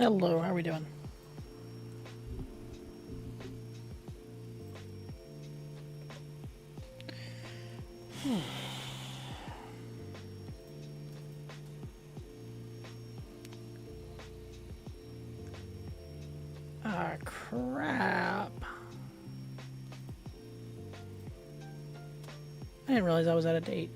Hello, how are we doing? Ah, crap. I didn't realize I was out of date.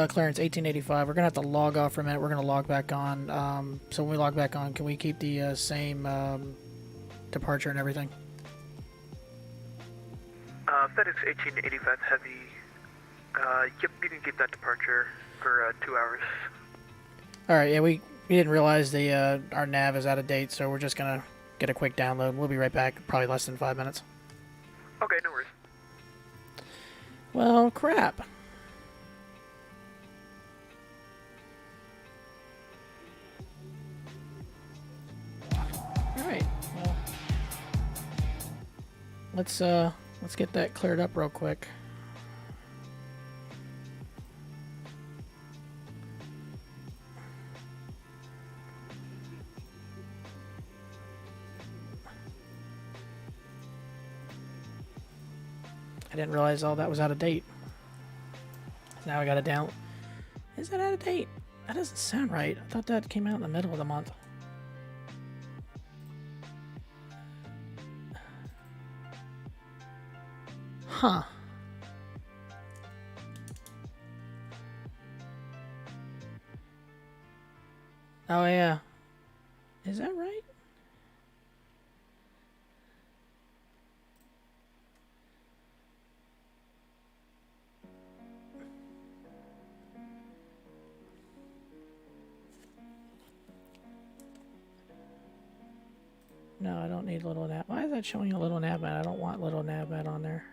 Clearance 1885. We're gonna have to log off for a minute. We're gonna log back on. So when we log back on, can we keep the same departure and everything? FedEx 1885 Heavy. Yep, you can keep that departure for 2 hours. All right. Yeah, we didn't realize the our nav is out of date, so we're just gonna get a quick download. We'll be right back. Probably less than 5 minutes. Okay, no worries. Well, crap. All right. Well, let's get that cleared up real quick. I didn't realize all that was out of date. Now I got it down. Is that out of date? That doesn't sound right. I thought that came out in the middle of the month. Huh. Oh, yeah. Is that right? No, I don't need little nav. Why is that showing a little navmat? I don't want little navmat on there.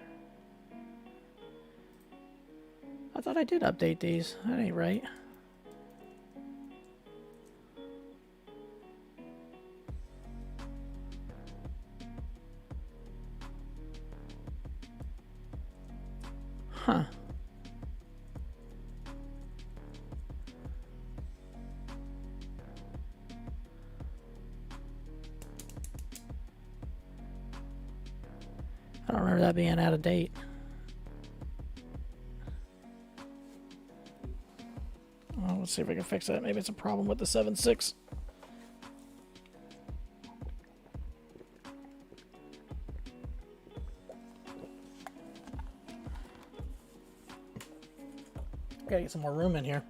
I thought I did update these. That ain't right. Huh. I don't remember that being out of date. Well, let's see if we can fix that. Maybe it's a problem with the 7.6. Gotta get some more room in here.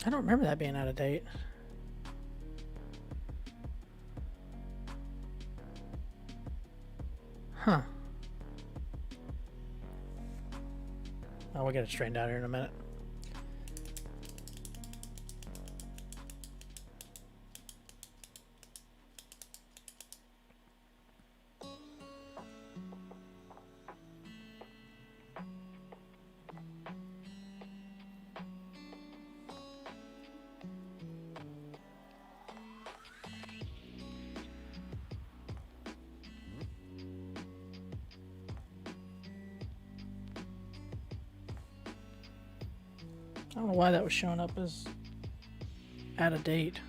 I don't remember that being out of date. Huh. Oh, we'll get it straightened out here in a minute. I don't know why that was showing up as out of date.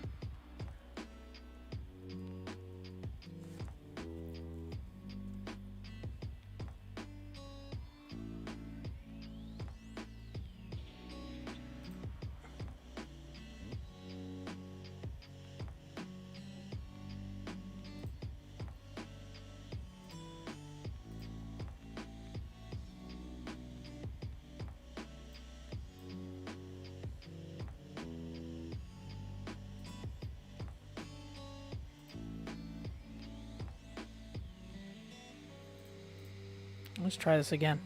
Let's try this again.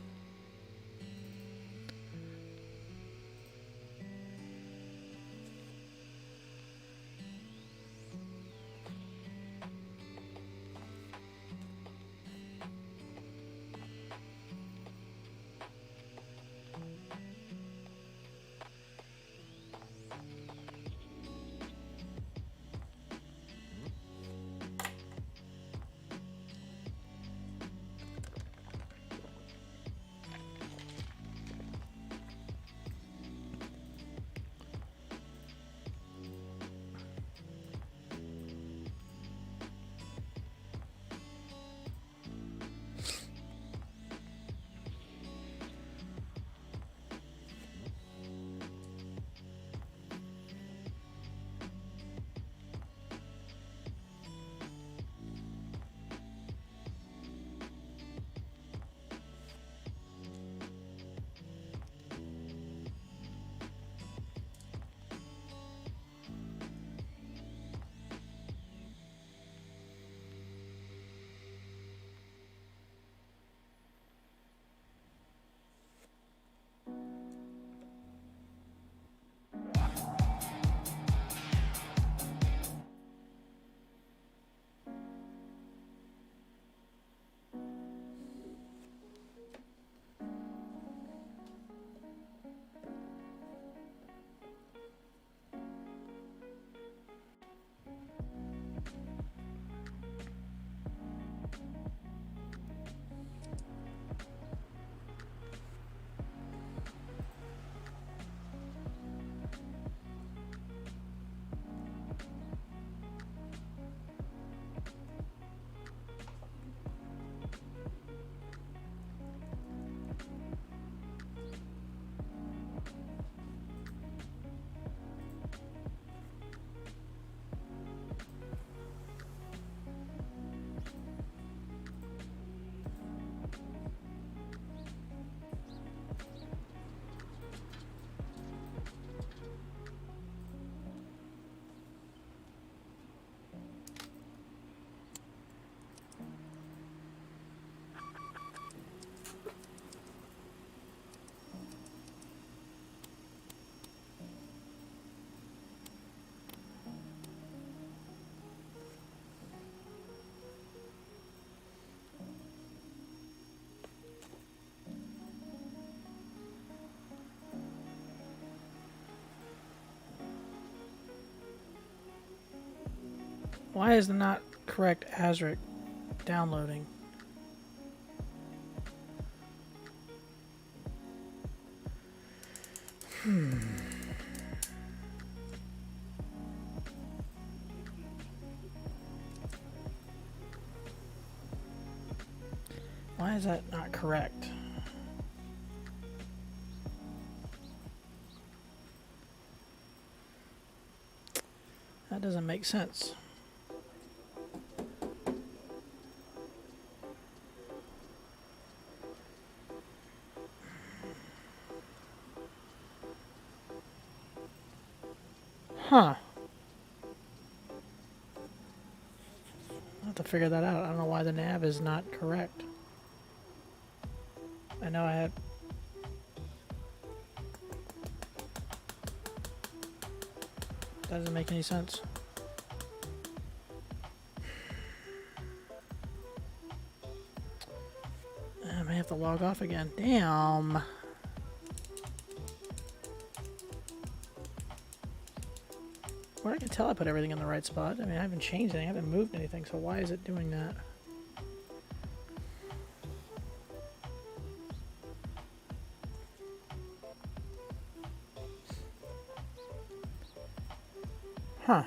Why is the not correct ASRIC downloading? Why is that not correct? That doesn't make sense. Huh. I'll have to figure that out. I don't know why the nav is not correct. I know I had... That doesn't make any sense. I may have to log off again. Damn. Well, I can tell I put everything in the right spot. I mean, I haven't changed anything. I haven't moved anything, so why is it doing that? Huh.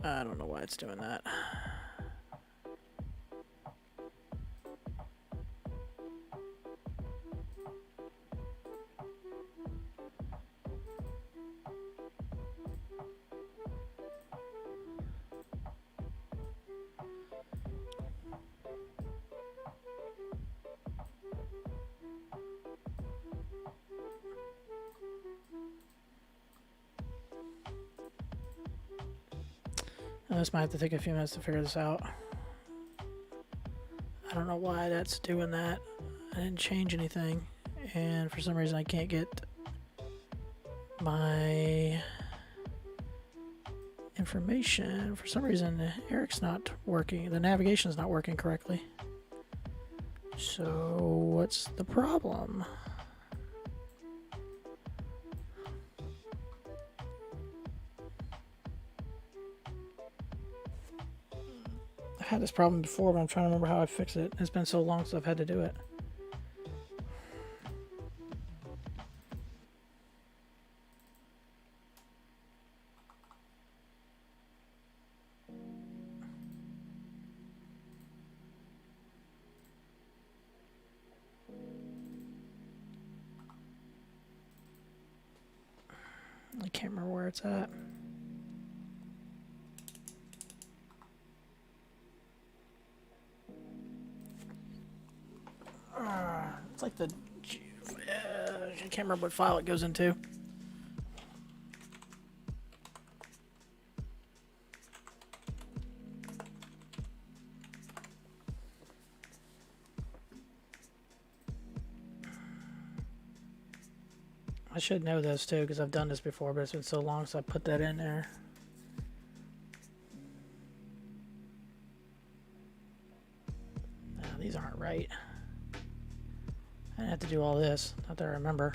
I don't know why it's doing that. This might have to take a few minutes to figure this out. I don't know why that's doing that. I didn't change anything, and for some reason I can't get my information. For some reason Eric's not working. The navigation is not working correctly. So what's the problem? I've had this problem before, but I'm trying to remember how I fix it. It's been so long since I've had to do it. I can't remember where it's at. It's like the... I can't remember what file it goes into. I should know this too because I've done this before, but it's been so long since I put that in there. No, these aren't right. I didn't have to do all this, not that I remember.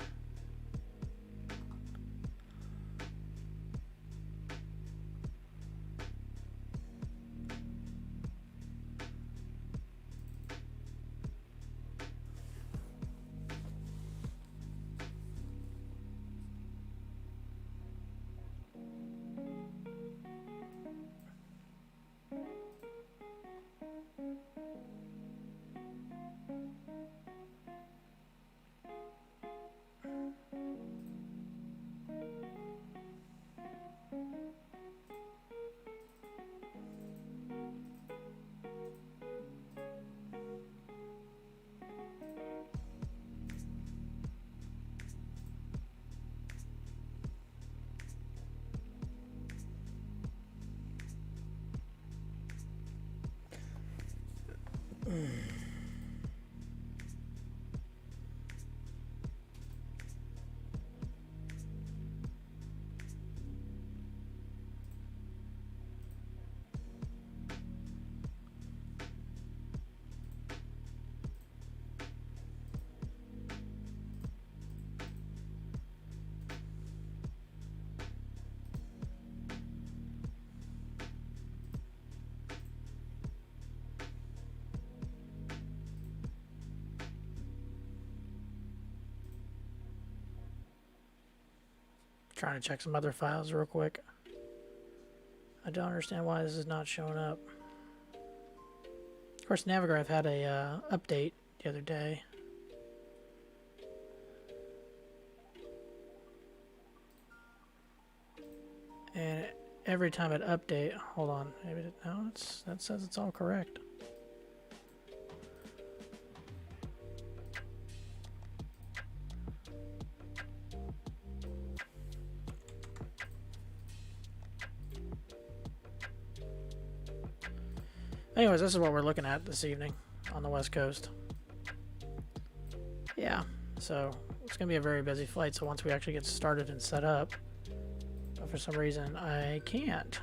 Trying to check some other files real quick. I don't understand why this is not showing up. Of course, Navigraph had a update the other day. And every time it update, hold on, maybe no, that says it's all correct. Anyways, this is what we're looking at this evening on the West Coast. Yeah, so it's going to be a very busy flight, so once we actually get started and set up, but for some reason I can't.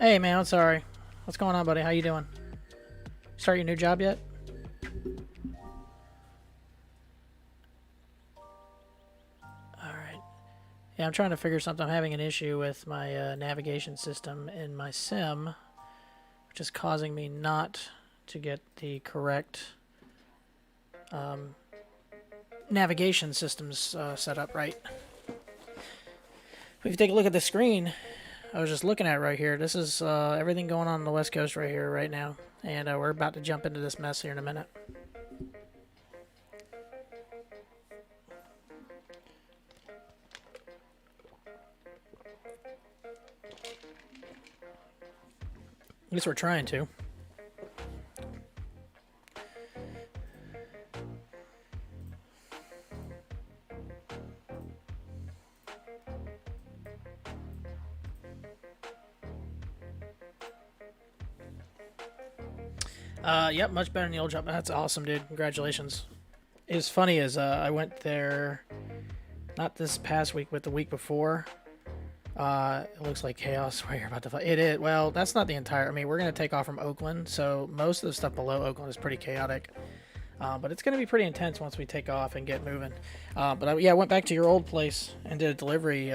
Hey man, I'm sorry. What's going on, buddy? How you doing? Start your new job yet? Alright. Yeah, I'm trying to figure something. I'm having an issue with my navigation system in my sim, which is causing me not to get the correct navigation systems set up right. If you take a look at the screen, I was just looking at it right here. This is everything going on the West Coast right here, right now. And we're about to jump into this mess here in a minute. At least we're trying to. Yep, much better than the old job. That's awesome, dude. Congratulations. It's funny as I went there, not this past week, but the week before. It looks like chaos where you're about to fight. It is. Well, that's not the entire. I mean, we're going to take off from Oakland, so most of the stuff below Oakland is pretty chaotic. But it's going to be pretty intense once we take off and get moving. But I went back to your old place and did a delivery.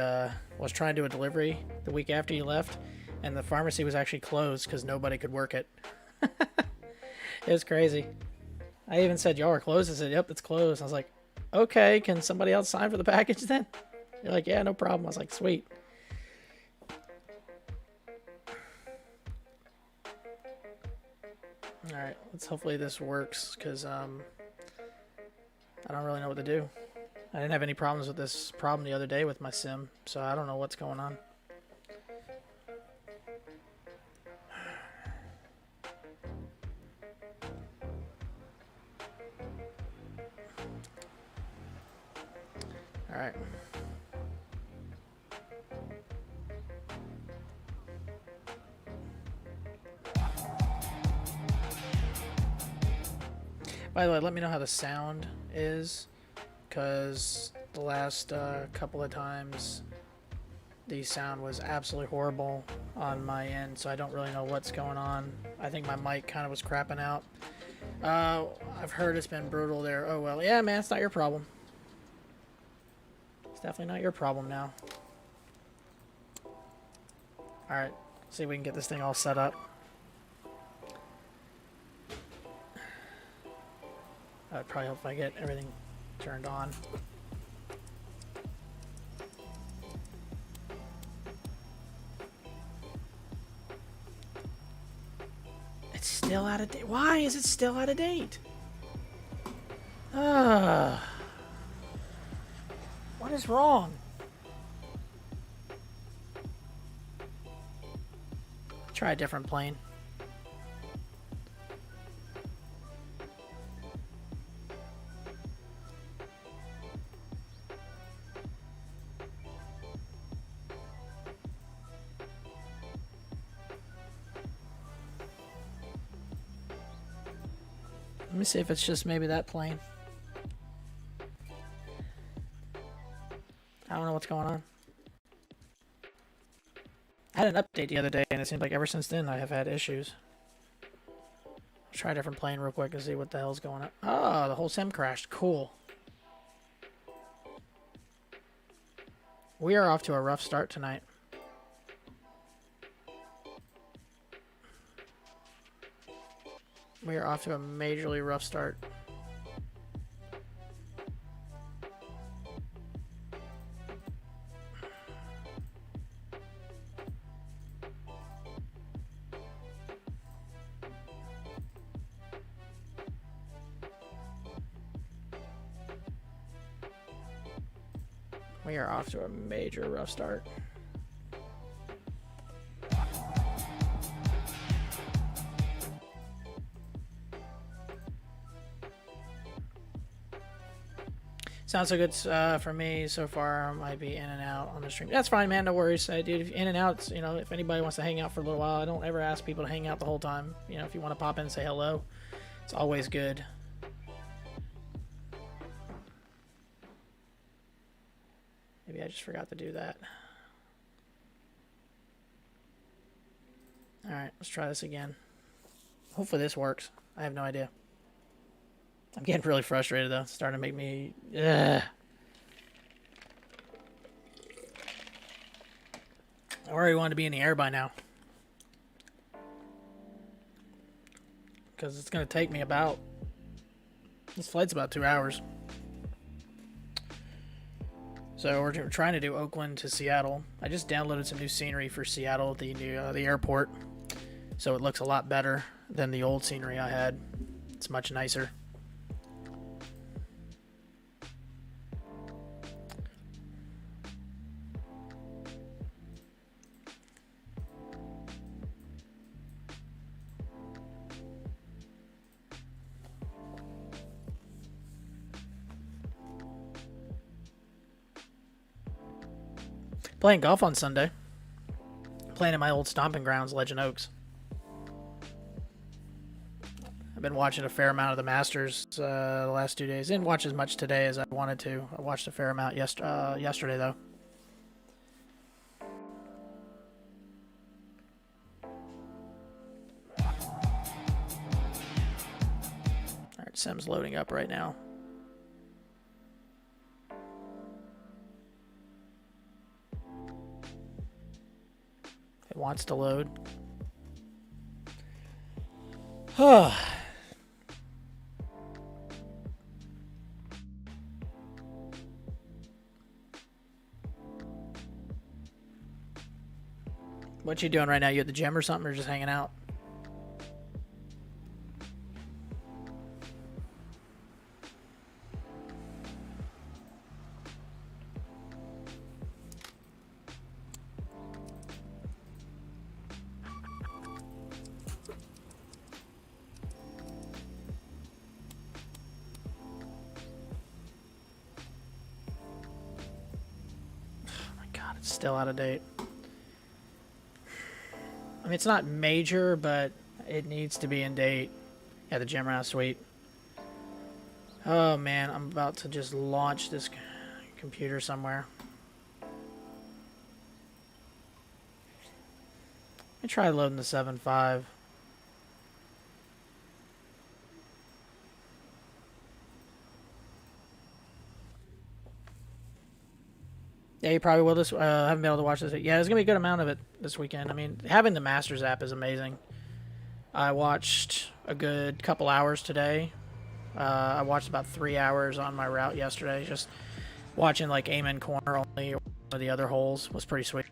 Was trying to do a delivery the week after you left, and the pharmacy was actually closed because nobody could work it. It was crazy. I even said, y'all are closed. I said, yep, it's closed. I was like, okay, can somebody else sign for the package then? They're like, yeah, no problem. I was like, sweet. Alright, let's hopefully this works, because I don't really know what to do. I didn't have any problems with this problem the other day with my sim, so I don't know what's going on. Alright. By the way, let me know how the sound is, because the last couple of times the sound was absolutely horrible on my end, so I don't really know what's going on. I think my mic kind of was crapping out. I've heard it's been brutal there. Oh well, yeah man, it's not your problem. It's definitely not your problem now. Alright, see if we can get this thing all set up. I'd probably hope if I get everything turned on. It's still out of date. Why is it still out of date? What is wrong? Try a different plane. Let me see if it's just maybe that plane. I don't know what's going on. I had an update the other day, and it seems like ever since then I have had issues. I'll try a different plane real quick and see what the hell's going on. Oh, the whole sim crashed. Cool. We are off to a rough start tonight. We are off to a majorly rough start. We are off to a major rough start. Sounds so good for me so far. I might be in and out on the stream. That's fine, man. No worries. Dude, if in and out, you know, if anybody wants to hang out for a little while, I don't ever ask people to hang out the whole time. You know, if you want to pop in and say hello, it's always good. Maybe I just forgot to do that. Alright, let's try this again. Hopefully this works. I have no idea. I'm getting really frustrated though. It's starting to make me... Ugh. I already wanted to be in the air by now. Because it's going to take me about... This flight's about 2 hours. So we're trying to do Oakland to Seattle. I just downloaded some new the Seattle, the airport. So it looks a lot better than the old scenery I had. It's much nicer. Playing golf on Sunday. Playing in my old stomping grounds, Legend Oaks. I've been watching a fair amount of the Masters the last 2 days. Didn't watch as much today as I wanted to. I watched a fair amount yesterday, though. Alright, Sim's loading up right now. It wants to load. What you doing right now? You at the gym or something, or just hanging out? It's still out of date. I mean, it's not major, but it needs to be in date. Yeah, the gym round, sweet. Oh man, I'm about to just launch this computer somewhere. Let me try loading the 7.5. Yeah, you probably will. Haven't been able to watch this. Yeah, there's going to be a good amount of it this weekend. I mean, having the Masters app is amazing. I watched a good couple hours today. I watched about 3 hours on my route yesterday. Just watching like aim in corner only or one of the other holes was pretty sweet.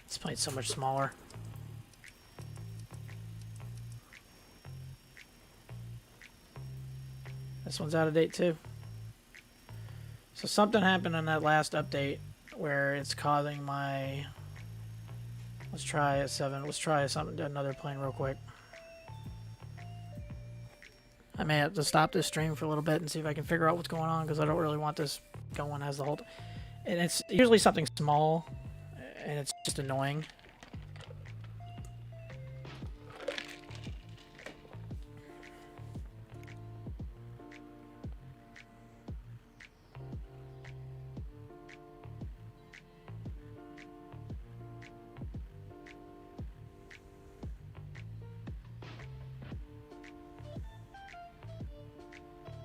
This plate's so much smaller. This one's out of date too. So something happened on that last update where it's causing my... Let's try a 7. Let's try another plane real quick. I may have to stop this stream for a little bit and see if I can figure out what's going on, because I don't really want this going as the whole... And it's usually something small, and it's just annoying.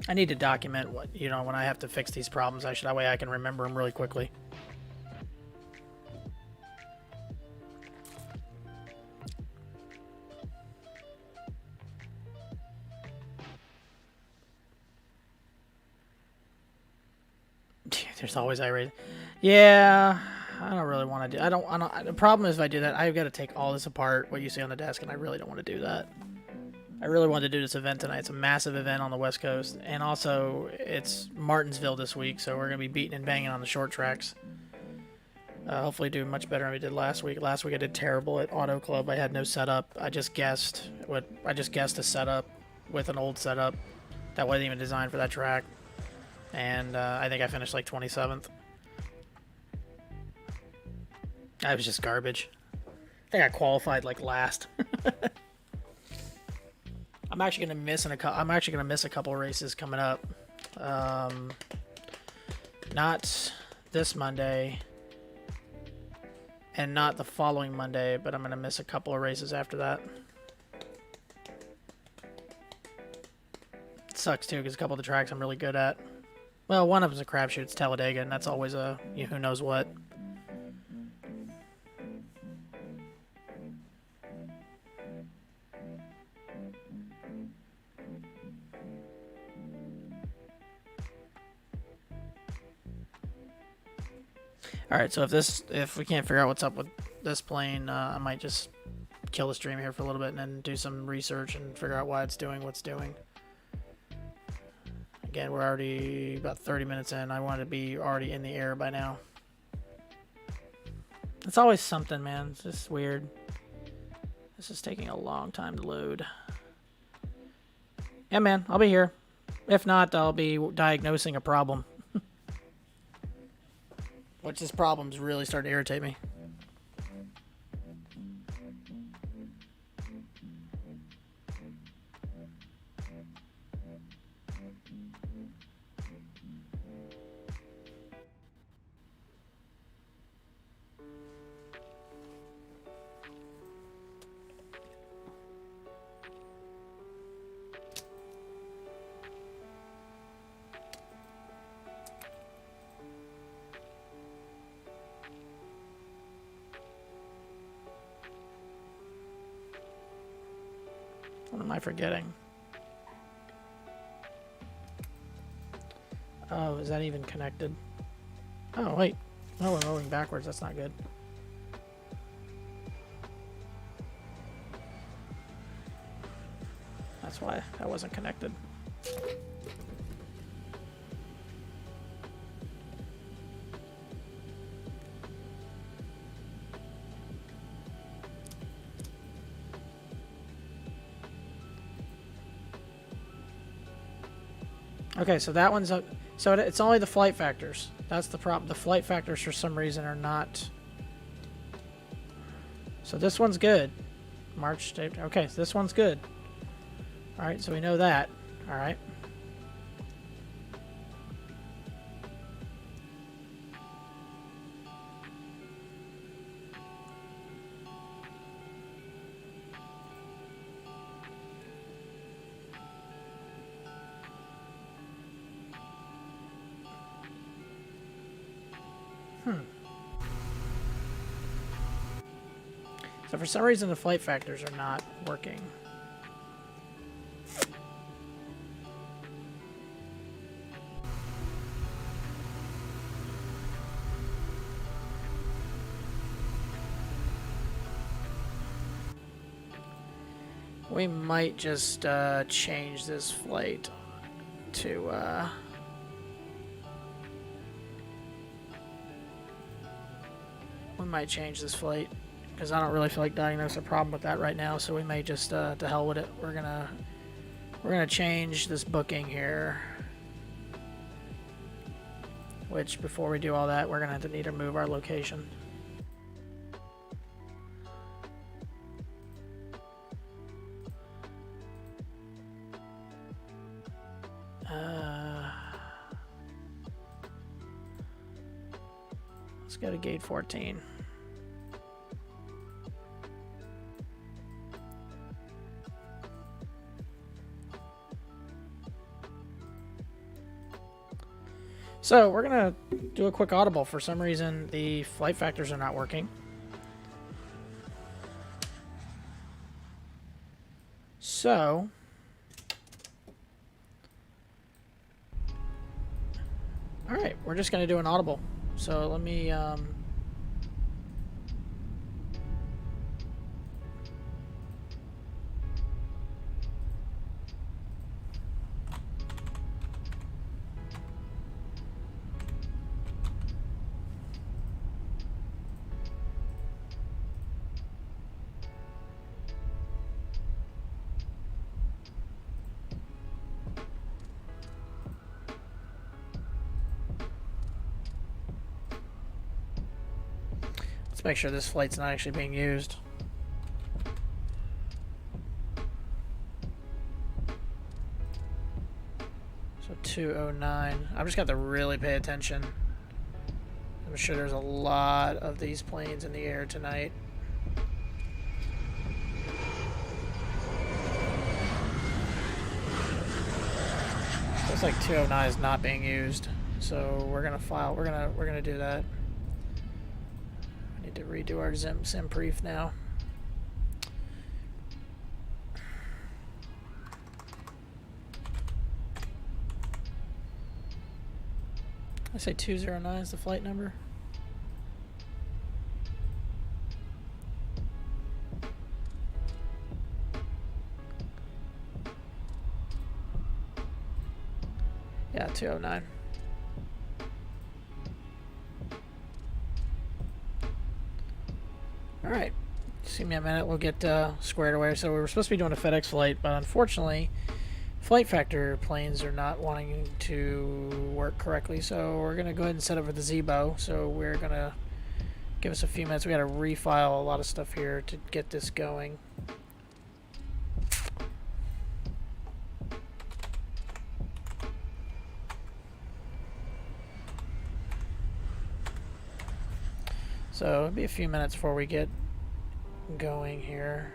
I need to document what, when I have to fix these problems. That way I can remember them really quickly. There's always irate. Yeah, I don't really want to do. The problem is if I do that, I've got to take all this apart, what you see on the desk, and I really don't want to do that. I really wanted to do this event tonight. It's a massive event on the West Coast, and also it's Martinsville this week, so we're gonna be beating and banging on the short tracks. Hopefully do much better than we did last week. Last week I did terrible at Auto Club. I had no setup. I just guessed a setup with an old setup that wasn't even designed for that track. And I think I finished like 27th. I was just garbage. I think I qualified like last. I'm actually gonna miss a couple races coming up. Not this Monday, and not the following Monday, but I'm gonna miss a couple of races after that. It sucks too, because a couple of the tracks I'm really good at. Well, one of them's a crapshoot. It's Talladega, and that's always a who knows what. Alright, so if we can't figure out what's up with this plane, I might just kill the stream here for a little bit and then do some research and figure out why it's doing what's doing. Again, we're already about 30 minutes in. I want to be already in the air by now. It's always something, man. It's just weird. This is taking a long time to load. Yeah, man, I'll be here. If not, I'll be diagnosing a problem. Which this problem's really starting to irritate me. What am I forgetting? Oh, is that even connected? Oh, wait. Oh, we're moving backwards. That's not good. That's why that wasn't connected. Okay, so that one's up. So it's only the flight factors. That's the problem. The flight factors, for some reason, are not. So this one's good. March. Okay, so this one's good. All right, so we know that. All right. So for some reason the flight factors are not working. We might just change this flight to we might change this flight because I don't really feel like diagnosing a problem with that right now, so we may just to hell with it. We're gonna change this booking here. Which before we do all that, we're gonna have to need to move our location. Let's go to gate 14. So we're gonna do a quick audible. For some reason, the flight factors are not working. So all right, we're just gonna do an audible. So let me Let's make sure this flight's not actually being used. So 209. I've just got to really pay attention. I'm sure there's a lot of these planes in the air tonight. Looks like 209 is not being used, so we're gonna file. We're gonna do that. I need to redo our sim brief now. I say 209 is the flight number. Yeah, 209. All right, just give me a minute. We'll get squared away. So we were supposed to be doing a FedEx flight, but unfortunately, flight factor planes are not wanting to work correctly. So we're gonna go ahead and set up for the Zibo. So we're gonna give us a few minutes. We gotta refile a lot of stuff here to get this going. So it'll be a few minutes before we get going here.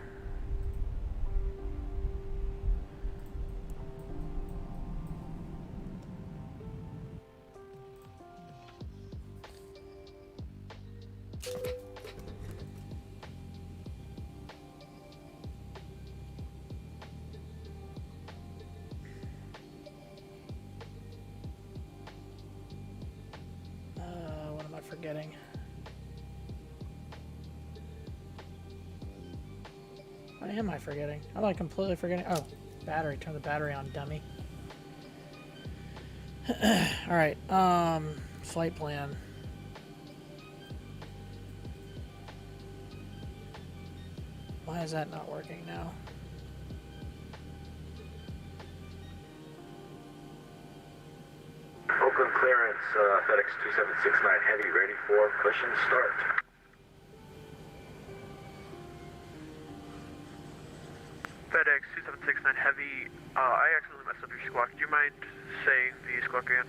What am I forgetting? What am I forgetting? How am I completely forgetting? Oh, battery. Turn the battery on, dummy. Alright, flight plan. Why is that not working now? Oakland clearance, FedEx 2769 Heavy, ready for push and start. FedEx 2769 Heavy, I accidentally messed up your squawk. Do you mind saying the squawk again?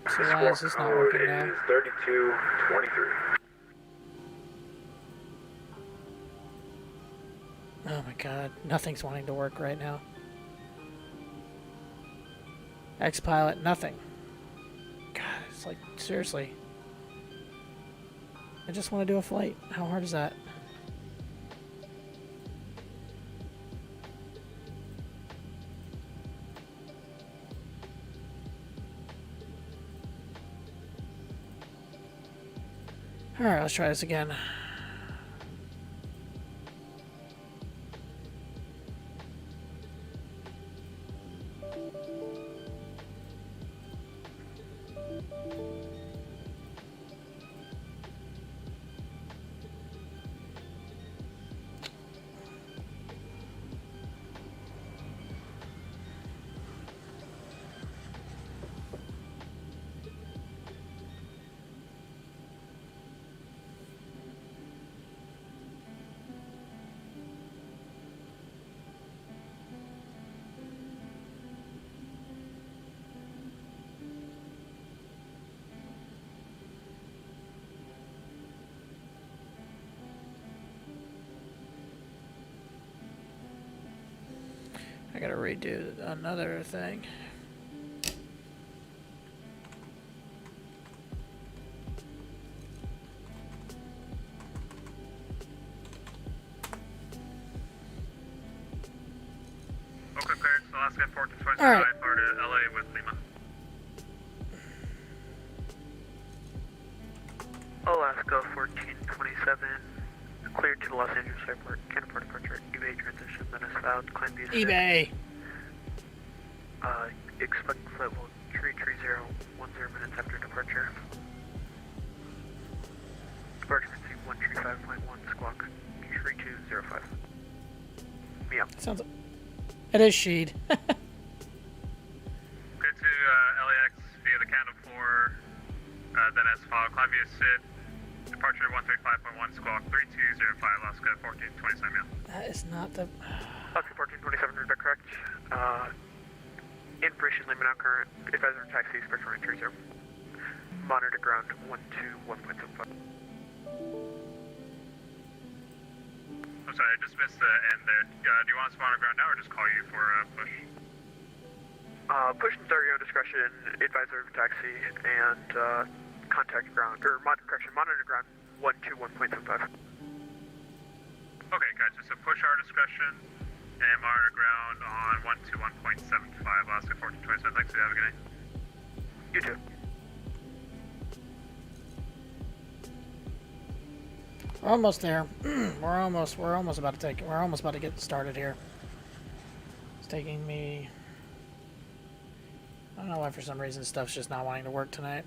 So why is this not working now? Is 3223. Oh my god, nothing's wanting to work right now. X-Pilot, nothing. God, it's like, seriously. I just want to do a flight. How hard is that? Alright, let's try this again. I gotta redo another thing. Oakland clearance, Alaska 1425, All right. bar to LA with Lima. Alaska 1427, cleared to the Los Angeles airport, Canada departure, eBay transition, then is found, climb via eBay! expect flight will 330, 10 minutes after departure. Departure frequency 135.1, squawk 3205. Yeah. Sounds... It is Sheed. Good to LAX via the count of 4, then as follow, climb via SID, Departure 135.1, squawk 3205, Alaska 1427 mail. That is not the... Alaska 1427, read back correct. Information limit on current. Advisor taxi, spectrum entry 0. Monitor ground 121.75. I'm sorry, I just missed the end there. Do you want us to monitor ground now or just call you for push? Push and start your own discretion. Advisor taxi and contact ground, or monitor ground 121.75. Okay, gotcha. So push our discretion and monitor ground on 121.75, Alaska 1427. Thanks, have a good night. You too. We're almost there. we're almost about to get started here. It's taking me... I don't know why for some reason stuff's just not wanting to work tonight.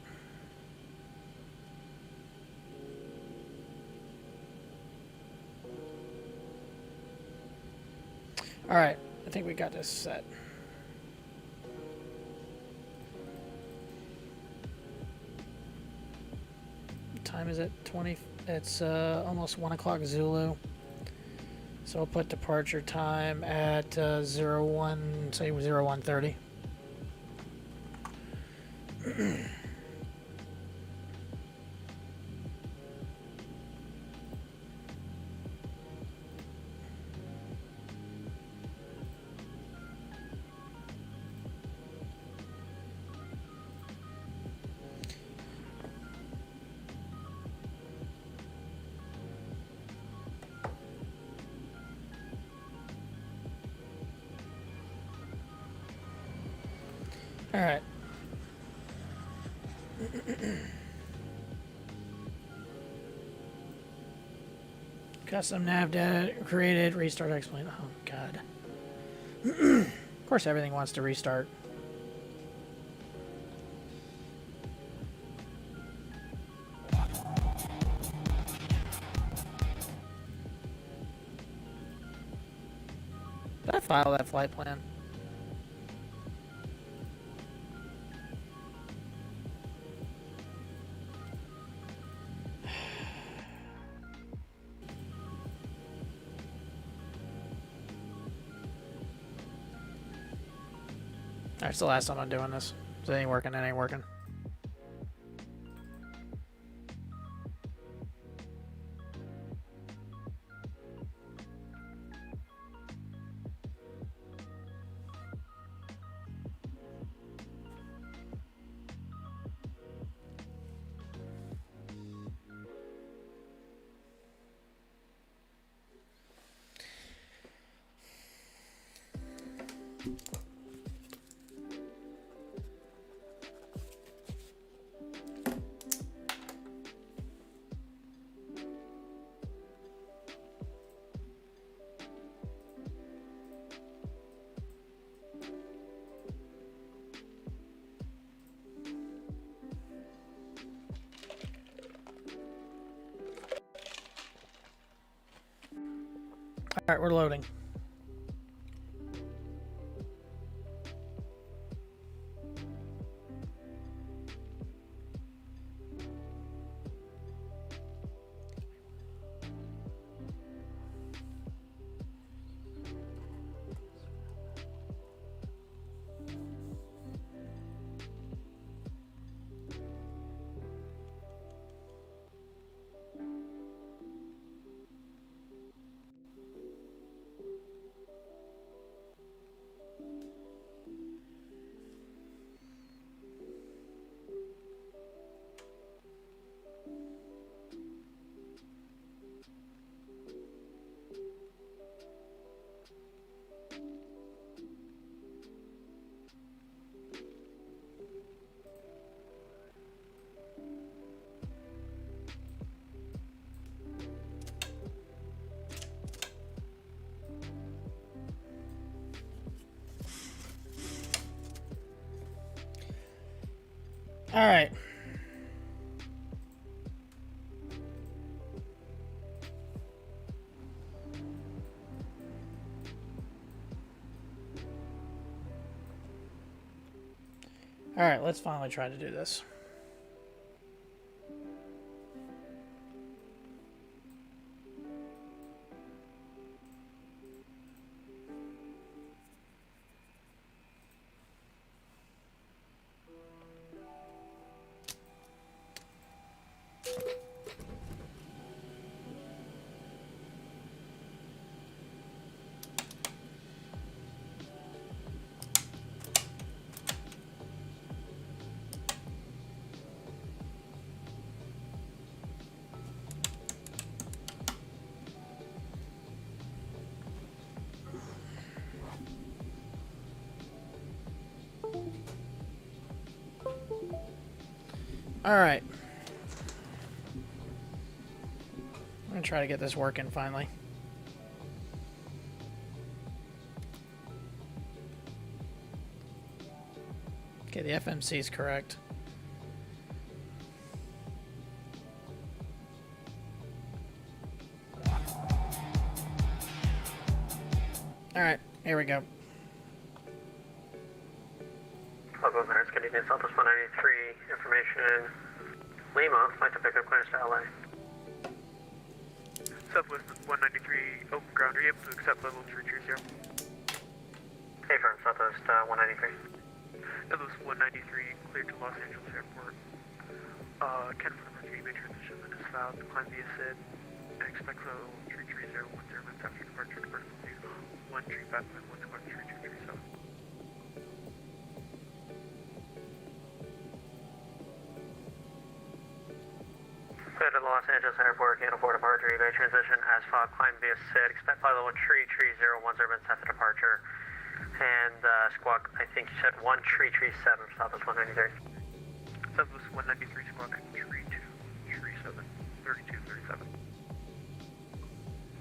Alright, I think we got this set. What time is it? 20... It's almost 1 o'clock Zulu. So I'll put departure time at 0130. All right. Custom nav data created. Restart explain. Oh God. Of course, everything wants to restart. Did I file that flight plan? That's the last time I'm doing this. If it ain't working, it ain't working. All right, we're loading. All right. All right, let's finally try to do this. Alright. I'm gonna try to get this working finally. Okay, the FMC is correct. Alright, here we go. Local Matters, Canadian Southwest 193, information. Lima, flight to pick up clearance to LA. Southwest 193, open ground. Are you able to accept level 330? Hey, firm, Southwest 193. Southwest 193, cleared to Los Angeles Airport. 10 for number 3, may transition that is filed. Climb via SID. Expect level 330, 10 minutes after departure. Depart from 135.1 squad 3237. Cleared to Los Angeles Airport, Canada 4 departure, eBay transition as filed. Climb via SID. Expect flight level 330, 10 minutes after departure. And squawk, I think you said 1337 for Southwest 193. Southwest 193, squawk 3237, 3237.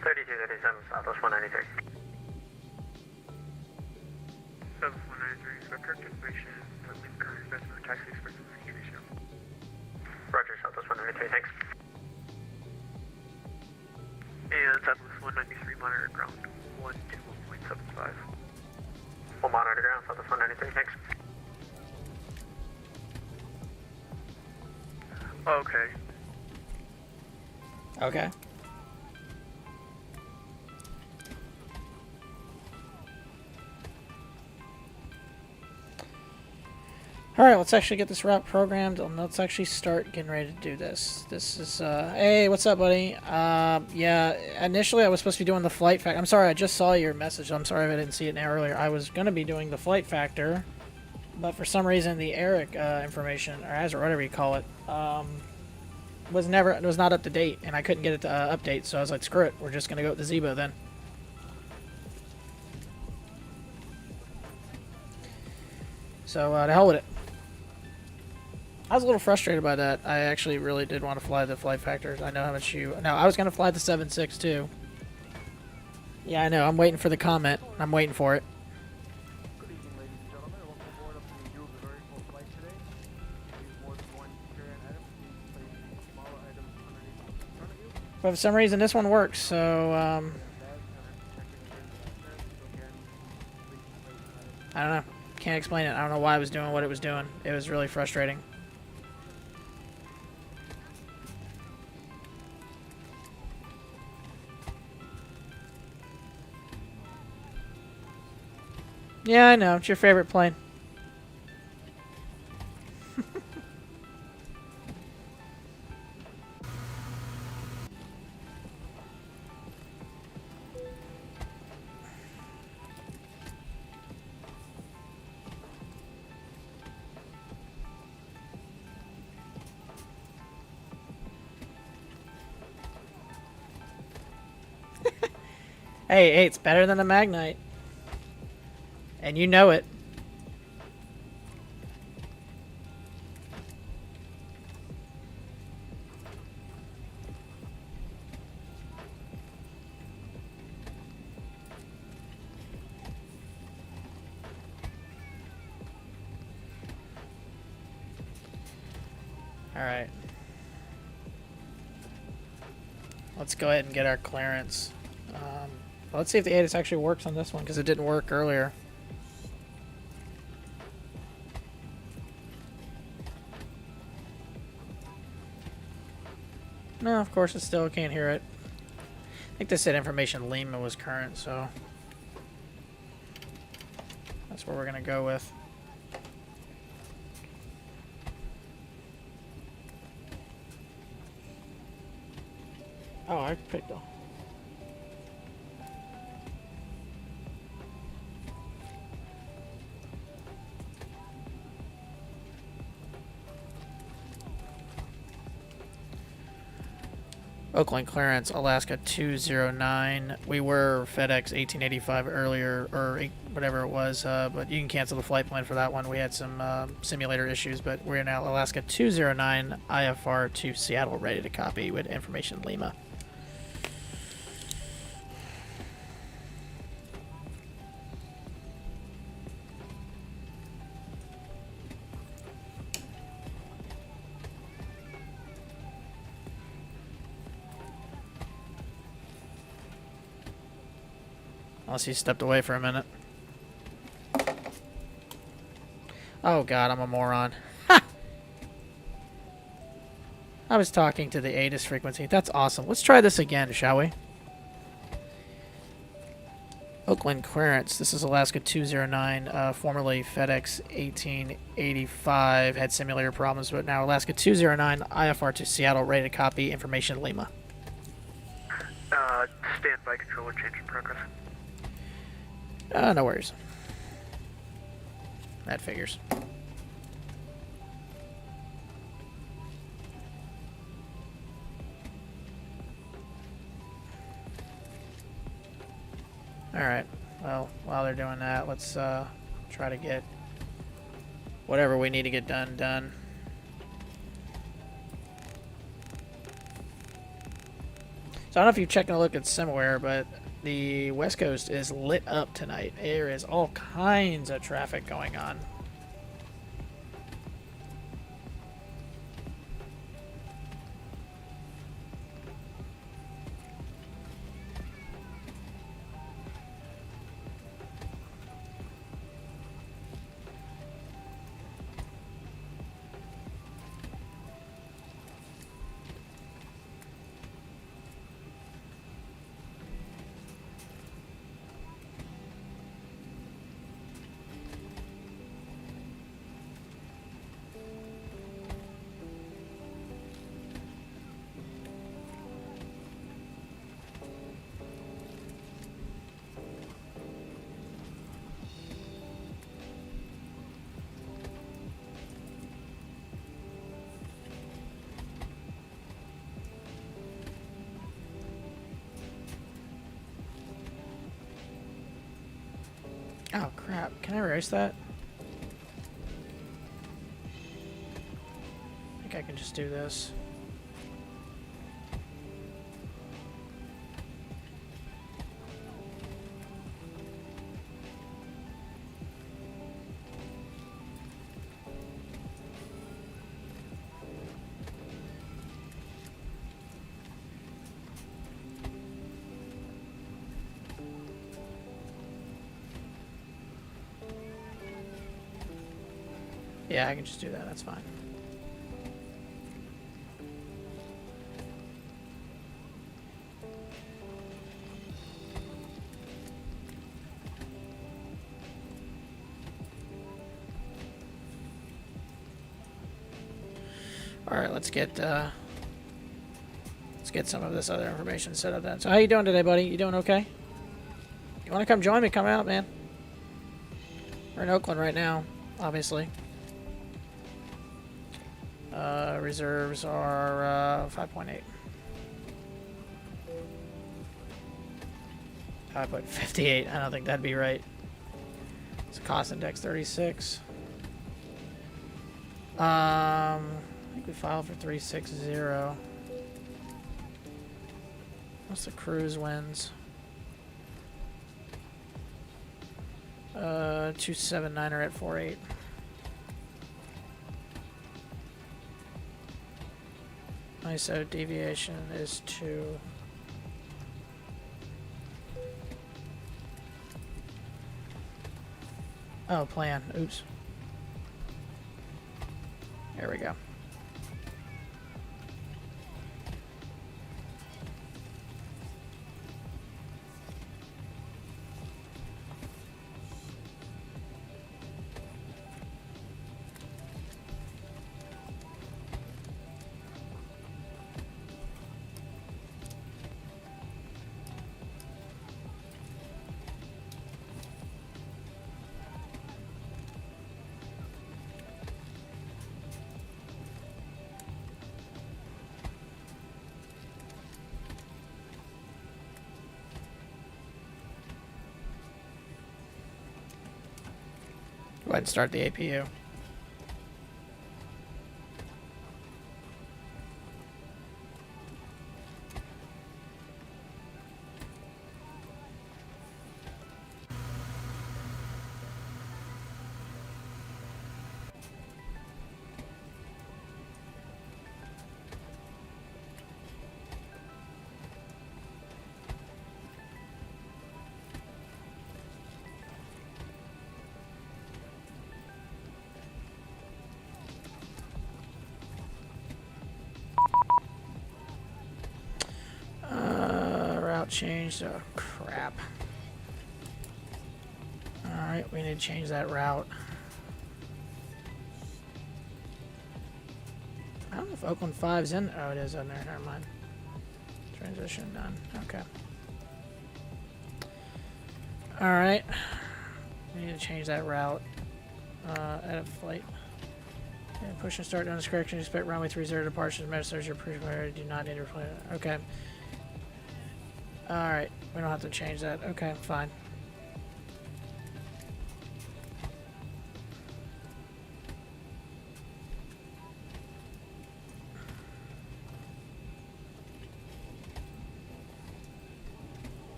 3237, Southwest 193. Southwest 193, expect correct information. Leave current investment taxi express 330. Roger, Southwest 193, thanks. And Southwest 193, monitor ground 121.75. Full monitor ground, Southwest 193, thanks. Okay. Okay. Alright, let's actually get this route programmed and let's actually start getting ready to do this. This is, hey, what's up, buddy? Yeah, initially I was supposed to be doing the flight factor. I'm sorry, I just saw your message. I'm sorry if I didn't see it earlier. I was going to be doing the flight factor, but for some reason the Eric information, or ASA, or whatever you call it, was not up to date, and I couldn't get it to update, so I was like, screw it, we're just going to go with the Zibo then. So, to hell with it. I was a little frustrated by that. I actually really did want to fly the flight factors. I know how much you... No, I was going to fly the 7.6 too. Yeah, I know. I'm waiting for the comment. I'm waiting for it. Good evening, ladies and gentlemen. Welcome aboard up to the Europe very full flight today. Use more than one carry-on item. Please place the smaller items underneath in front of you. But for some reason, this one works, so, I don't know. Can't explain it. I don't know why it was doing what it was doing. It was really frustrating. Yeah, I know. It's your favorite plane. Hey, it's better than a Magnite. And you know it. Alright. Let's go ahead and get our clearance. Let's see if the ATIS actually works on this one, because it didn't work earlier. No, of course it still can't hear it. I think this said information Lima was current, so that's what we're gonna go with. Oh, I picked up. Oakland clearance, Alaska 209. We were FedEx 1885 earlier, or whatever it was, but you can cancel the flight plan for that one. We had some simulator issues, but we're now Alaska 209, IFR to Seattle, ready to copy with information Lima. Unless he stepped away for a minute. Oh god, I'm a moron. Ha! I was talking to the ATIS frequency. That's awesome. Let's try this again, shall we? Oakland clearance. This is Alaska 209, formerly FedEx 1885. Had simulator problems, but now Alaska 209, IFR to Seattle, ready to copy information Lima. Standby controller change in progress. No worries. That figures. Alright, well, while they're doing that, let's try to get whatever we need to get done. So I don't know if you're checking a look at Simware, but the West Coast is lit up tonight. There is all kinds of traffic going on. Oh crap, can I erase that? I think I can just do this. Yeah, I can just do that. That's fine. All right, let's get some of this other information set up then. So how you doing today, buddy? You doing okay? You want to come join me? Come out, man. We're in Oakland right now, obviously. Reserves are 5.8. I put 58. I don't think that'd be right. It's a cost index 36. I think we filed for 360. What's the cruise wins? 279er at 48. ISO deviation is 2. Oh, plan. Oops. There we go. Go ahead and start the APU. Route changed. Oh, crap. Alright, we need to change that route. I don't know if Oakland 5's in. Oh, it is in there. Never mind. Transition done. Okay. Alright. We need to change that route. Edit flight. And push and start down this correction. Expect runway 30 departures. Message your priority. Do not need to reply. Okay. Alright. We don't have to change that. Okay, fine.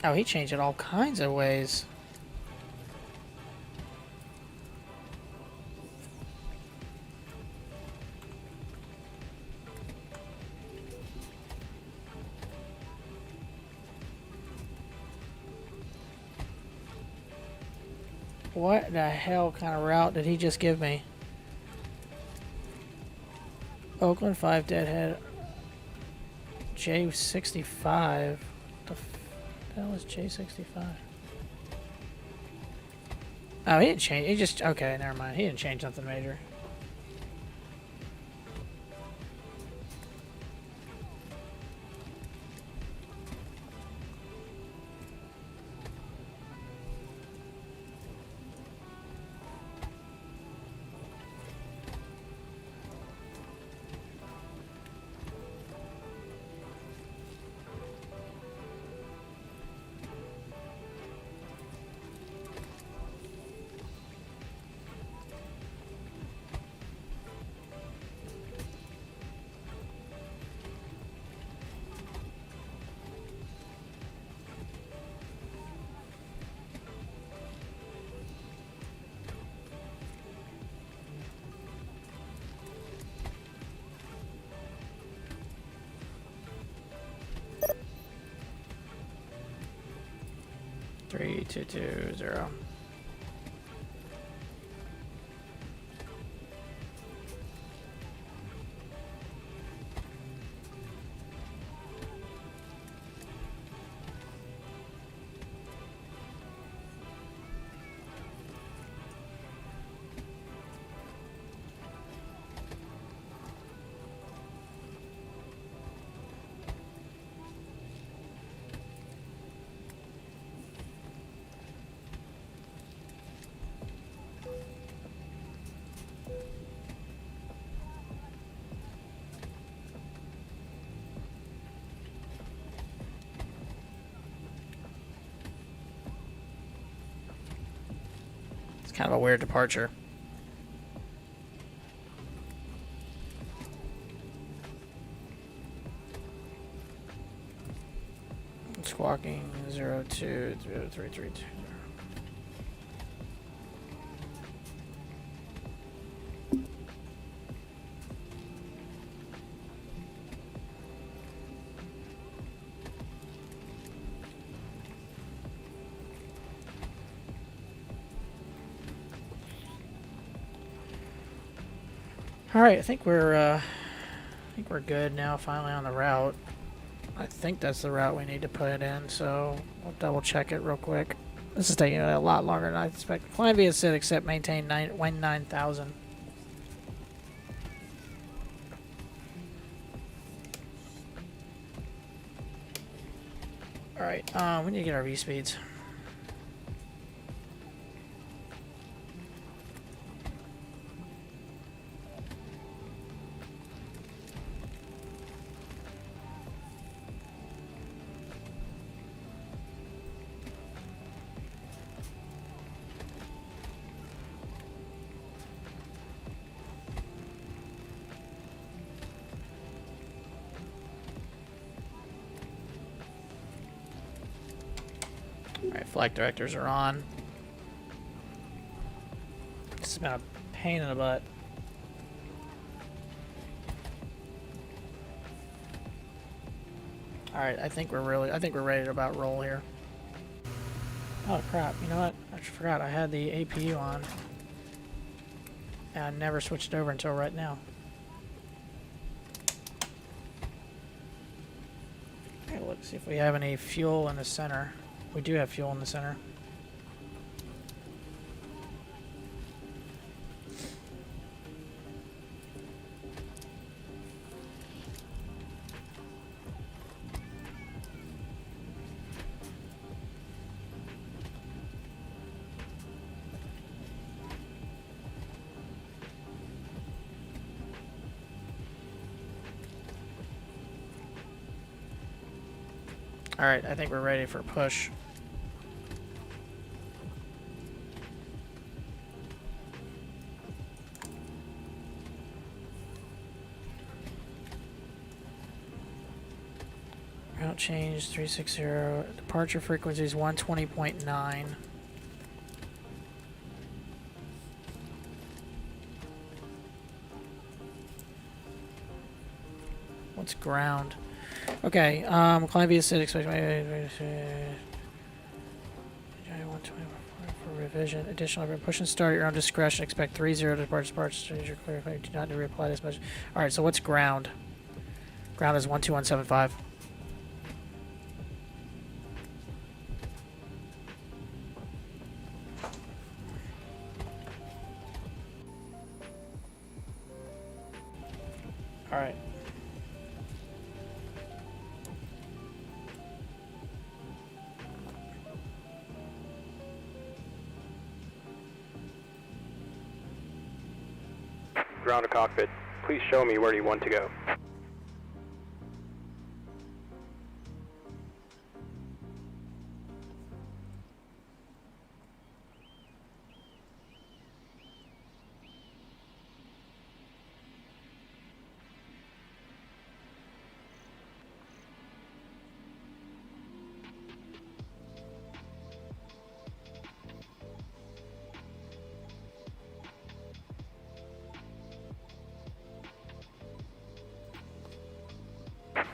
Oh, he changed it all kinds of ways. What the hell kind of route did he just give me? Oakland 5 deadhead. J65. What the hell is J65? Oh, he didn't change. He just... Okay, never mind. He didn't change nothing major. Three, two, two, zero. It's kind of a weird departure. Squawking 020332. All right, I think we're good now. Finally on the route. I think that's the route we need to put it in. So we'll double check it real quick. This is taking a lot longer than I expected. Climb via SID except maintain 9,000. All right, we need to get our V speeds. Flight directors are on. This has been a pain in the butt. Alright, I think we're ready to about roll here. Oh crap, you know what? I forgot I had the APU on. And I never switched over until right now. Okay, let's see if we have any fuel in the center. We do have fuel in the center. Alright, I think we're ready for a push. Route change 360. Departure frequency is 120.9. What's ground? Okay, climb via City, expect 120 for revision. Additional push and start at your own discretion. Expect 30 departures. You're clear. Do not need to reapply this much. Alright, so what's ground? Ground is 12175. Alright. Ground to cockpit. Please show me where you want to go.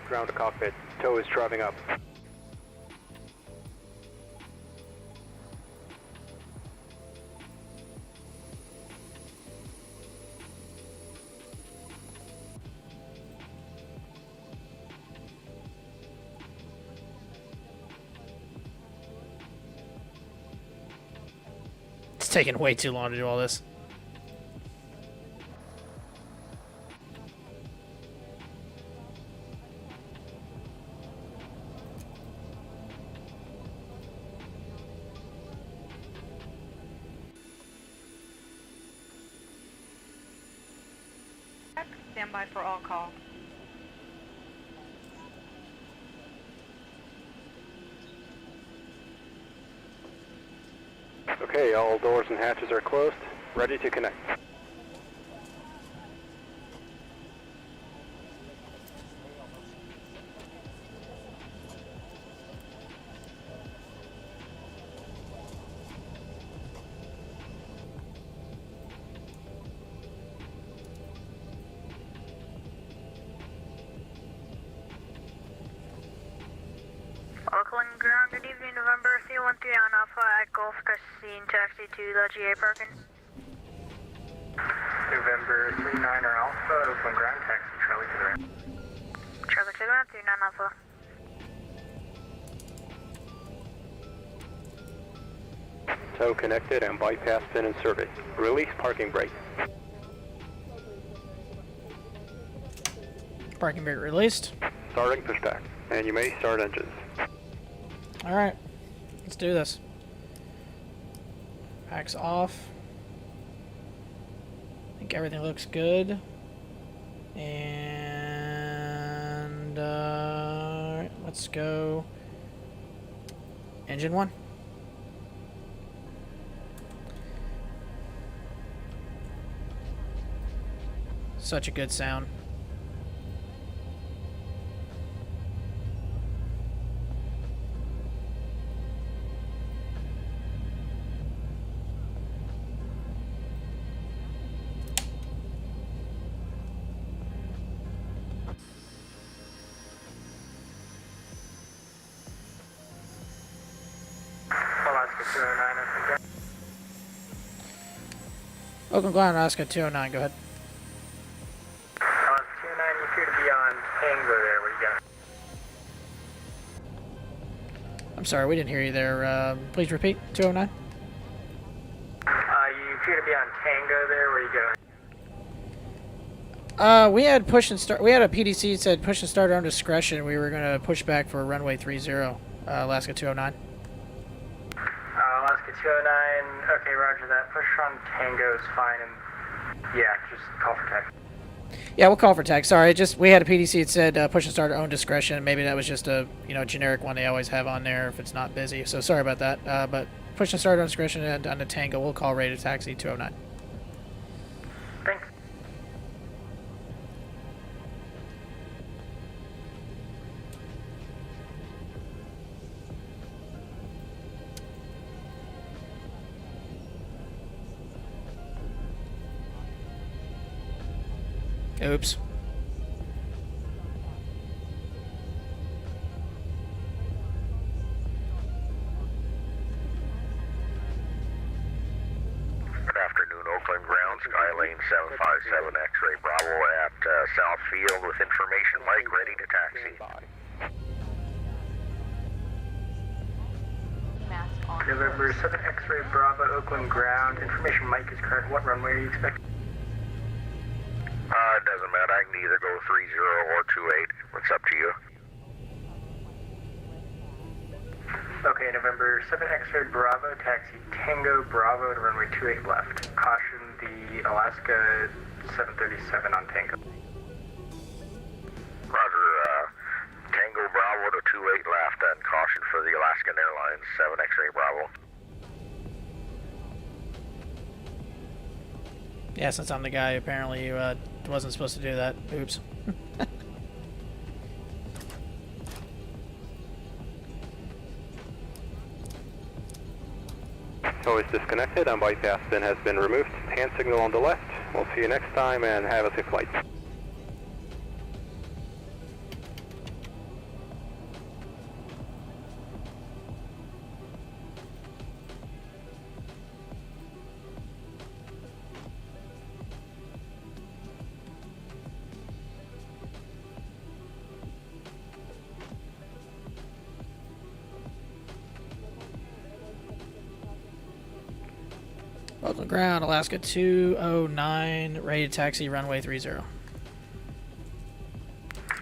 Ground to cockpit. Tow is driving up. It's taking way too long to do all this. Stand by for all call. Okay, all doors and hatches are closed. Ready to connect. Oakland ground, good evening, November 313 on Alpha at Gulf Casino, taxi to the GA parking. November 39 or Alpha, Oakland ground, taxi Charlie to the right. Charlie to the right, 39 Alpha. Tow connected and bypass pin in service. Release parking brake. Parking brake released. Starting pushback. And you may start engines. Alright, let's do this. Packs off. I think everything looks good. And let's go. Engine 1. Such a good sound. Oakland Ground, Alaska 209, go ahead. 209, you appear to be on Tango there. Where you got? I'm sorry, we didn't hear you there. Please repeat. 209. You appear to be on Tango there. Where you go? We had push and start. We had a PDC that said push and start on discretion. We were gonna push back for runway 30, Alaska 209. Alaska 209. Okay, roger that. Push on Tango is fine, and yeah, just call for tech. Yeah, we'll call for tag. Sorry, we had a PDC that said push and start at own discretion. Maybe that was just a generic one they always have on there if it's not busy. So sorry about that. But push and start on discretion and on the Tango. We'll call rated taxi 209. Thanks. Oops. Good afternoon, Oakland Ground, Skylane 757 X-Ray Bravo at Southfield with information mic ready to taxi. November 7 X-Ray Bravo, Oakland Ground. Information mic is current. What runway are you expecting? It doesn't matter. I can either go 30 or 28. It's up to you. Okay, November 7 X-Ray Bravo, taxi Tango Bravo to runway 28 left. Caution the Alaska 737 on Tango. Roger, Tango Bravo to 28 left and caution for the Alaskan Airlines 7 X-Ray Bravo. Yeah, since I'm the guy, apparently you wasn't supposed to do that. Oops. Tow is disconnected and bypass pin has been removed. Hand signal on the left. We'll see you next time and have a safe flight. Oakland Ground, Alaska 209, ready to taxi runway 30.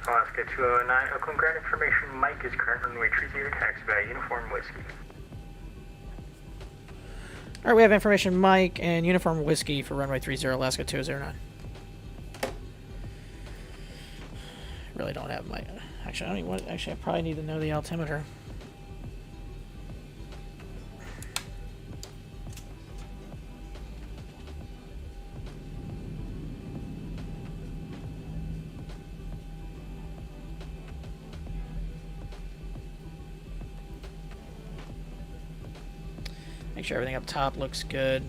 Alaska 209, Oakland Ground information mic is current runway 30 taxi by Uniform Whiskey. Alright, we have information Mike and Uniform Whiskey for runway 30, Alaska 209. Really don't have my... Actually, I don't even want... Actually, I probably need to know the altimeter. Make sure everything up top looks good.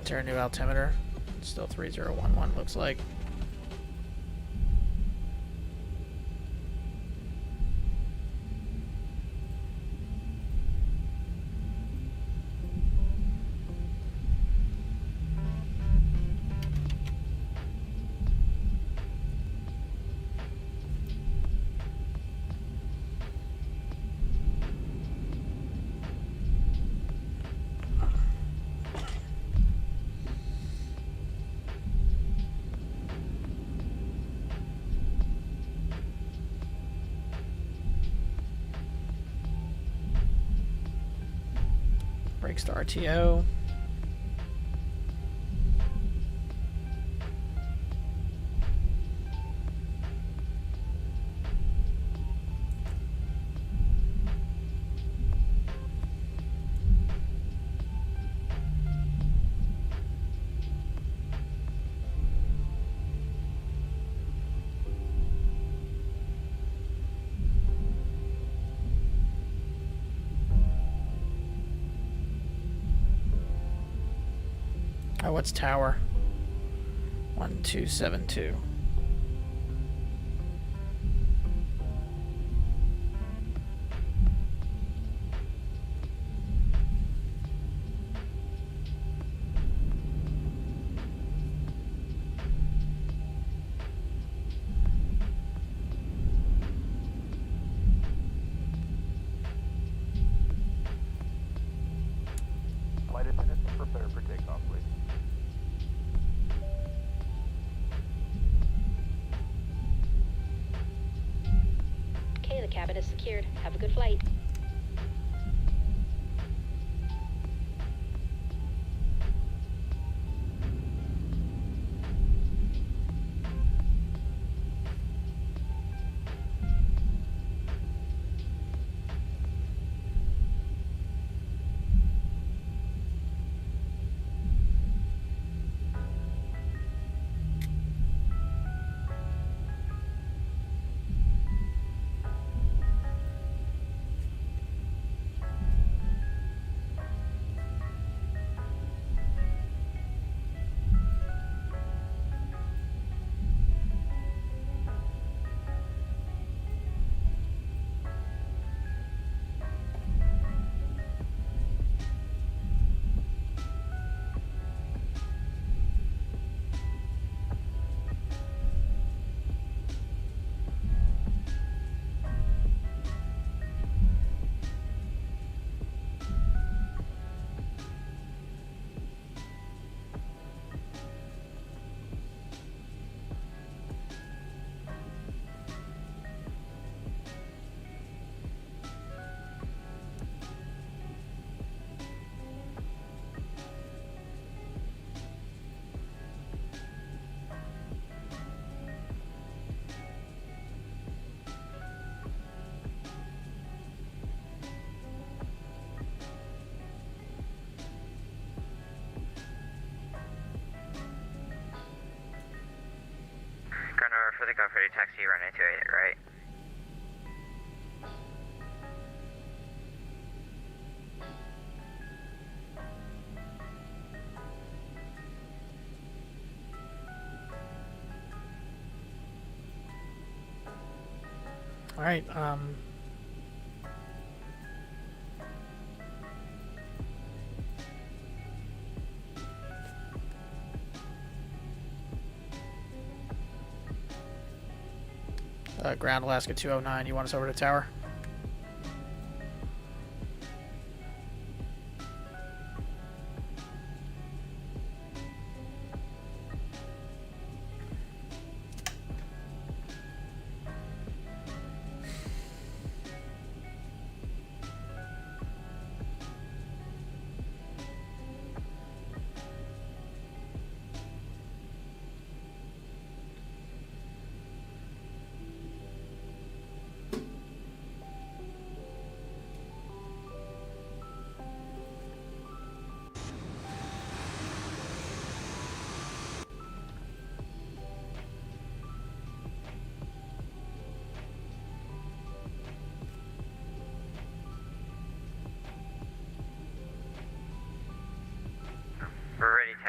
Is there a new altimeter? It's still 3011 looks like. Brakes to RTO. Oh, what's tower? 1272. the cabin is secured. Have a good flight. For the Gulf ready taxi, runway 28 right. All right. Ground Alaska 209. You want us over to tower?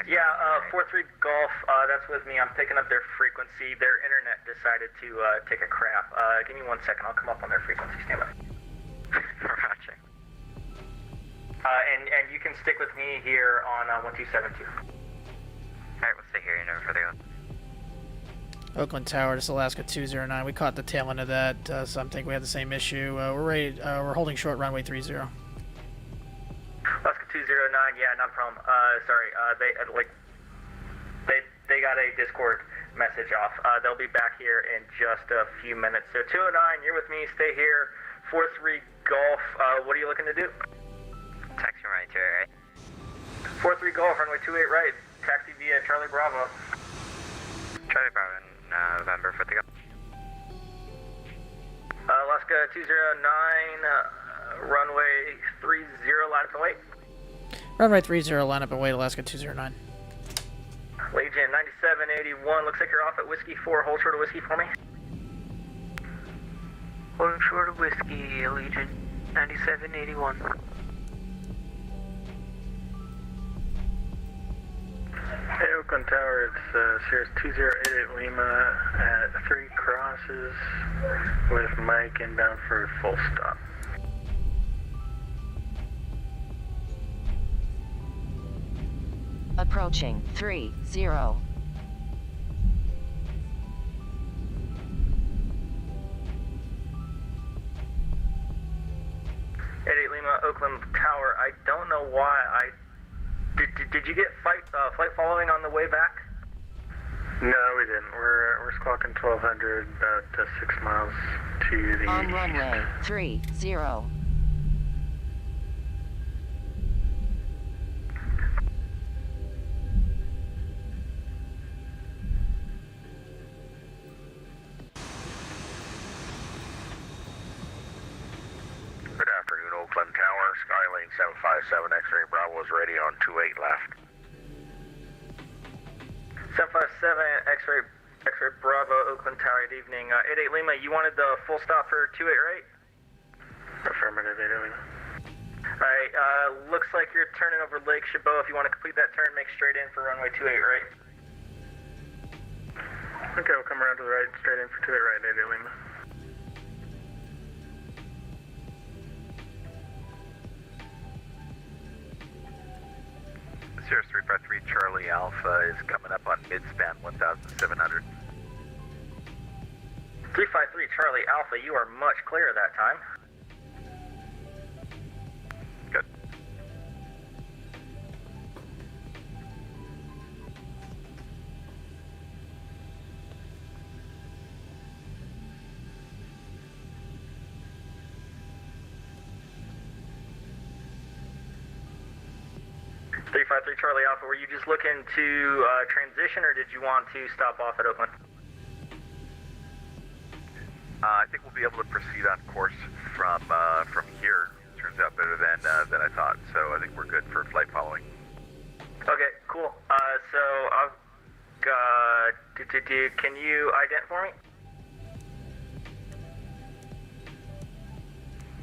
Yeah, 4-3 Golf, that's with me. I'm picking up their frequency. Their internet decided to take a crap. Give me 1 second. I'll come up on their frequency. Stand by. Roger. And you can stick with me here on 1272. Alright, we'll stay here. You never further go. Oakland Tower, this is Alaska 209. We caught the tail end of that, so I'm thinking we had the same issue. We're ready. We're holding short runway 30. Alaska 209, yeah, not a problem. Sorry, they got a Discord message off. They'll be back here in just a few minutes. So 209, you're with me. Stay here. 4-3 Golf. What are you looking to do? Taxi runway 28 right. 4-3 Golf, runway 28 right. Taxi via Charlie Bravo. Charlie Bravo, November 4 to go. Alaska 209, runway 30, line up and wait. Runway 30, line up and wait, Alaska 209. Legion 9781, looks like you're off at Whiskey 4. Hold short of Whiskey for me. Holding short of Whiskey, Legion 9781. Hey, Oakland Tower, it's Sirius 2088 Lima at 3 crosses with Mike inbound for a full stop. Approaching 30. 88 Lima, Oakland Tower. I don't know why. Did you get flight following on the way back? No, we didn't. We're squawking 1200, about 6 miles to the On east. runway 30. Good afternoon, Oakland Tower. Skylane 757 X-ray Bravo is ready on 28 left. 757 X-ray Bravo, Oakland Tower, good evening. 88 Lima, you wanted the full stop for 28, right? Affirmative, 88 Lima. Alright, looks like you're turning over Lake Chabot. If you want to complete that turn, make straight in for runway 28, right? Okay, we'll come around to the right, straight in for 28 right, 88 Lima. Sirius 353 Charlie Alpha is coming up on mid-span 1,700. 353 Charlie Alpha, you are much clearer that time. Good. Charlie Alpha, were you just looking to transition, or did you want to stop off at Oakland? I think we'll be able to proceed on course from here. Turns out better than I thought, so I think we're good for flight following. Okay, cool. So I've can you ident for me?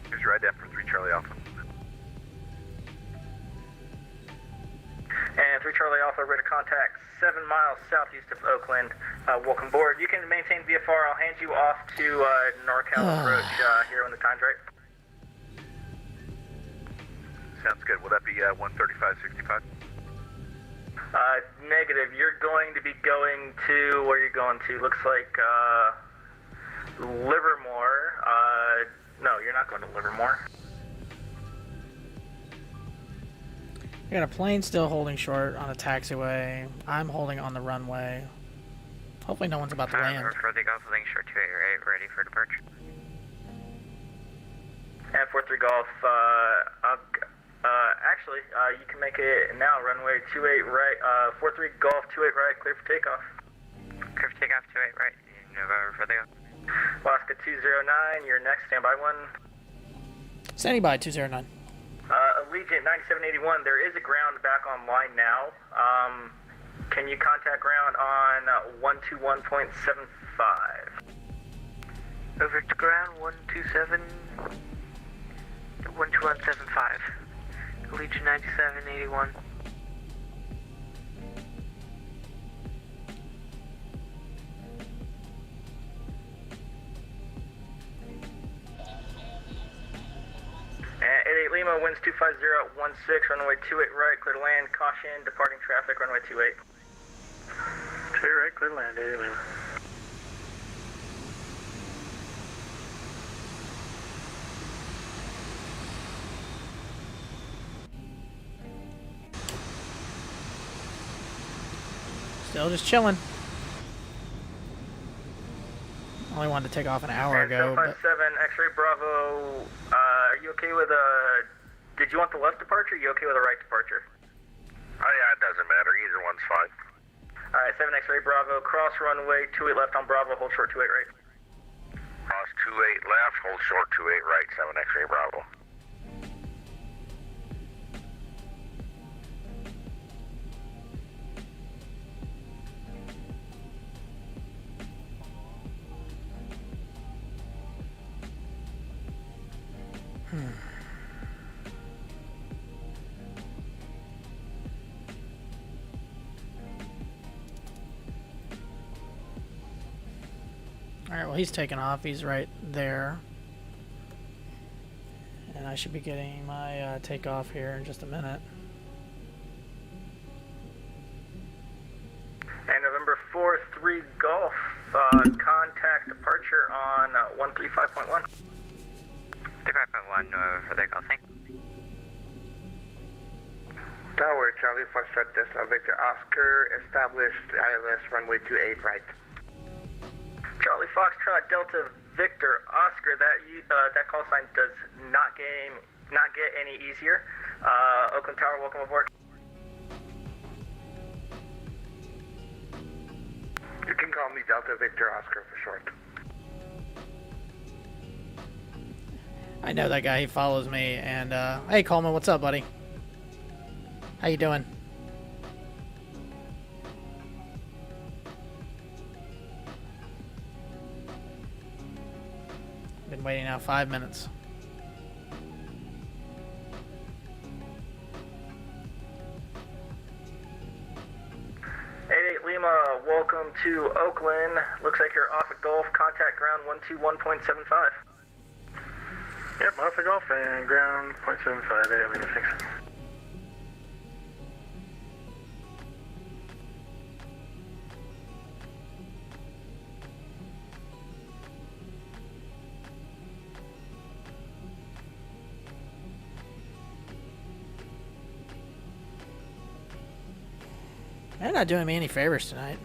Here's your ident for 3 Charlie Alpha. And 3 Charlie Alpha, ready to contact 7 miles southeast of Oakland. Welcome aboard. You can maintain VFR. I'll hand you off to NorCal approach here when the time's right. Sounds good. Will that be 135.65? Negative. You're going to be going to, where are you going to? Looks like Livermore. No, you're not going to Livermore. I got a plane still holding short on a taxiway. I'm holding on the runway. Hopefully no one's about to land. For the Golf holding short 288, ready for departure. And 43 Golf, actually, you can make it now, runway 28 right, 43 Golf 28 right, clear for takeoff. Clear for takeoff 28 right, November for the Golf. Alaska 209, you're next, standby 1. Standing by 209. Allegiant 9781, there is a ground back online now. Can you contact ground on 121.75? Over to ground 121.75. Allegiant 9781. And 88 Lima, winds 250 at 16, runway 28 right, clear to land, caution, departing traffic, runway 28. 28 right, clear to land, 88 Lima. Still just chilling. Only wanted to take off an hour ago. 757 X-ray Bravo, are you okay with did you want the left departure, or are you okay with a right departure? Oh yeah, it doesn't matter. Either one's fine. Alright, 7 X-ray Bravo, cross runway 28 left on Bravo, hold short 28 right. Cross 28 left, hold short 28 right, 7 X-ray Bravo. Alright, well he's taking off. He's right there. And I should be getting my takeoff here in just a minute. And November 4-3 Golf, contact departure on 135.1. 35.1 for the Golf, thank you. Tower Charlie Foxtrot Delta Victor Oscar, established ILS runway 28 right. Charlie Foxtrot Delta Victor Oscar, that call sign does not get any easier. Oakland Tower, welcome aboard. You can call me Delta Victor Oscar for short. I know that guy. He follows me. And hey, Coleman, what's up, buddy? How you doing? Been waiting now 5 minutes. Lima, welcome to Oakland. Looks like you're off at Gulf. Contact ground 121.75. Yep, off the Gulf and ground 0.75, Lima 6. They're not doing me any favors tonight.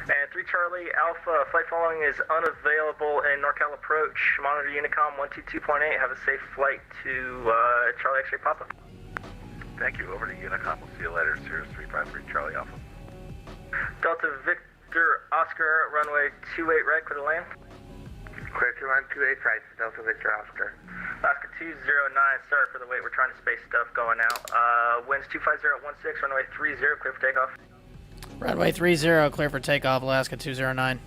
And 3 Charlie Alpha, flight following is unavailable in NorCal approach. Monitor Unicom 122.8. Have a safe flight to Charlie X-Ray Papa. Thank you. Over to Unicom. We'll see you later. Cirrus 353 Charlie Alpha. Delta Victor Oscar, runway 28 right, clear to land. Clear to run 28 right, Delta Victor Oscar. Alaska 209, sorry for the wait, we're trying to space stuff going out. Winds 250 at 16, runway 30, clear for takeoff. Runway 30, clear for takeoff, Alaska 209.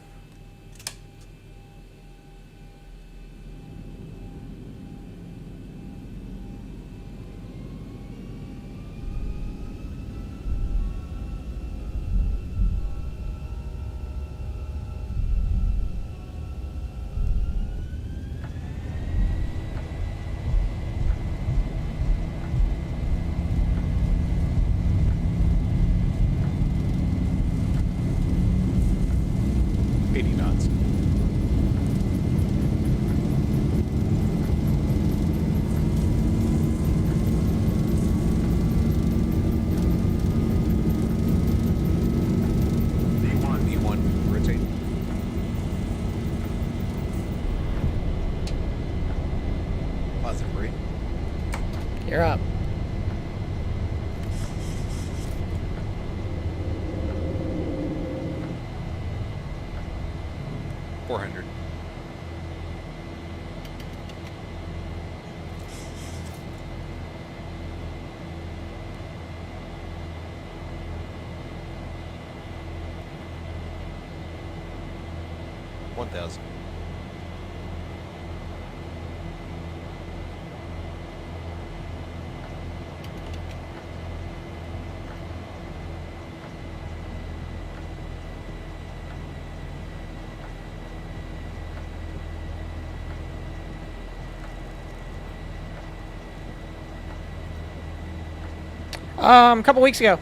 You're up. $400. $1,000. A couple weeks ago.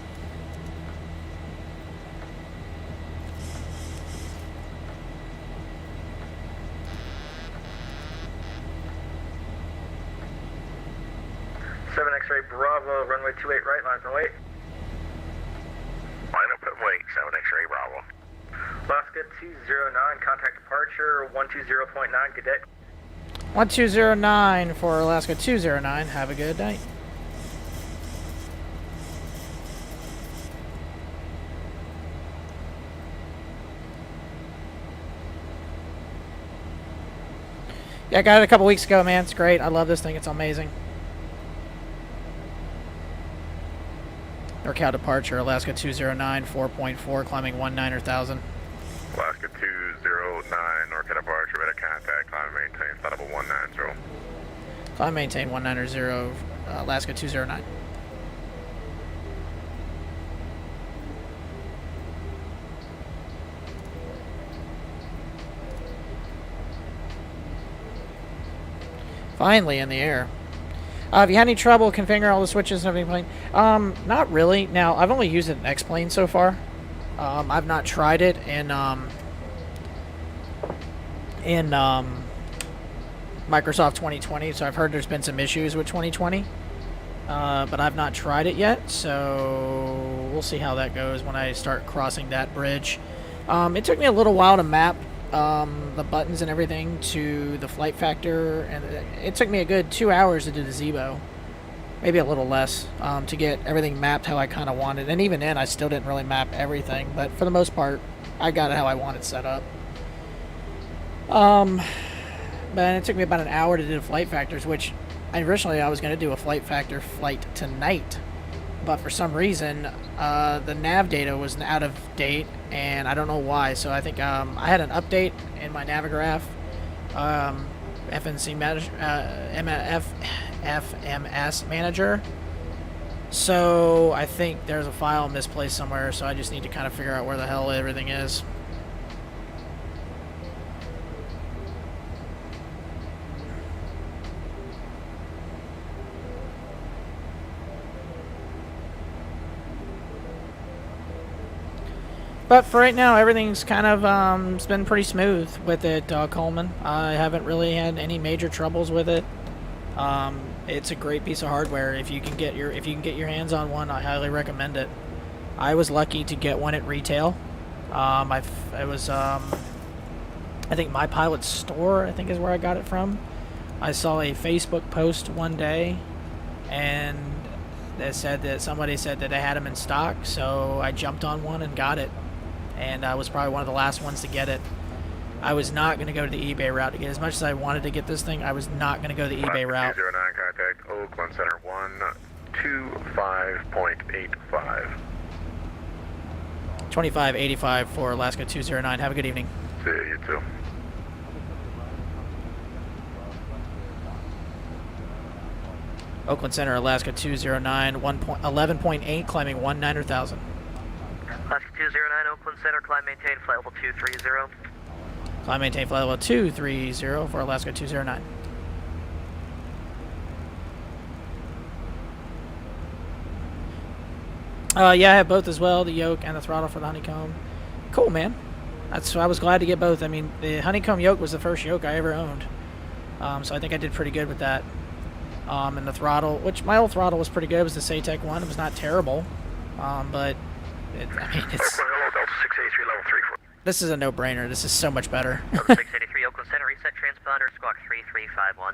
X-ray Bravo, runway 28 right, lines and wait. Line up and wait, 7 X-ray Bravo. Alaska 209, contact departure 120.9, good day. 1209 for Alaska 209. Have a good night. Yeah, I got it a couple weeks ago, man. It's great. I love this thing. It's amazing. NorCal departure, Alaska 209, 4.4, climbing 19,000. Alaska 209, NorCal departure, better contact, climb maintain, flight level 190. Climb maintain 190, Alaska 209. Finally in the air. Have you had any trouble configuring all the switches and everything? Not really. Now, I've only used it in X-Plane so far. I've not tried it in Microsoft 2020, so I've heard there's been some issues with 2020. But I've not tried it yet, so we'll see how that goes when I start crossing that bridge. It took me a little while to map the buttons and everything to the flight factor, and it took me a good 2 hours to do the Zibo, maybe a little less, to get everything mapped how I kind of wanted. And even then, I still didn't really map everything, but for the most part, I got it how I want it set up. But it took me about an hour to do the flight factors, which originally I was going to do a flight factor flight tonight, but for some reason the nav data was out of date, and I don't know why. So I think I had an update in my Navigraph FMS manager, so I think there's a file misplaced somewhere, so I just need to kind of figure out where the hell everything is. But for right now, everything's kind of it's been pretty smooth with it, Coleman. I haven't really had any major troubles with it. It's a great piece of hardware. If you can get your hands on one, I highly recommend it. I was lucky to get one at retail. I think My Pilot Store, I think, is where I got it from. I saw a Facebook post one day, and they said that somebody said that they had them in stock, so I jumped on one and got it. And I was probably one of the last ones to get it. I was not going to go to the eBay route to get. As much as I wanted to get this thing, I was not going to go the eBay route. 209, contact Oakland Center 125.85. 2585 for Alaska 209. Have a good evening. See you too. Oakland Center, Alaska 209, 11.8, climbing 19,000. Alaska 209, Oakland Center, climb maintain, flight level 230. Climb maintain, flight level 230 for Alaska 209. Yeah, I have both as well, the yoke and the throttle for the honeycomb. Cool, man. I was glad to get both. I mean, the honeycomb yoke was the first yoke I ever owned. So I think I did pretty good with that. And the throttle, which my old throttle was pretty good, it was the SATEC one. It was not terrible, but it's... This is a no-brainer. This is so much better. 683 Oakland Center, reset transponder, squawk 3351.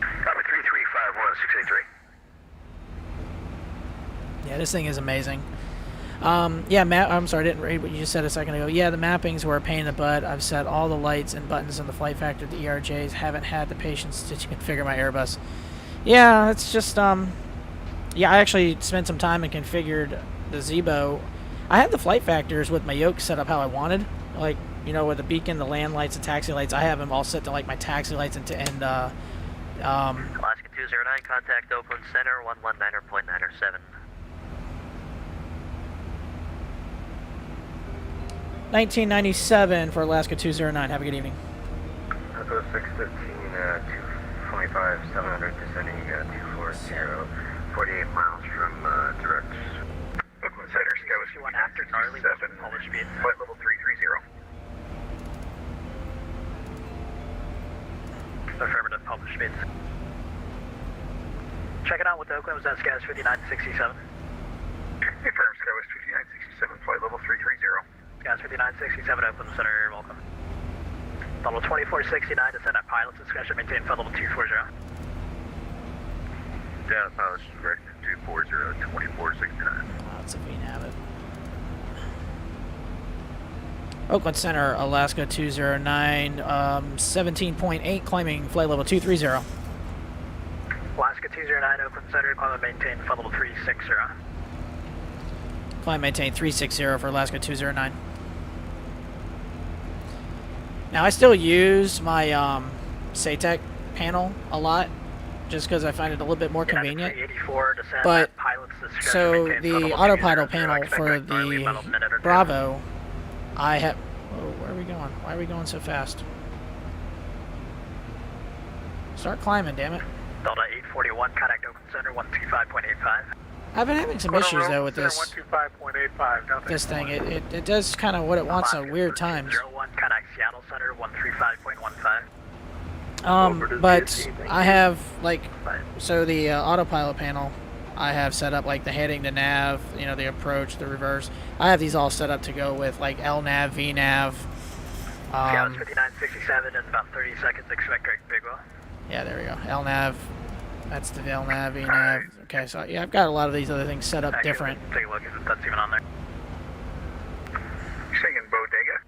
Copy 3351, 683. Yeah, this thing is amazing. Yeah, I'm sorry, I didn't read what you just said a second ago. Yeah, the mappings were a pain in the butt. I've set all the lights and buttons in the flight factor, the ERJs. Haven't had the patience to configure my Airbus. Yeah, it's just, yeah, I actually spent some time and configured the Zibo. I had the flight factors with my yoke set up how I wanted. Like, you know, with the beacon, the land lights, the taxi lights. I have them all set to, like, my taxi lights and Alaska 209, contact Oakland Center, 119.97. 1997 for Alaska 209. Have a good evening. Echo 615, 225, 700, descending 240, 48 miles from direct Oakland Center, Skywest 1 after Charlie, 7, publish speed. flight level 330. Affirmative, publish speeds. Check it out with Oakland, was that Skywest 5967? Affirm, Skywest 5967, flight level 330. Skywest 5967, Oakland Center, welcome. Level 2469, descend at pilot's discretion, maintain flight level 240. Down at pilot's discretion, 240, 2469. Lots of have it. Oakland Center, Alaska 209, 17.8, climbing flight level 230. Alaska 209, Oakland Center, climb and maintain flight level 360. Climb maintain 360 for Alaska 209. Now I still use my SATEC panel a lot, just because I find it a little bit more convenient. But so the autopilot panel for the Bravo, I have. Oh, where are we going? Why are we going so fast? Start climbing, damn it. Delta 841, contact Oakland Center 125.85. I've been having some issues though with this 125.85. this thing. It does kind of what it wants at weird times. 01, contact Seattle Center 135.15. But I have like, so the autopilot panel, I have set up like the heading, the nav, you know, the approach, the reverse. I have these all set up to go with like LNAV, VNAV. Seattle 5967 in about 30 seconds. Expect big well. Yeah, there we go. LNAV. That's the LNAV, VNAV. Okay, so yeah, I've got a lot of these other things set up different. Take a look if that's even on there. You're saying Bodega?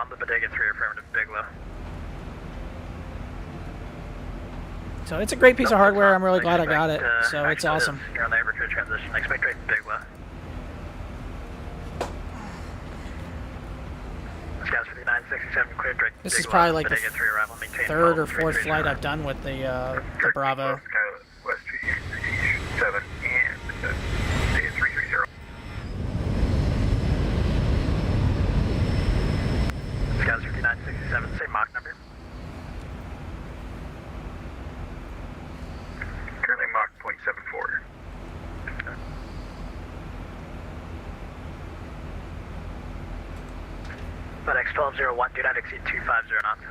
On the Bodega 3 affirmative, big low. So it's a great piece of hardware. I'm really glad I got it. So it's awesome. You're on the Everclear transition. Expect big low. Scouts 5967 cleared direct. This is probably like the third or fourth flight I've done with the Bravo. West 237 and 330. Scouts 5967, same Mach number. Currently Mach 0.74. FedEx 1201, do not exceed 250 knots. Do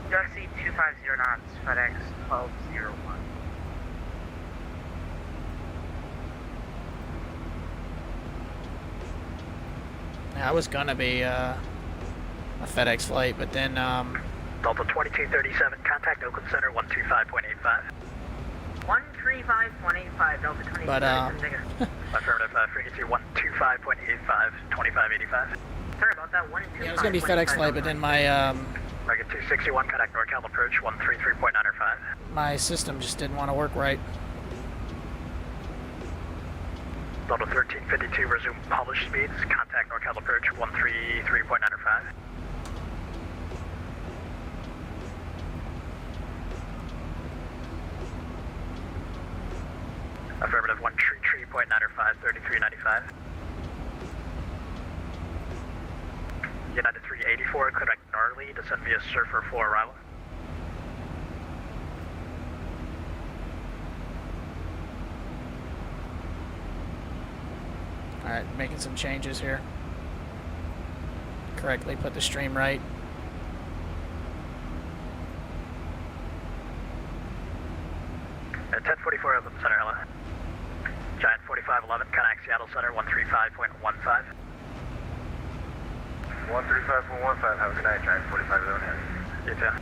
not exceed 250 knots, FedEx 1201. Yeah, I was gonna be a FedEx flight, but then Delta 2237, contact Oakland Center 125.85. 135.85, Delta 2237. But Affirmative, frequency 125.85, 2585. Sorry about that, 125. yeah, it was gonna be FedEx flight, but then my Target 261, contact NorCal approach 133.95. my system just didn't want to work right. Delta 1352, resume published speeds, contact NorCal approach 133.95. Affirmative, 133.95, 3395. United 384, contact Gnarly, descend via Surfer 4 arrival. Alright, making some changes here. Correctly put the stream right. At 1044, open center, hello. Giant 4511, contact Seattle Center 135.15. 135.15, have a good night, Giant 4511. You too.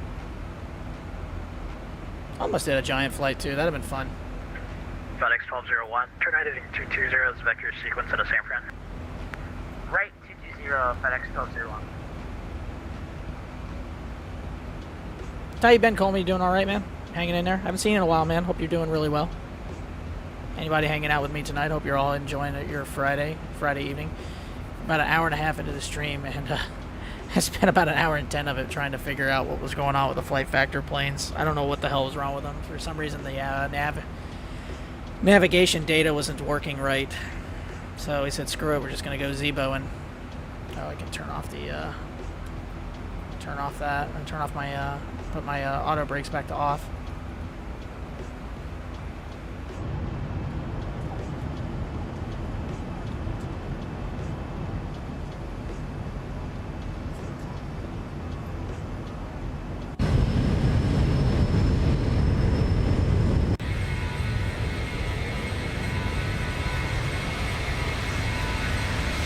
Almost did a giant flight too. That'd have been fun. FedEx 1201, turn right heading 220, vector sequence out of San Fran. Right 220, FedEx 1201. How you been, Colmy? You doing all right, man? Hanging in there? Haven't seen you in a while, man. Hope you're doing really well. Anybody hanging out with me tonight? Hope you're all enjoying it, your Friday evening. About an hour and a half into the stream, and I spent about an hour and 10 of it trying to figure out what was going on with the flight factor planes. I don't know what the hell was wrong with them. For some reason, the navigation data wasn't working right. So we said, screw it, we're just going to go Zibo, and oh, I can turn off the turn off that and turn off my put my auto brakes back to off.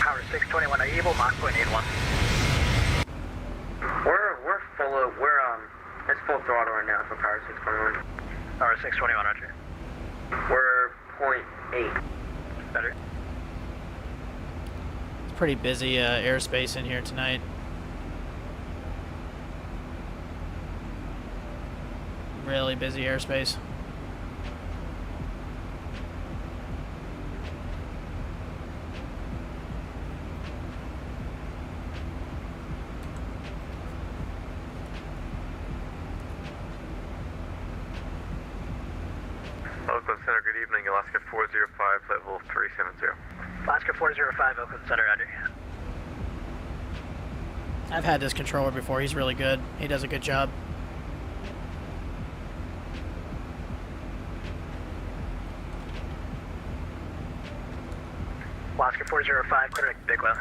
Power 621 Evil, Mach 0.81. We're full of, it's full throttle right now for Power 621. Power 621, Roger. We're 0.8. Better. It's pretty busy airspace in here tonight. Really busy airspace. Oakland Center, good evening. Alaska 405, level 370. Alaska 405, Oakland Center, Roger. I've had this controller before. He's really good. He does a good job. 9405, clear to Biglow.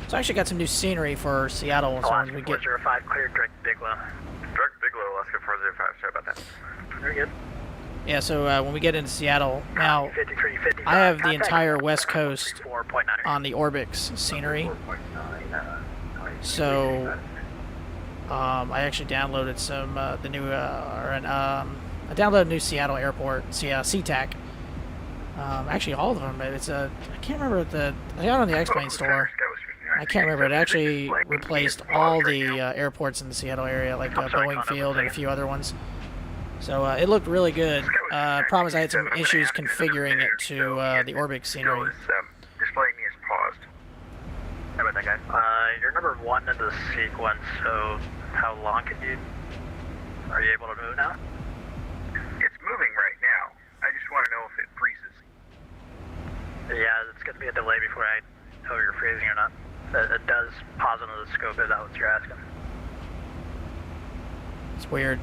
So I actually got some new scenery for Seattle. So when Alaska we get 405, clear direct Biglow. Direct Bigelow, Alaska 405, sorry about that. Very good. yeah, so when we get into Seattle now, 5355, I have the contact entire West Coast 4.9. on the Orbix scenery. So I actually downloaded some the new I downloaded new Seattle Airport SeaTac. Actually, all of them. But it's I can't remember I got it on the X-Plane store. I can't remember. It actually replaced all the airports in the Seattle area, like Boeing Field and a few other ones. So it looked really good. Problem is I had some issues configuring it to the Orbix scenery. Displaying me as paused. How about that guy? You're number 1 in the sequence, so how long are you able to move now? It's moving right now. I just want to know if it freezes. Yeah, it's going to be a delay before I know you're freezing or not. It does pause on the scope, is that what you're asking? It's weird.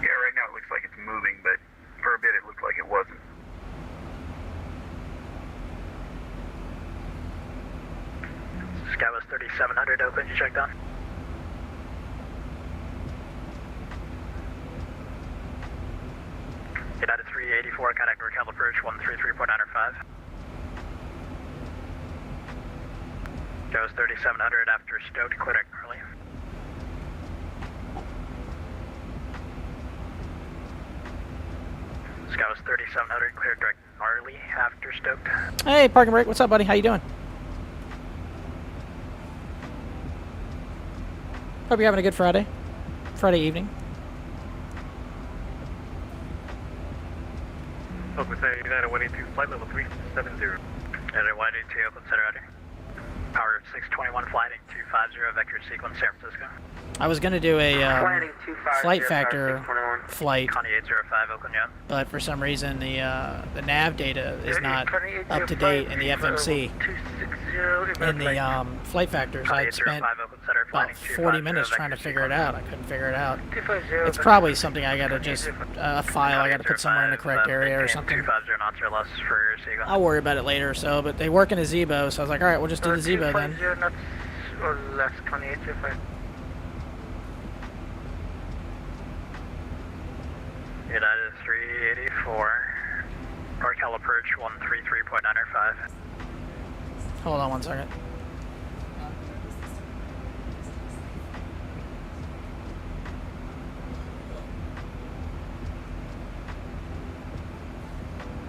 Yeah, right now it looks like it's moving, but for a bit it looked like it wasn't. Sky was 3700 Oakland, you checked on? United 384, contact NorCal approach 133.905. Sky was 3700 after Stoked, clear deck early. Sky was 3700, clear direct gnarly after Stoked. Hey, Parking Brake, what's up, buddy? How you doing? Hope you're having a good Friday evening. Oakland Center, United 182, flight level 370. United 182, Oakland Center, ready. Power 621, flighting 250, vector sequence, San Francisco. I was gonna do a Flighting 250, flight factor 621. flight, Connie 805, Oakland, yeah. but for some reason the nav data is not up to date in the FMC. In the flight factors, I spent 805, Oakland Center, about flighting 40 minutes vector trying to figure it out. I couldn't figure it out. 250, It's probably something I gotta just a file I gotta put somewhere in the correct area or something. 250 knots or less for your sequence. I'll worry about it later. So, but they work in a Zibo, so I was like, all right, we'll just do the Zibo then. 250 knots or less, 2805. United 384, NorCal approach 133.905. Hold on one second.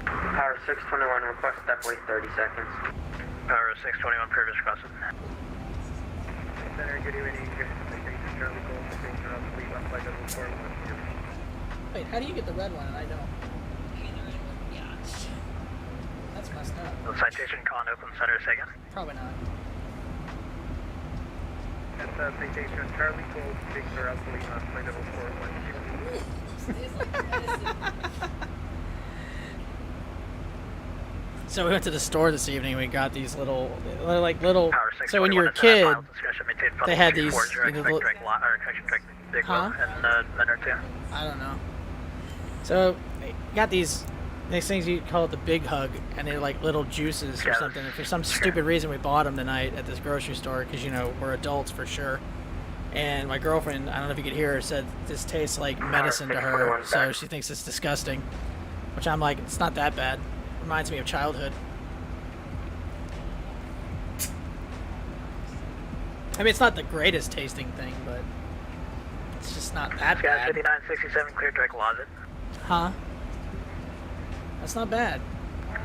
Power 621, request step wait 30 seconds. Power 621, previous crossing. Center, good evening. Charlie Gold, station on fleet on flight level 410. Wait, how do you get the red one and I don't? That's messed up. The citation con Oakland Center, second. Probably not. That's citation Charlie Gold, station on fleet on flight level 410. So we went to the store this evening. We got these little. Power 621, So when you were a kid, final discussion, maintain they had these. little, Huh? and minute or two. I don't know. So they got these things you call it the big hug, and they're like little juices or something. And for some stupid reason, we bought them tonight at this grocery store because we're adults for sure. And my girlfriend, I don't know if you could hear her, said this tastes like medicine to her, so she thinks it's disgusting. Which I'm like, it's not that bad. Reminds me of childhood. I mean, it's not the greatest tasting thing, but it's just not that Sky bad. 5967, clear direct closet. Huh? That's not bad.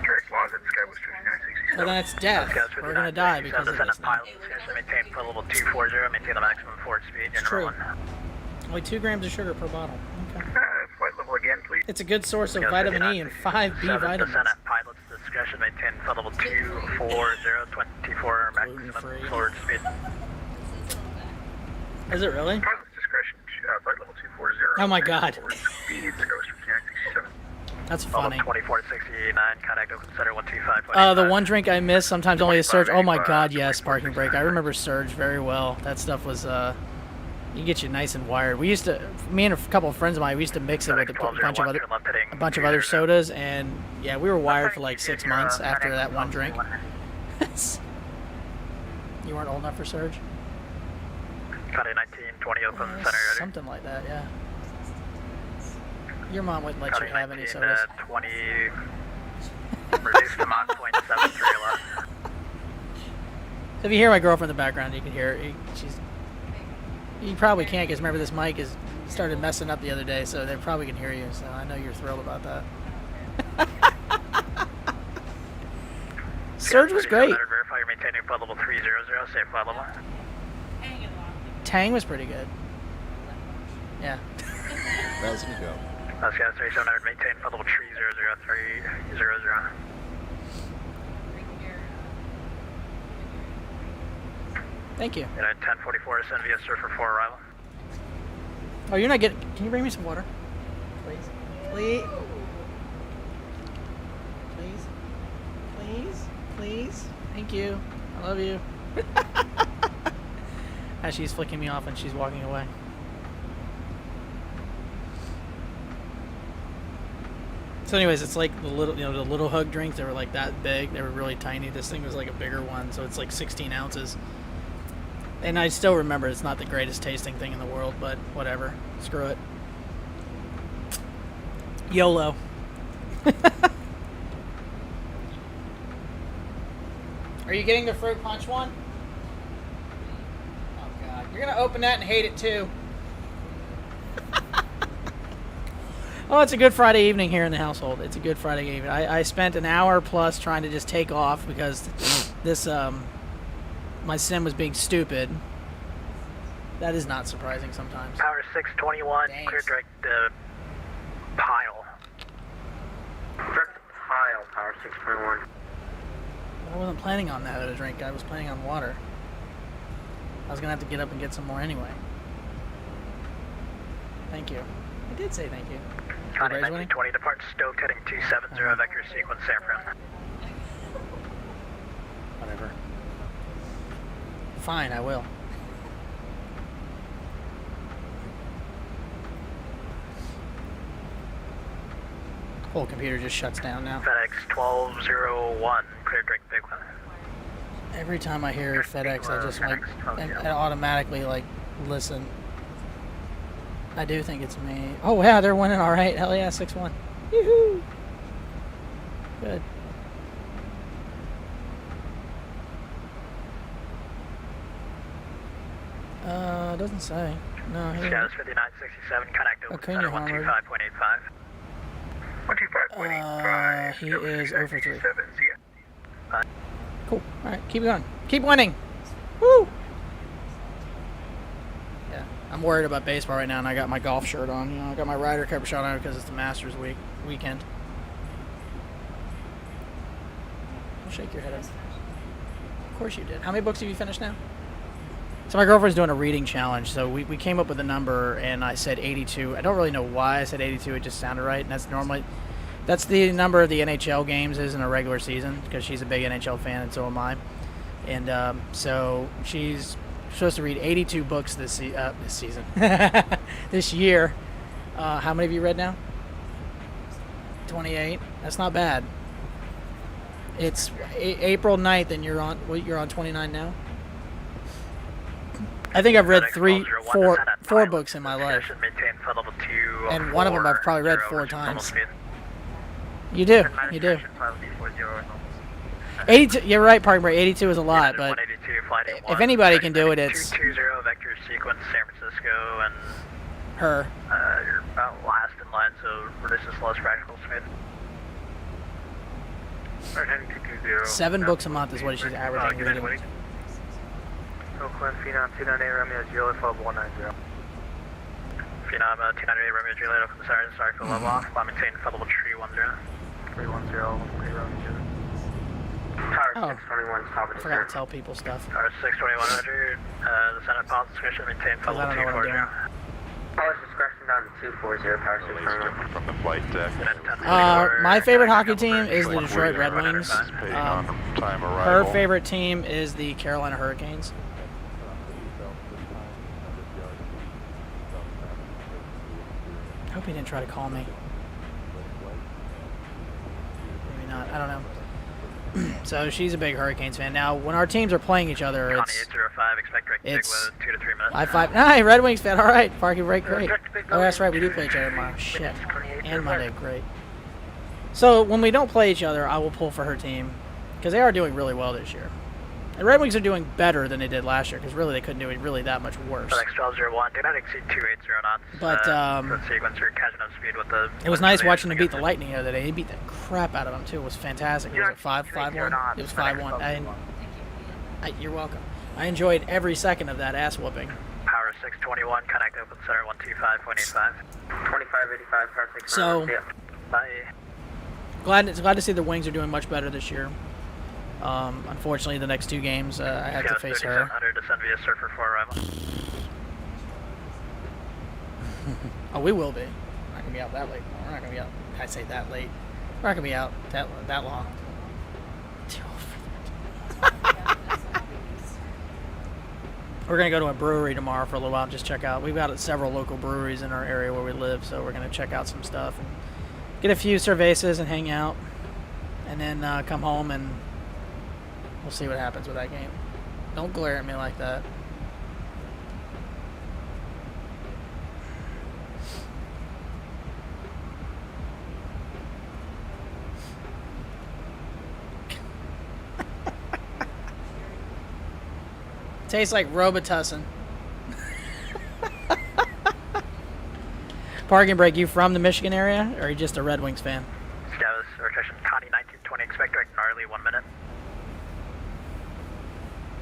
Direct closet, Sky was 5967. Well, then it's death. We're gonna die because of this now. Pilot discussion, maintain flight level 240, maintain the maximum forward speed. It's true. Only 2 grams of sugar per bottle. Okay. Flight level again, please. It's a good source of vitamin E and 5 B vitamins. Descent at pilot's discretion, maintain flight level 240, 24 maximum forward speed. Is it really? Pilot's discretion, flight level 240. Oh my God. Speed, Sky was 5967. That's funny. 2469, contact Oakland Center 125.85. The one drink I missed, sometimes only a surge. Oh my god, yes, parking brake. I remember surge very well. That stuff was, you get you nice and wired. We used to, me and a couple of friends of mine, we used to mix it with a bunch of other sodas, and yeah, we were wired for like 6 months after that one drink. You weren't old enough for surge? Contact 1920 Oakland Center. Something like that, yeah. Your mom wouldn't let you have any sodas. 20, reduced to Mach 0.73 left. So if you hear my girlfriend in the background, you can hear her. You probably can't, because remember this mic is started messing up the other day, so they probably can hear you. So I know you're thrilled about that. Surge was great. Verify you're maintaining flight level 300, safe flight level. Tang was pretty good. Yeah. How's it go? Oscar 3700, maintain flight level 300. Thank you. United 1044, send via surfer 4 arrival. Oh, you're not getting... Can you bring me some water? Please. Please. Please. Please. Please. Thank you. I love you. As she's flicking me off and she's walking away. So anyways, it's like the little, the little hug drinks, they were like that big. They were really tiny. This thing was like a bigger one, so it's like 16 ounces. And I still remember it's not the greatest tasting thing in the world, but whatever. Screw it. YOLO. Are you getting the fruit punch one? Oh god. You're gonna open that and hate it too. Oh, it's a good Friday evening here in the household. It's a good Friday evening. I spent an hour plus trying to just take off because this, my sim was being stupid. That is not surprising sometimes. Power 621, clear direct pile. Direct pile, power 621. I wasn't planning on that at a drink. I was planning on water. I was going to have to get up and get some more anyway. Thank you. I did say thank you. Contact 1920, depart Stoke, heading 270, vector sequence San Fran. Whatever. Fine, I will. Whole computer just shuts down now. FedEx 1201, clear direct big one. Every time I hear FedEx, I just like, I automatically like listen. I do think it's me. Oh yeah, they're winning all right. Hell yeah, 6-1. Yoo-hoo! Good. Doesn't say. No. Status 5967, connect over Okay, center you're 125.85. 125.85. He is over 3. 7, Cool. All right, keep going. Keep winning. Woo! Yeah, I'm worried about baseball right now, and I got my golf shirt on. I got my Ryder Cup shirt on because it's the Masters weekend. Don't shake your head. Of course you did. How many books have you finished now? So my girlfriend's doing a reading challenge, so we came up with a number, and I said 82. I don't really know why I said 82. It just sounded right, and that's the number of the NHL games is in a regular season, because she's a big NHL fan, and so am I. And so she's supposed to read 82 books this season, this year. How many have you read now? 28. That's not bad. It's April 9th, and you're on 29 now. I think I've read four books in my life, and one of them I've probably read 4 times. You do. 82. You're right, Park Break. 82 is a lot, but if anybody can do it, it's 220 vector sequence San Francisco and her. You're about last in line, so reduces less practical speed. 7 books a month is what she's averaging reading. Oakland, Phenom 298, Romeo, Juliet, Club 190. Phenom 298, Romeo, Juliet, Oakland, sorry for level off. Climb maintain flight level 310. 310, Romeo, Tower Oh. 621, stop I forgot to tell people stuff. Tower 621, Roger. The Senate policy discretion maintain flight I level don't know what I'm 240. doing. Policy discretion down to 240, power 6 firm. From the flight deck. My favorite hockey team is the Detroit Red Wings. Time Her arrival. favorite team is the Carolina Hurricanes. I hope he didn't try to call me. Maybe not. I don't know. So she's a big Hurricanes fan. Now, when our teams are playing each other, it's 805, expect direct big it's load, 2 to 3 minutes. I five. Hi, Red Wings fan. All right, parking brake, great. Oh, that's right. We do play each other tomorrow. Shit. And Monday, great. So when we don't play each other, I will pull for her team because they are doing really well this year. The Red Wings are doing better than they did last year because really they couldn't do it really that much worse. FedEx 1201, do not exceed 280 knots. But for the sequence, you're catching up speed with the. it was nice watching them beat the Lightning the other day. They beat the crap out of them too. It was fantastic. Was it 5-1? It was 5-1. You're welcome. I enjoyed every second of that ass whooping. Power 621, connect open center 125.85. 2585, power 6 So Bye. glad to see the Wings are doing much better this year. Unfortunately, the next 2 games I have to face her. 3700, descend via surfer for arrival. Oh, we will be. We're not gonna be out that late. We're not gonna be out. I say that late. We're not gonna be out that long. We're gonna go to a brewery tomorrow for a little while and just check out. We've got several local breweries in our area where we live, so we're gonna check out some stuff and get a few cervezas and hang out, and then come home and we'll see what happens with that game. Don't glare at me like that. Tastes like Robitussin. Parking brake, you from the Michigan area, or are you just a Red Wings fan? Scavs, rotation, Connie 1920, expect direct gnarly, 1 minute.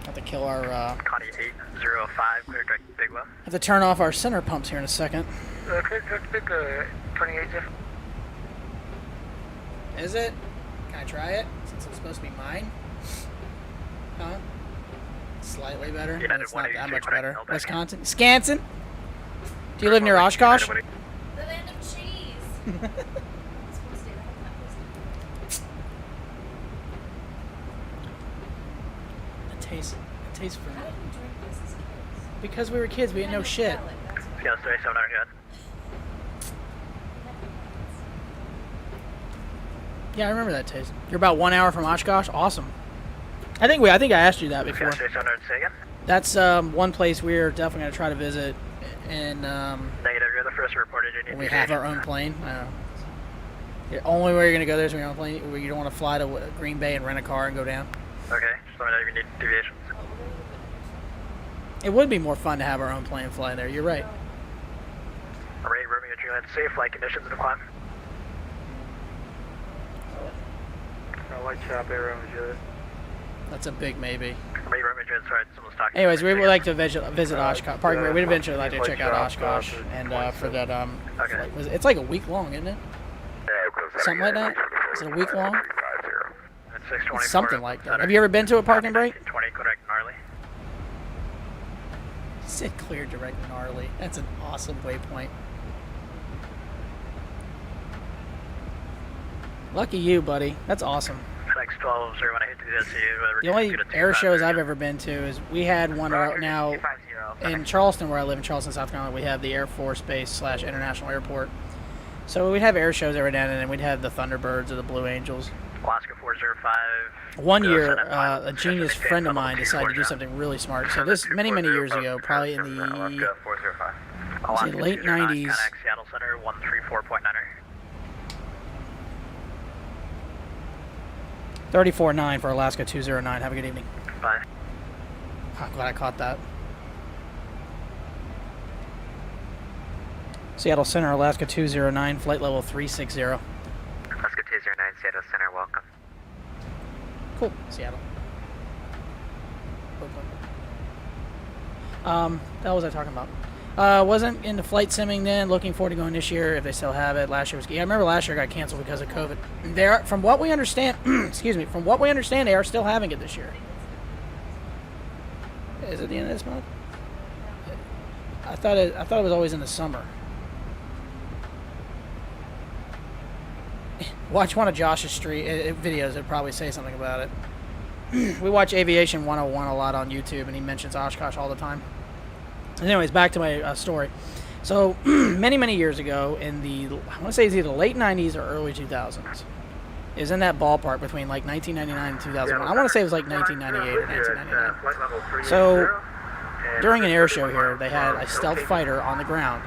Have to kill our, Connie 805, clear direct big low. have to turn off our center pumps here in a second. Clear direct big, 28 different. Is it? Can I try it? Since it's supposed to be mine? Huh? Slightly better, but it's not that much better. Wisconsin? Scanson? Do you live near Oshkosh? The land of cheese. It tastes for me. Because we were kids, we didn't know shit. Yeah, 3700, good. Yeah, I remember that taste. You're about 1 hour from Oshkosh? Awesome. I think I asked you that before. Yeah, 3700, say again. That's one place we're definitely going to try to visit. And Negative, you're the first reported. You need we have our own plane. The only way you're going to go there is when you're on a plane. Where you don't want to fly to Green Bay and rent a car and go down. Okay, just let me know if you need deviations. It would be more fun to have our own plane fly there. You're right. Array, Romeo, Juliet, safe flight conditions in the climb. Light chop, arrow, Juliet. That's a big maybe. Array, Romeo, Juliet, sorry, someone's talking. Anyways, we would like to visit Oshkosh. Pardon me, we'd eventually like to check out Oshkosh. And for that, Okay. it's like a week long, isn't it? Something like that? Is it a week long? It's 624. It's something like that. Have you ever been to a parking brake? 20, correct, gnarly. Sit clear, direct gnarly. That's an awesome waypoint. Lucky you, buddy. That's awesome. FedEx 12, when I hit the SCU, The only air shows I've ever been to is we had one now in Charleston, where I live in Charleston, South Carolina. We have the Air Force Base / International Airport. So we'd have air shows every now and then. We'd have the Thunderbirds or the Blue Angels. Alaska 405. One year, a genius friend of mine decided to do something really smart. So this many years ago, probably in the late 90s. Seattle Center 134.9er. 34-9 for Alaska 209. Have a good evening. Bye. I'm glad I caught that. Seattle Center, Alaska 209, flight level 360. Alaska 209, Seattle Center, welcome. Cool, Seattle. What was I talking about? Wasn't into flight simming then. Looking forward to going this year if they still have it. Last year was. Yeah, I remember last year got canceled because of COVID. There, from what we understand, excuse me. From what we understand, they are still having it this year. Is it the end of this month? I thought it was always in the summer. watch one of Josh's videos. It'd probably say something about it. We watch Aviation 101 a lot on YouTube, and he mentions Oshkosh all the time. Anyways, back to my story. So, many years ago, in the, I want to say it's either late 90s or early 2000s. It was in that ballpark between like 1999 and 2001. I want to say it was like 1998 or 1999. So, during an air show here, they had a stealth fighter on the ground.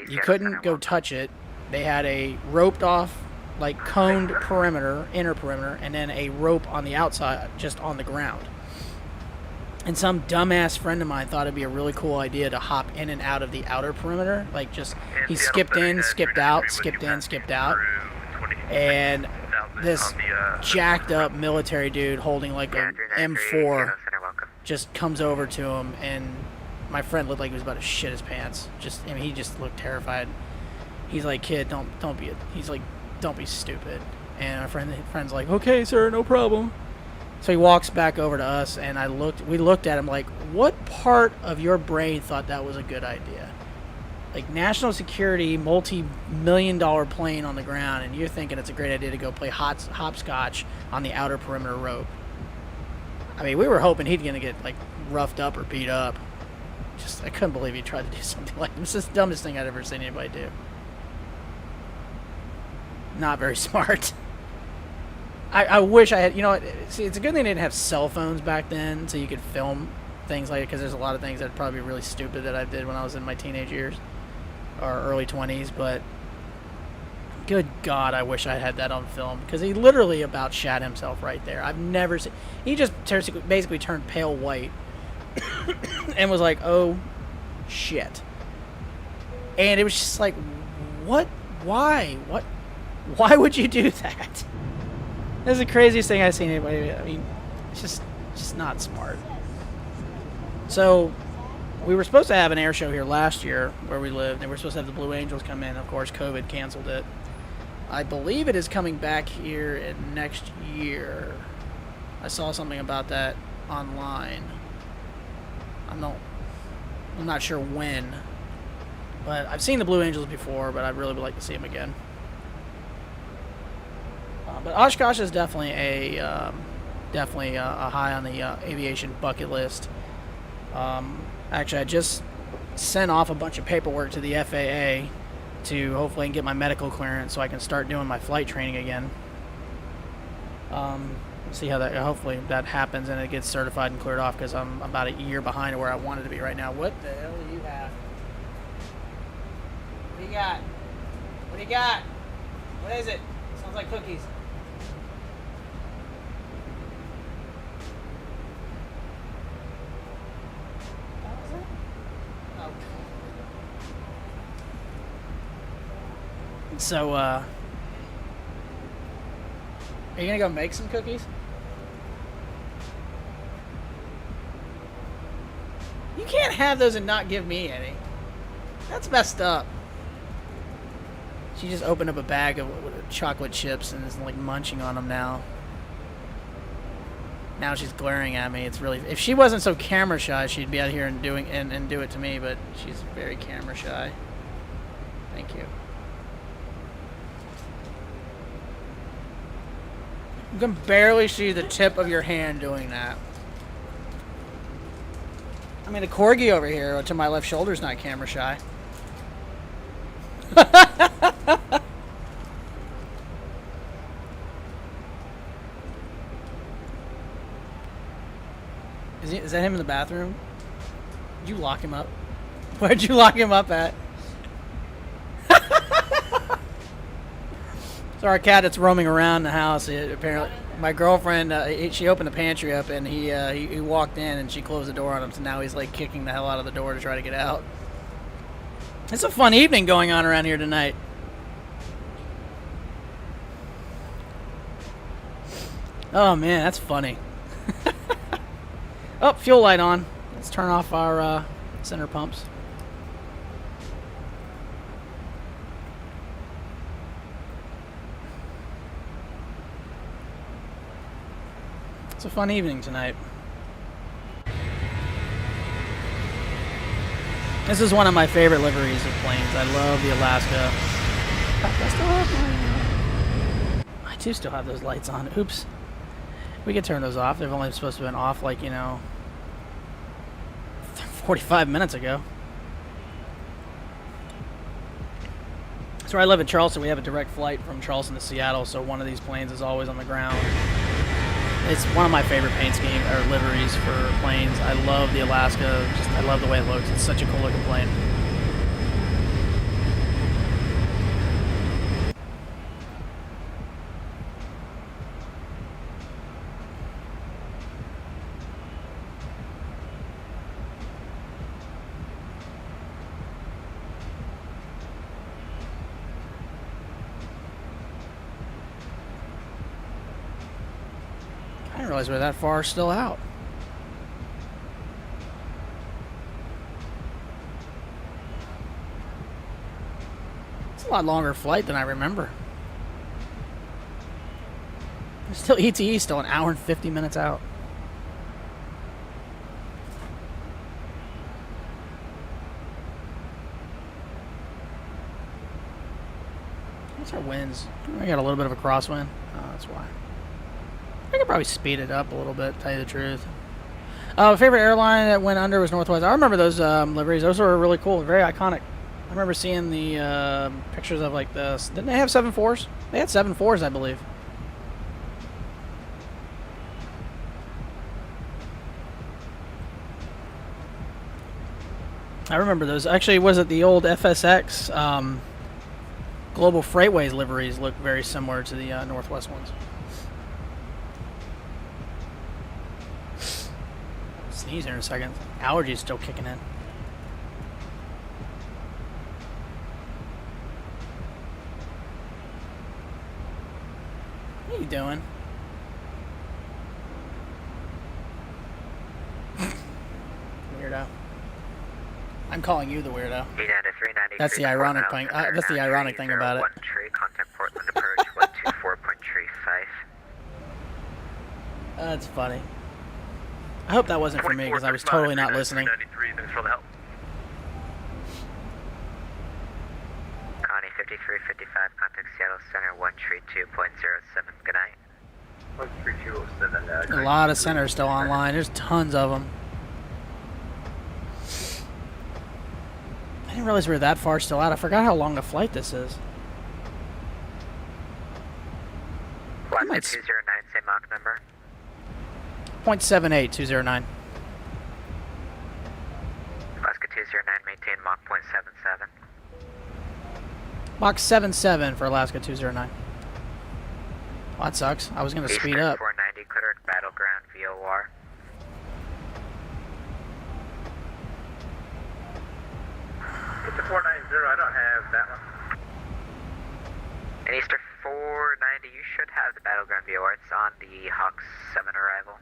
You couldn't go touch it. They had a roped off, like coned perimeter, inner perimeter, and then a rope on the outside, just on the ground. And some dumbass friend of mine thought it'd be a really cool idea to hop in and out of the outer perimeter. Like just, he skipped in, skipped out, skipped in, skipped out. And this jacked up military dude holding like a M4 just comes over to him, and my friend looked like he was about to shit his pants. He just looked terrified. He's like, kid, don't be stupid. And our friend's like, okay, sir, no problem. So he walks back over to us, and we looked at him like, what part of your brain thought that was a good idea? Like, national security, multi-million-dollar plane on the ground, and you're thinking it's a great idea to go play hopscotch on the outer perimeter rope. I mean, we were hoping he'd gonna get, like, roughed up or beat up. I couldn't believe he tried to do something like this. This is the dumbest thing I'd ever seen anybody do. Not very smart. I wish I had, see, it's a good thing they didn't have cell phones back then, so you could film things like it, because there's a lot of things that are probably really stupid that I did when I was in my teenage years, or early 20s, but good God, I wish I had that on film, because he literally about shat himself right there. I've never seen, he just basically turned pale white, and was like, oh, shit. And it was just like, what? Why? Why would you do that? That's the craziest thing I've seen anybody. I mean, it's just not smart. So, we were supposed to have an air show here last year where we lived, and we were supposed to have the Blue Angels come in. Of course, COVID canceled it. I believe it is coming back here in next year. I saw something about that online. I'm not sure when, but I've seen the Blue Angels before, but I really would like to see them again. But Oshkosh is definitely a high on the aviation bucket list. Actually, I just sent off a bunch of paperwork to the FAA to hopefully get my medical clearance so I can start doing my flight training again. See how that, hopefully that happens and it gets certified and cleared off, because I'm about a year behind where I wanted to be right now. What the hell do you have? What do you got? What do you got? What is it? Sounds like cookies. So, are you gonna go make some cookies? You can't have those and not give me any. That's messed up. She just opened up a bag of chocolate chips and is like munching on them now. Now she's glaring at me. It's really, if she wasn't so camera shy, she'd be out here and do it to me, but she's very camera shy. Thank you. You can barely see the tip of your hand doing that. I mean, the corgi over here to my left shoulder is not camera shy. Is that him in the bathroom? Did you lock him up? Where'd you lock him up at? So our cat that's roaming around the house, apparently my girlfriend, she opened the pantry up, and he walked in and she closed the door on him, so now he's like kicking the hell out of the door to try to get out. It's a fun evening going on around here tonight. Oh man, that's funny. Oh, fuel light on. Let's turn off our center pumps. It's a fun evening tonight. This is one of my favorite liveries of planes. I love the Alaska. I still have my do still have those lights on. Oops. We could turn those off. They've only supposed to have been off, like, you know, 45 minutes ago. So I live in Charleston. We have a direct flight from Charleston to Seattle, so one of these planes is always on the ground. It's one of my favorite paint scheme or liveries for planes. I love the Alaska. I love the way it looks. It's such a cool looking plane. I didn't realize we're that far still out. It's a lot longer flight than I remember. Still ETE, still an hour and 50 minutes out. What's our winds? We got a little bit of a crosswind. Oh, that's why. I could probably speed it up a little bit, tell you the truth. Favorite airline that went under was Northwest. I remember those liveries. Those were really cool, very iconic. I remember seeing the pictures of like this. Didn't they have 7.4s? They had 7.4s, I believe. I remember those. Actually, was it the old FSX Global Freightways liveries look very similar to the Northwest ones. Sneeze here in a second. Allergies still kicking in. What are you doing? Weirdo. I'm calling you the weirdo. That's the ironic thing. That's the ironic thing about it. Contact Portland approach 124.35. That's funny. I hope that wasn't for me because I was totally not listening. Thanks for the help. Connie 5355, contact Seattle Center 132.07. Good night. 132.07. A lot of centers still online. There's tons of them. I didn't realize we were that far still out. I forgot how long the flight this is. Alaska 209, same Mach number. 0.78, 209. Alaska 209, maintain Mach 0.77. Mach 77 for Alaska 209. Well, that sucks. I was going to speed up. 490, clear battleground VOR. It's a 490, I don't have that one. And Easter 490, you should have the battleground VOR. It's on the Hawk 7 arrival.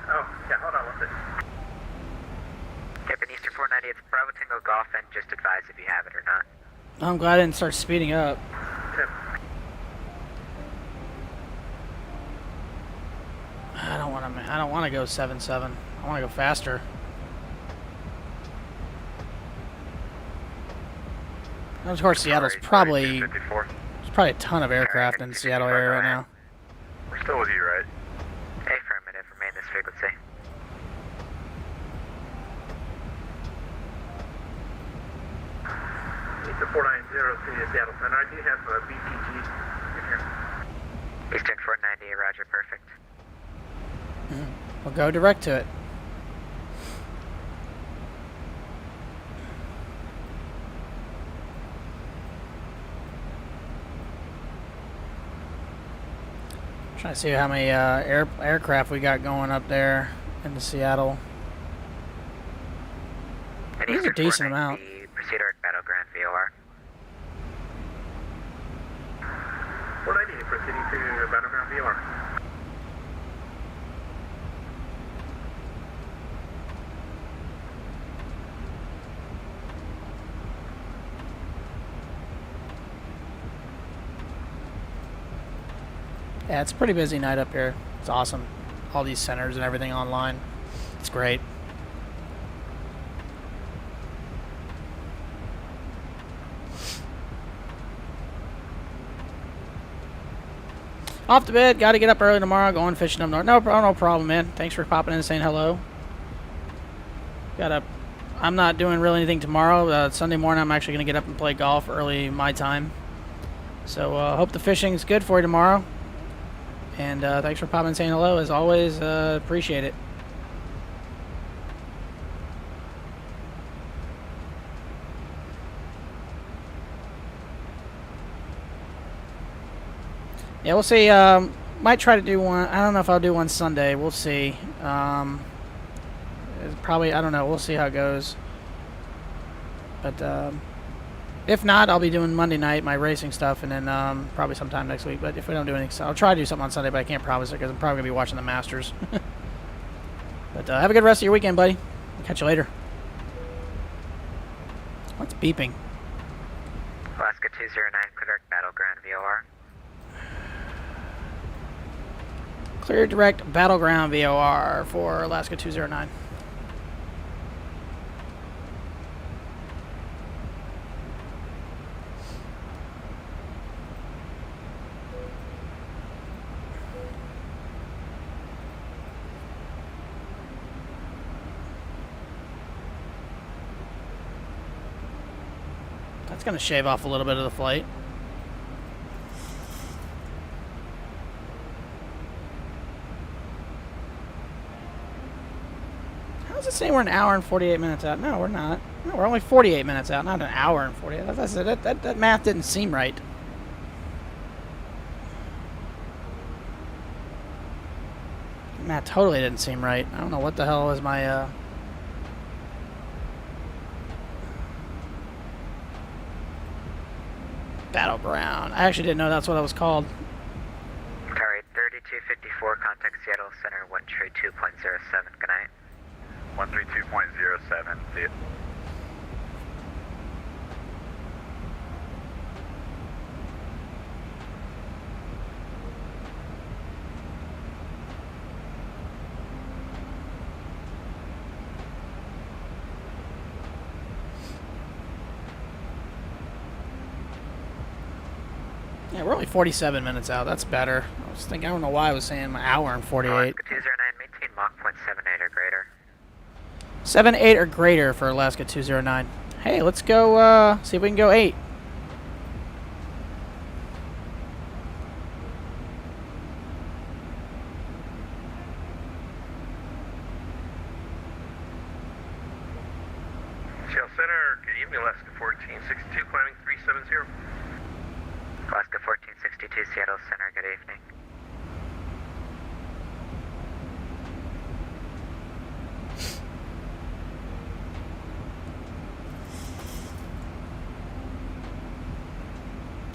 Oh, yeah, hold on one second. Captain Easter 490, it's Bravo Tango Golf, and just advise if you have it or not. I'm glad I didn't start speeding up. I don't want to go 7.7. I want to go faster. And of course, Seattle's probably there's probably a ton of aircraft in the Seattle area right now. We're still with you, right? Affirmative, remain this frequency. It's a 490 to Seattle Center. I do have a BTG in here. Eastern 490, roger, perfect. We'll go direct to it. Trying to see how many aircraft we got going up there into Seattle. There's a decent amount. Proceed our battleground VOR. 490, proceeding to battleground VOR. Yeah, it's a pretty busy night up here. It's awesome. All these centers and everything online. It's great. Off to bed. Got to get up early tomorrow. Going fishing up north. No problem, man. Thanks for popping in and saying hello. I'm not doing really anything tomorrow. Sunday morning, I'm actually going to get up and play golf early my time. So hope the fishing's good for you tomorrow. And thanks for popping and saying hello. As always, appreciate it. Yeah, we'll see. Might try to do one. I don't know if I'll do one Sunday. We'll see. Probably, I don't know. We'll see how it goes. But if not, I'll be doing Monday night, my racing stuff, and then probably sometime next week. But if we don't do anything, I'll try to do something on Sunday, but I can't promise it because I'm probably going to be watching the Masters. But have a good rest of your weekend, buddy. I'll catch you later. What's beeping? Alaska 209, clear Battleground VOR. Clear direct Battleground VOR for Alaska 209. That's going to shave off a little bit of the flight. How does it say we're an hour and 48 minutes out? No, we're not. No, we're only 48 minutes out, not an hour and 48. That math didn't seem right. Math totally didn't seem right. I don't know what the hell is my... Battleground. I actually didn't know that's what it was called. Alright, 3254, contact Seattle Center, 132.07, good night. 132.07, see it. Yeah, we're only 47 minutes out. That's better. I was thinking, I don't know why I was saying an hour and 48. Alaska 209, maintain Mach 0.78 or greater. 7.8 or greater for Alaska 209. Hey, let's go, see if we can go 8. Seattle Center, good evening, Alaska 1462, climbing 370. Alaska 1462, Seattle Center, good evening.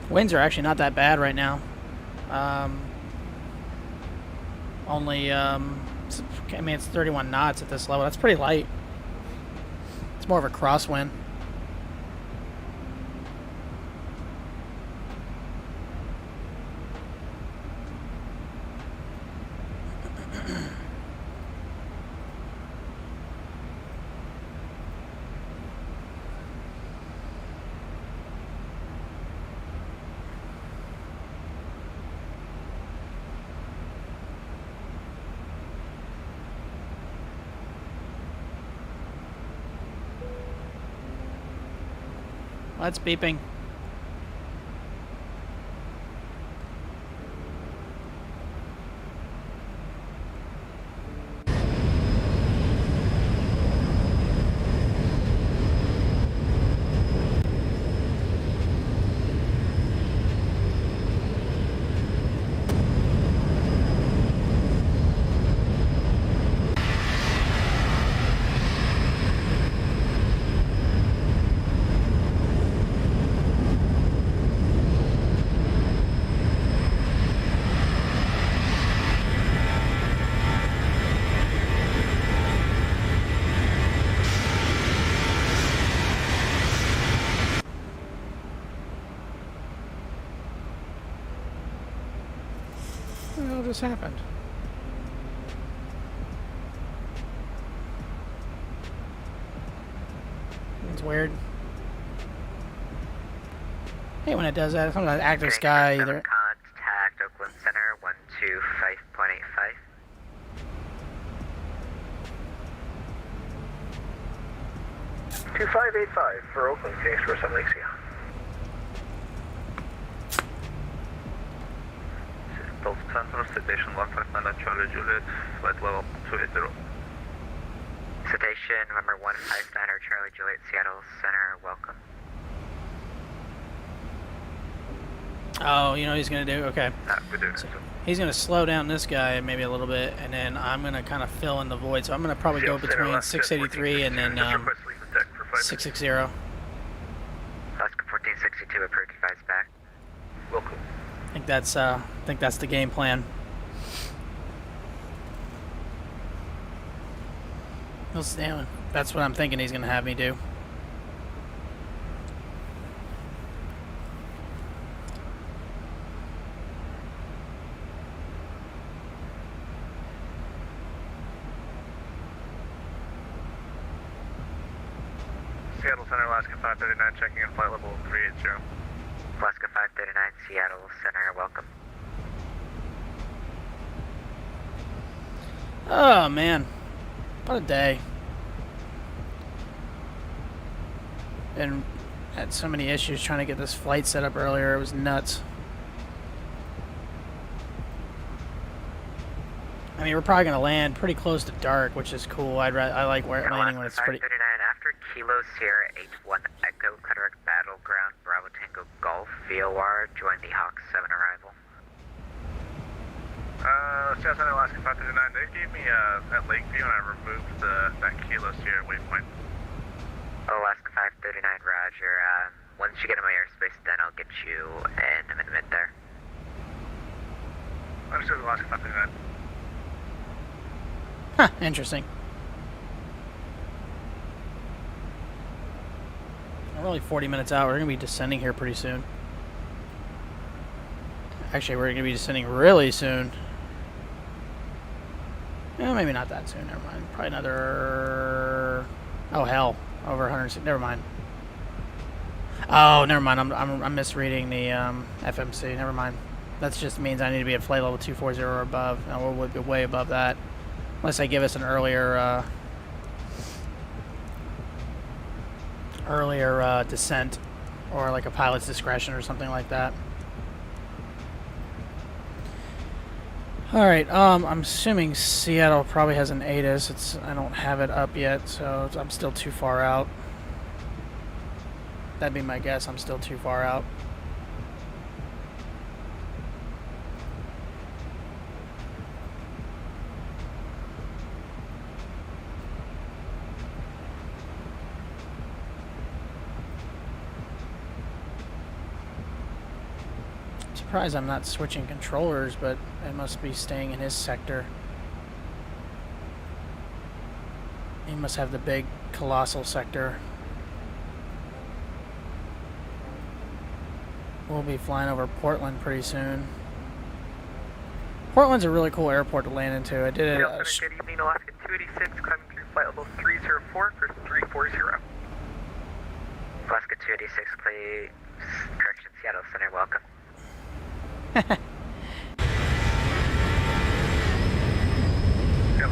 Winds are actually not that bad right now. Only, I mean, it's 31 knots at this level. That's pretty light. It's more of a crosswind. That's beeping. What the hell just happened? It's weird. Hey, when it does that, it's not an active sky either. Contact Oakland Center, 2585 for Oakland, Phoenix for Sun Lake SEA. Delta Central, Citation 159 Charlie Juliet, flight level 280. Citation November 159 Charlie Juliet, Seattle Center, welcome. Oh, you know what he's going to do? Okay. We do. So he's going to slow down this guy maybe a little bit, and then I'm going to kind of fill in the void. So I'm going to probably go between 683 and then 660. Alaska 1462, approved, advise back. Welcome. I think that's the game plan. That's what I'm thinking he's going to have me do. Seattle Center, Alaska 539, checking in flight level 380. Alaska 539, Seattle Center, welcome. Oh, man. What a day. And had so many issues trying to get this flight set up earlier. It was nuts. I mean, we're probably going to land pretty close to dark, which is cool. I like landing when it's pretty... 539, after Kilo Sierra 81 Echo, Cataract Battleground, Bravo Tango Golf, VOR, join the Hawk 7 arrival. Seattle Center, Alaska 539, they gave me that lake view and I removed that Kilo Sierra waypoint. Alaska 539, roger. Once you get in my airspace, then I'll get you in a minute there. Understood, Alaska 539. Huh, interesting. We're only 40 minutes out. We're going to be descending here pretty soon. Actually, we're going to be descending really soon. Eh, maybe not that soon. Never mind. Probably another... Oh, hell. Over 160. Never mind. Oh, never mind. I'm misreading the FMC. Never mind. That just means I need to be at flight level 240 or above. No, we'll be way above that. Unless they give us an earlier descent, or like a pilot's discretion or something like that. All right, I'm assuming Seattle probably has an ATIS. I don't have it up yet, so I'm still too far out. That'd be my guess. I'm still too far out. Surprised I'm not switching controllers, but it must be staying in his sector. He must have the big colossal sector. We'll be flying over Portland pretty soon. Portland's a really cool airport to land into. I did it. Good evening, Alaska 286, climbing through flight level 304 for 340. Alaska 286, please. Correction, Seattle Center, welcome. Seattle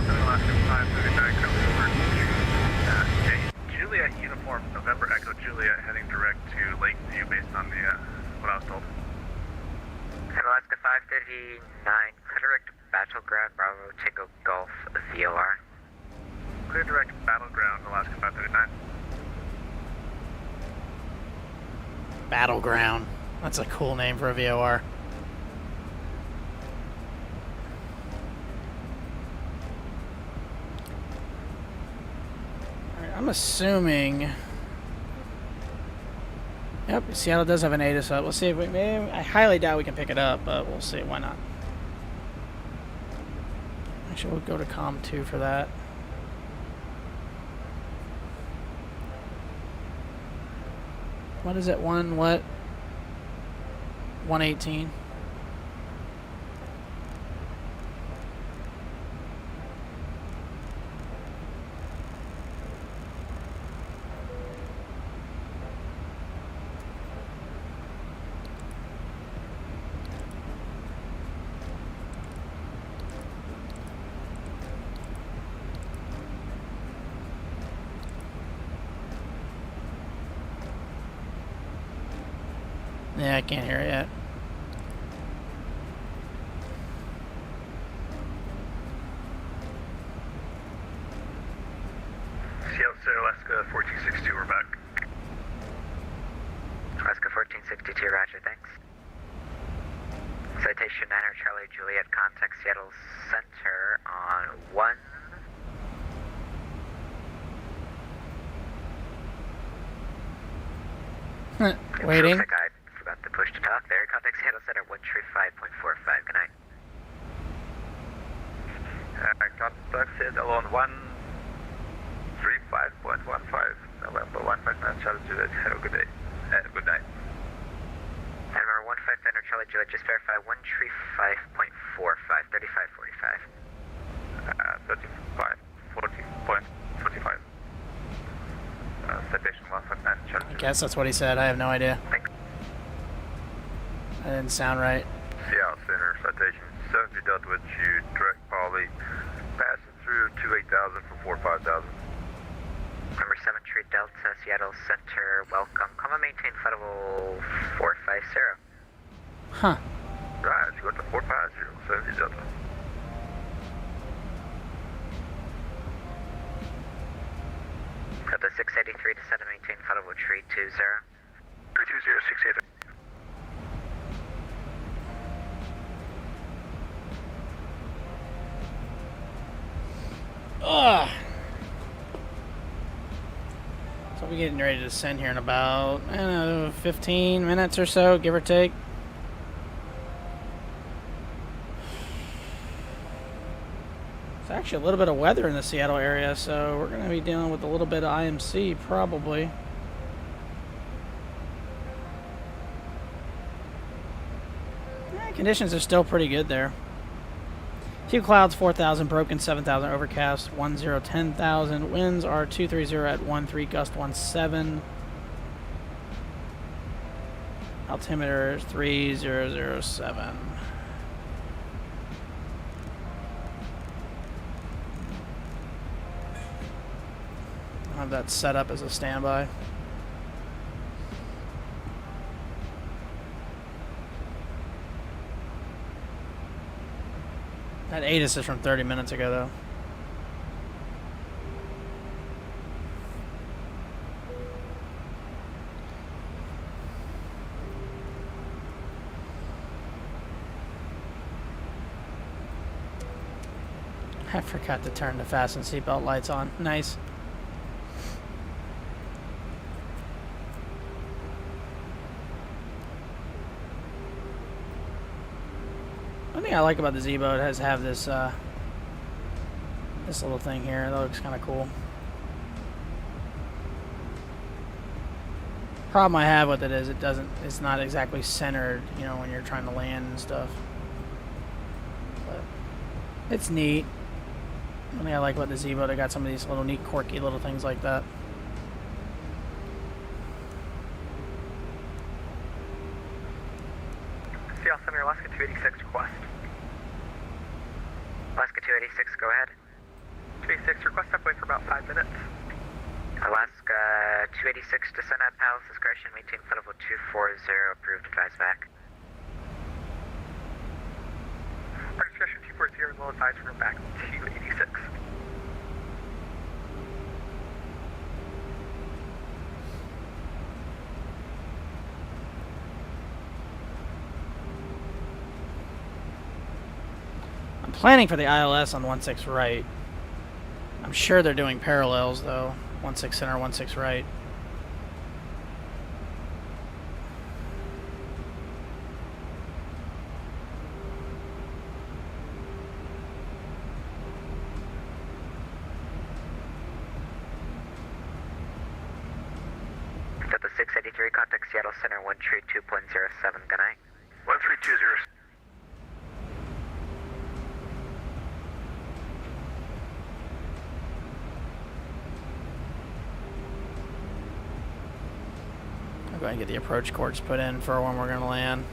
Center, Alaska 539, coming over to Juliet uniform, November Echo Juliet, heading direct to Lakeview based on the what I was told. And Alaska 539, Cataract Battleground, Bravo Tango Golf, VOR. Clear direct Battleground, Alaska 539. Battleground. That's a cool name for a VOR. I'm assuming... Yep, Seattle does have an ATIS up. Let's see if we... Maybe, I highly doubt we can pick it up, but we'll see. Why not? Actually, we'll go to COM 2 for that. What is it? What? 118? Yeah, I can't hear it yet. Seattle Center, Alaska 1462, we're back. Alaska 1462, roger, thanks. Citation 9 Charlie Juliet, contact Seattle Center on 1. Waiting. Looks like I forgot to push to talk there. Contact Seattle Center 135.45. Good night. Contact Seattle on 135.15. November 159 Charlie Juliet. Have a good day. Good night. And remember 159 Charlie Juliet, just verify 135.45. 35.45. Citation 159 Charlie I guess that's what he said. I have no idea. That didn't sound right. Seattle Center, citation 70 Delta with you, direct Polly, passing through 28,000 for 45,000. Number 7 Tree Delta, Seattle Center, welcome. Come and maintain flight level 450. Huh. Right, you got the 450, 70 Delta. Got the 683 to set and maintain flight level 320. 320, 683. Ugh. So we're getting ready to descend here in about, I don't know, 15 minutes or so, give or take. It's actually a little bit of weather in the Seattle area, so we're going to be dealing with a little bit of IMC, probably. Conditions are still pretty good there. Few clouds, 4,000, broken, 7,000, overcast, 10, 10,000. Winds are 230 at 13, gust 17. Altimeter is 3007. I'll have that set up as a standby. That ATIS is from 30 minutes ago, though. I forgot to turn the fasten seatbelt lights on. Nice. One thing I like about the Zibo, it has this this little thing here. That looks kind of cool. Problem I have with it is it's not exactly centered, you know, when you're trying to land and stuff. But it's neat. One thing I like about the Zibo, they got some of these little neat, quirky little things like that. Seattle Center, Alaska 286 request. Alaska 286, go ahead. 286 request, step away for about 5 minutes. Alaska 286, descend at Palace discretion, maintain flight level 240, approved, advise back. Our discretion 240, will advise we're back 286. I'm planning for the ILS on 16 right. I'm sure they're doing parallels, though. 16 center, 16 right. Delta 683, contact Seattle Center 132.07, good night. 1320. I'm going to get the approach course put in for when we're going to land.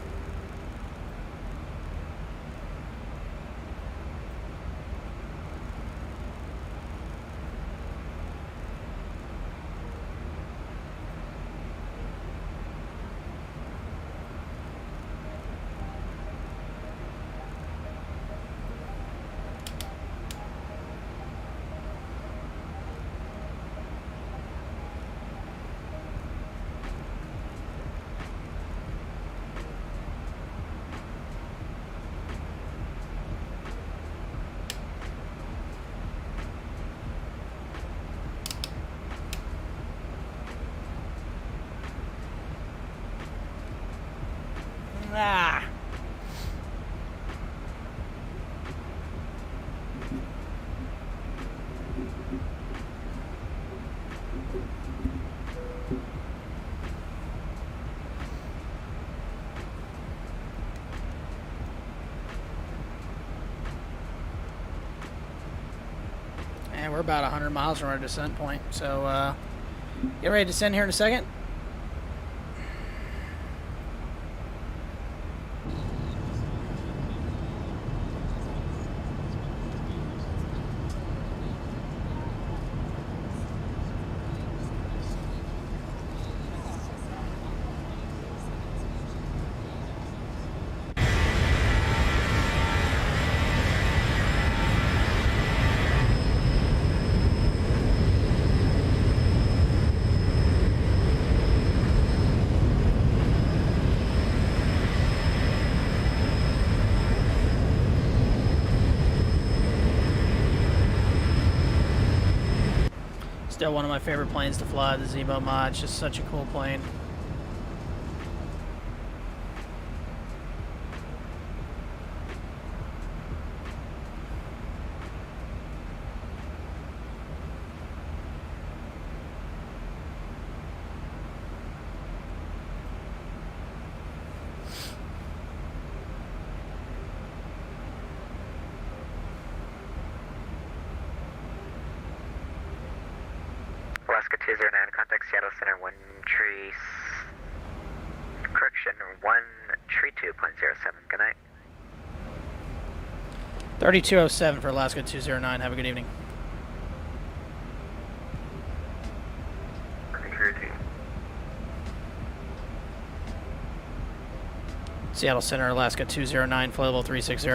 Ah. And we're about 100 miles from our descent point, so get ready to descend here in a second. Still one of my favorite planes to fly, the Zibo mod. It's just such a cool plane. Alaska 209, contact Seattle Center 1 tree, correction, 1 tree 2.07, good night. 3207 for Alaska 209, have a good evening. Seattle Center, Alaska 209, flight level 360.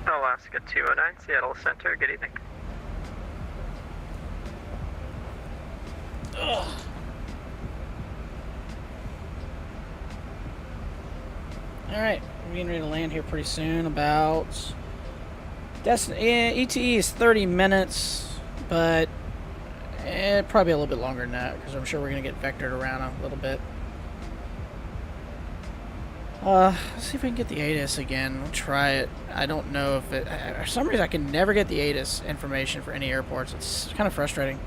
Alaska 209, Seattle Center, good evening. Ugh. Alright, we're getting ready to land here pretty soon. About ETE is 30 minutes, but probably a little bit longer than that because I'm sure we're going to get vectored around a little bit. Let's see if we can get the ATIS again. We'll try it. I don't know if it... For some reason, I can never get the ATIS information for any airports. It's kind of frustrating.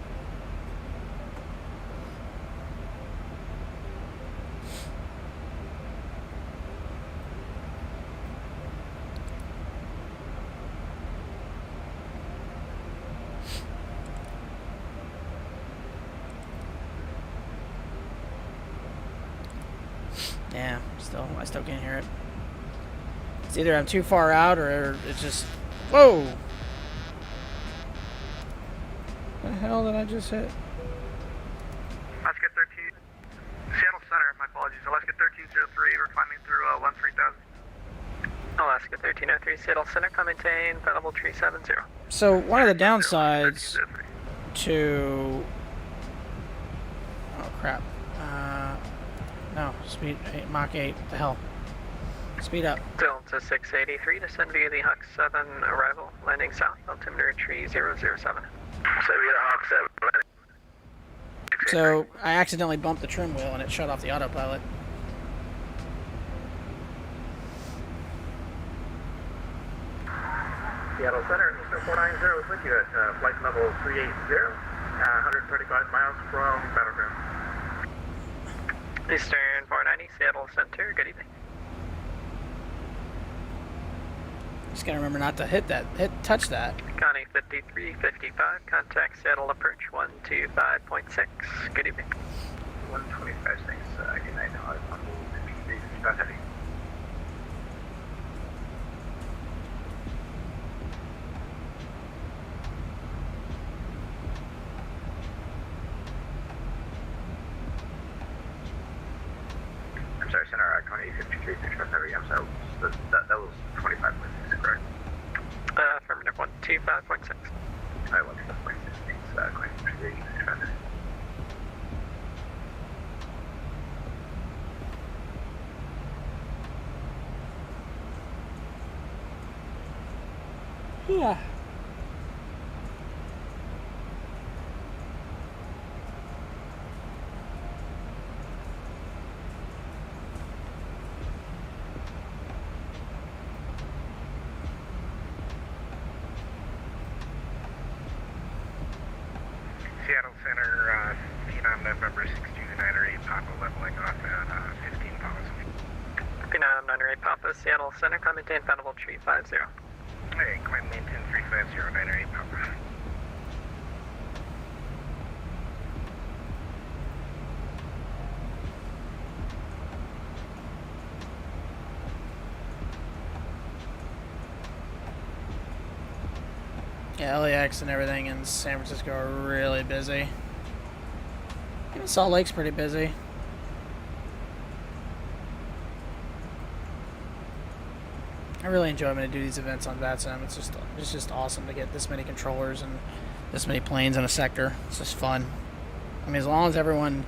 Yeah, I still can't hear it. It's either I'm too far out or it's just... Whoa! What the hell did I just hit? Alaska 13, Seattle Center, my apologies. Alaska 1303, we're climbing through 13,000. Alaska 1303, Seattle Center, maintain, flight level 370. So, one of the downsides to... Oh, crap. No, speed 8, Mach 8, the hell. Speed up. Delta 683, descend via the Hawk 7 arrival, landing south, altimeter 3007. So, I accidentally bumped the trim wheel and it shut off the autopilot. Seattle Center, Eastern 490 is with you at flight level 380, 135 miles from Battleground. Eastern 490, Seattle Center, good evening. Just gotta remember not to touch that. Connie 5355, contact Seattle approach 125.6, good evening. 125, thanks, good night, now I'm moving to heavy. I'm sorry, Center, Connie 53, heavy, I'm sorry, that was 25.6, correct? Affirmative 125.6. I 125.6, thanks, Connie 53, heavy. Yeah. Center, Phenom November 62908, Papa leveling off at 15 policy. Phenom 908 Papa, Seattle Center, climb maintain Federal Tree 50. Hey, climb maintain 350, 908 Papa. Yeah, LAX and everything in San Francisco are really busy. Even Salt Lake's pretty busy. I really enjoy when I do these events on Vatsim. It's just awesome to get this many controllers and this many planes in a sector. It's just fun. I mean, as long as everyone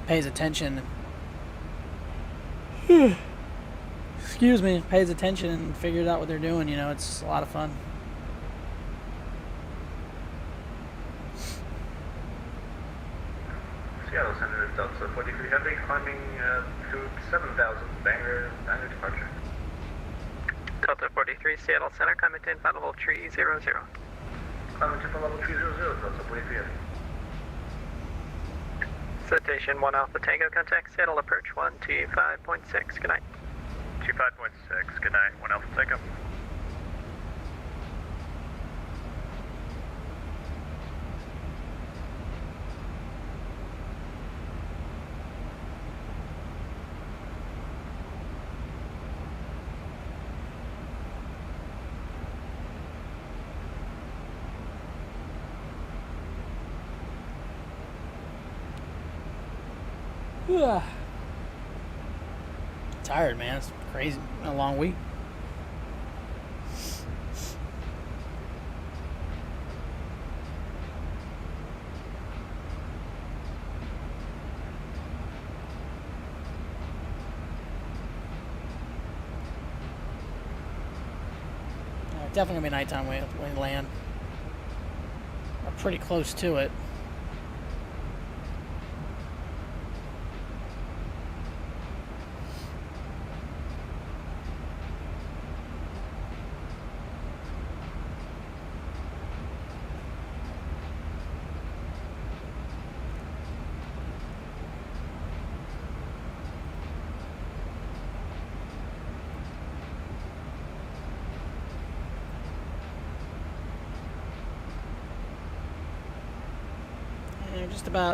pays attention. Excuse me, pays attention and figures out what they're doing, you know, it's a lot of fun. Seattle Center, Delta 43 Heavy, climbing to 7,000, Bangor departure. Delta 43, Seattle Center, climb maintain Federal Tree 00. Climbing to level 300, Delta 43 Heavy. Citation 1 Alpha Tango, contact Seattle approach 125.6, good night. 25.6, good night, 1 Alpha Tango. Tired, man. It's crazy. A long week. Definitely gonna be nighttime when we land. We're pretty close to it.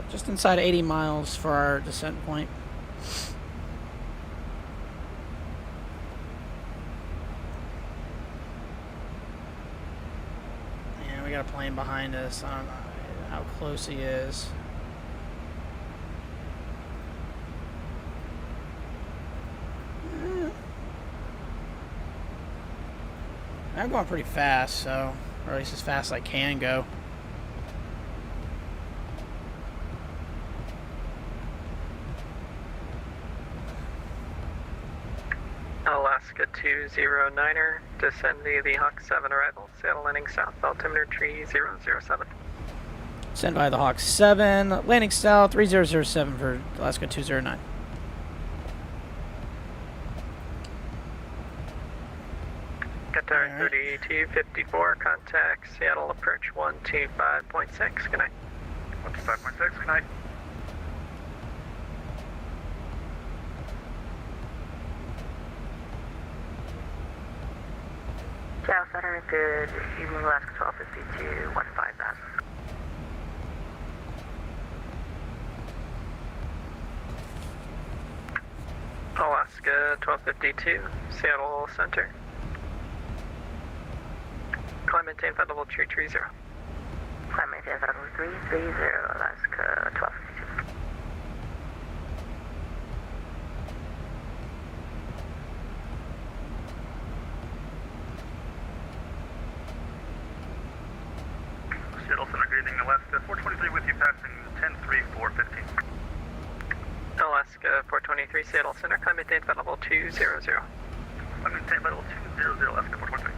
Just inside 80 miles for our descent point. And we got a plane behind us. I don't know how close he is. I'm going pretty fast, so, or at least as fast as I can go. Alaska 209er, descend via the Hawk 7 arrival, Seattle landing south, altimeter tree 007. Send by the Hawk 7, landing south 3007 for Alaska 209. Qatar 3254, contact Seattle approach 125.6, good night. 125.6, good night. Seattle Center, good evening, Alaska 1252, 15000. Alaska 1252, Seattle Center. Climb maintain Federal Tree 30. Climb maintain Federal 330, Alaska 1252. Seattle Center, good evening, Alaska 423 with you, passing 103415. Alaska 423, Seattle Center, climb maintain Federal 200. Climb maintain Federal 200, Alaska 423.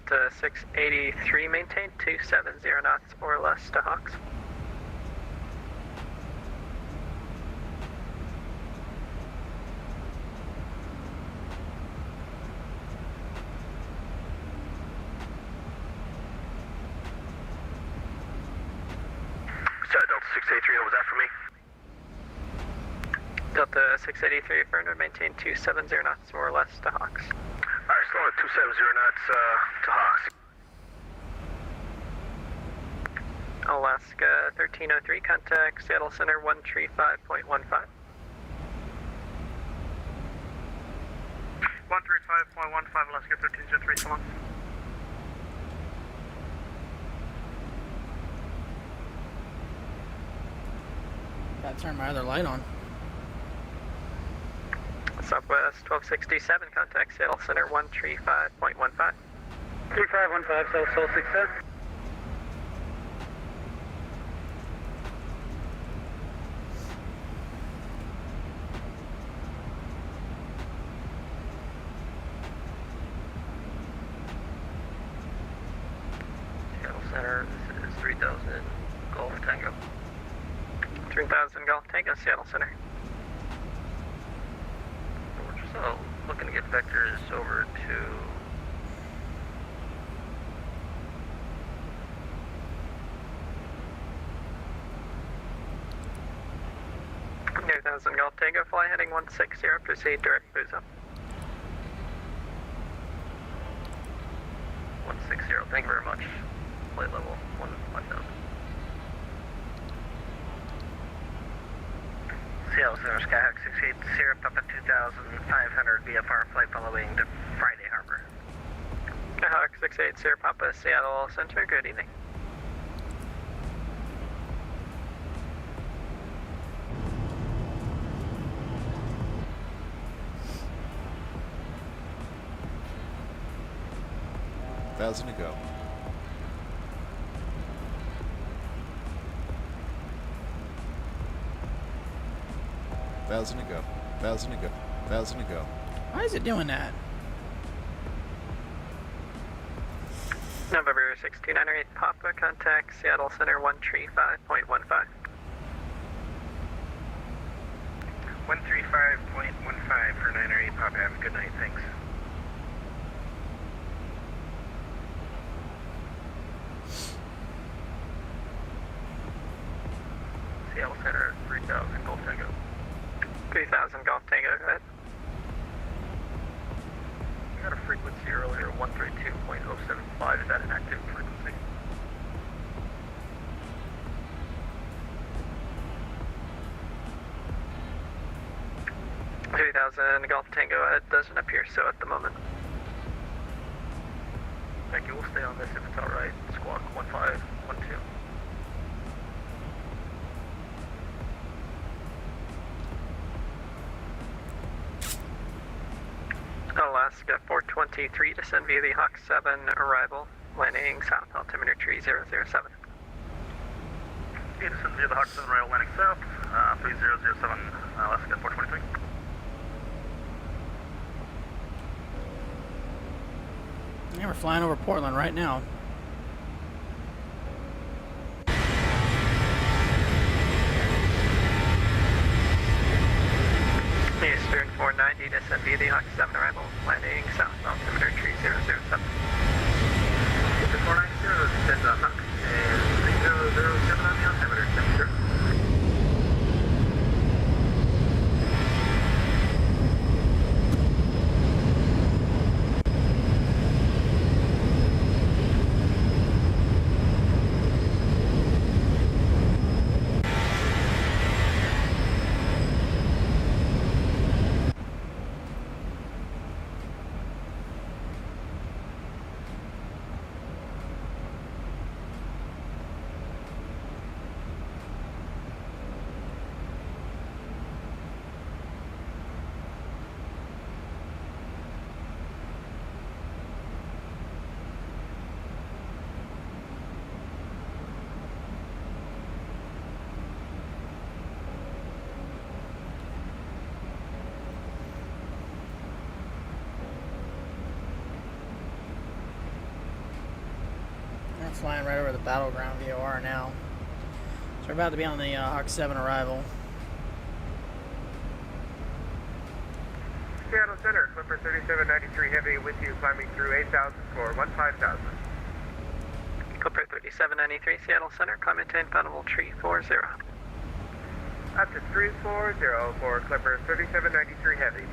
Delta 683, maintain 270 knots or less to Hawks. Sorry, Delta 683, what was that for me? Delta 683, affirmative, maintain 270 knots or less to Hawks. Alright, slow at 270 knots to Hawks. Alaska 1303, contact Seattle Center 135.15. 135.15, Alaska 1303, come on. Gotta turn my other light on. Southwest 1267, contact Seattle Center 135.15. 3515, South Soul 67. Seattle Center, this is 3000 Golf Tango. 3000 Golf Tango, Seattle Center. We're just looking to get vectors over to 3000 Golf Tango, fly heading 160, proceed direct Buzo. 160, thank you very much. Flight level 5000. Seattle Center, Skyhawk 68, Sierra Papa 2500 VFR flight following to Friday Harbor. Hawk 68, Sierra Papa, Seattle Center, good evening. Thousand to go. Thousand to go. Thousand to go. Thousand to go. Why is it doing that? November 6298 Papa, contact Seattle Center 135.15. 135.15 for 908 Papa, have a good night, thanks. Seattle Center 3000 Golf Tango. 3000 Golf Tango, go ahead. I got a frequency earlier, 132.075, is that an active frequency? Golf Tango, it doesn't appear so at the moment. Thank you, we'll stay on this if it's alright. Squawk 1512. Alaska 423, descend via the Hawk 7 arrival, landing south, altimeter tree 007. Okay, descend via the Hawk 7 arrival, landing south, 3007, Alaska 423. Yeah, we're flying over Portland right now. Eastern 490, descend via the Hawk 7 arrival, landing south, altimeter tree 007. Eastern 490, descend the Hawk, and 3007 on the altimeter, thank you, sir. flying right over the battleground VOR now. So we're about to be on the Hawk 7 arrival. Seattle Center, Clipper 3793 Heavy with you, climbing through 8,000 for 15,000. Clipper 3793 Seattle Center, climb maintain pedal tree 40. Up to 340 for Clipper 3793 Heavy.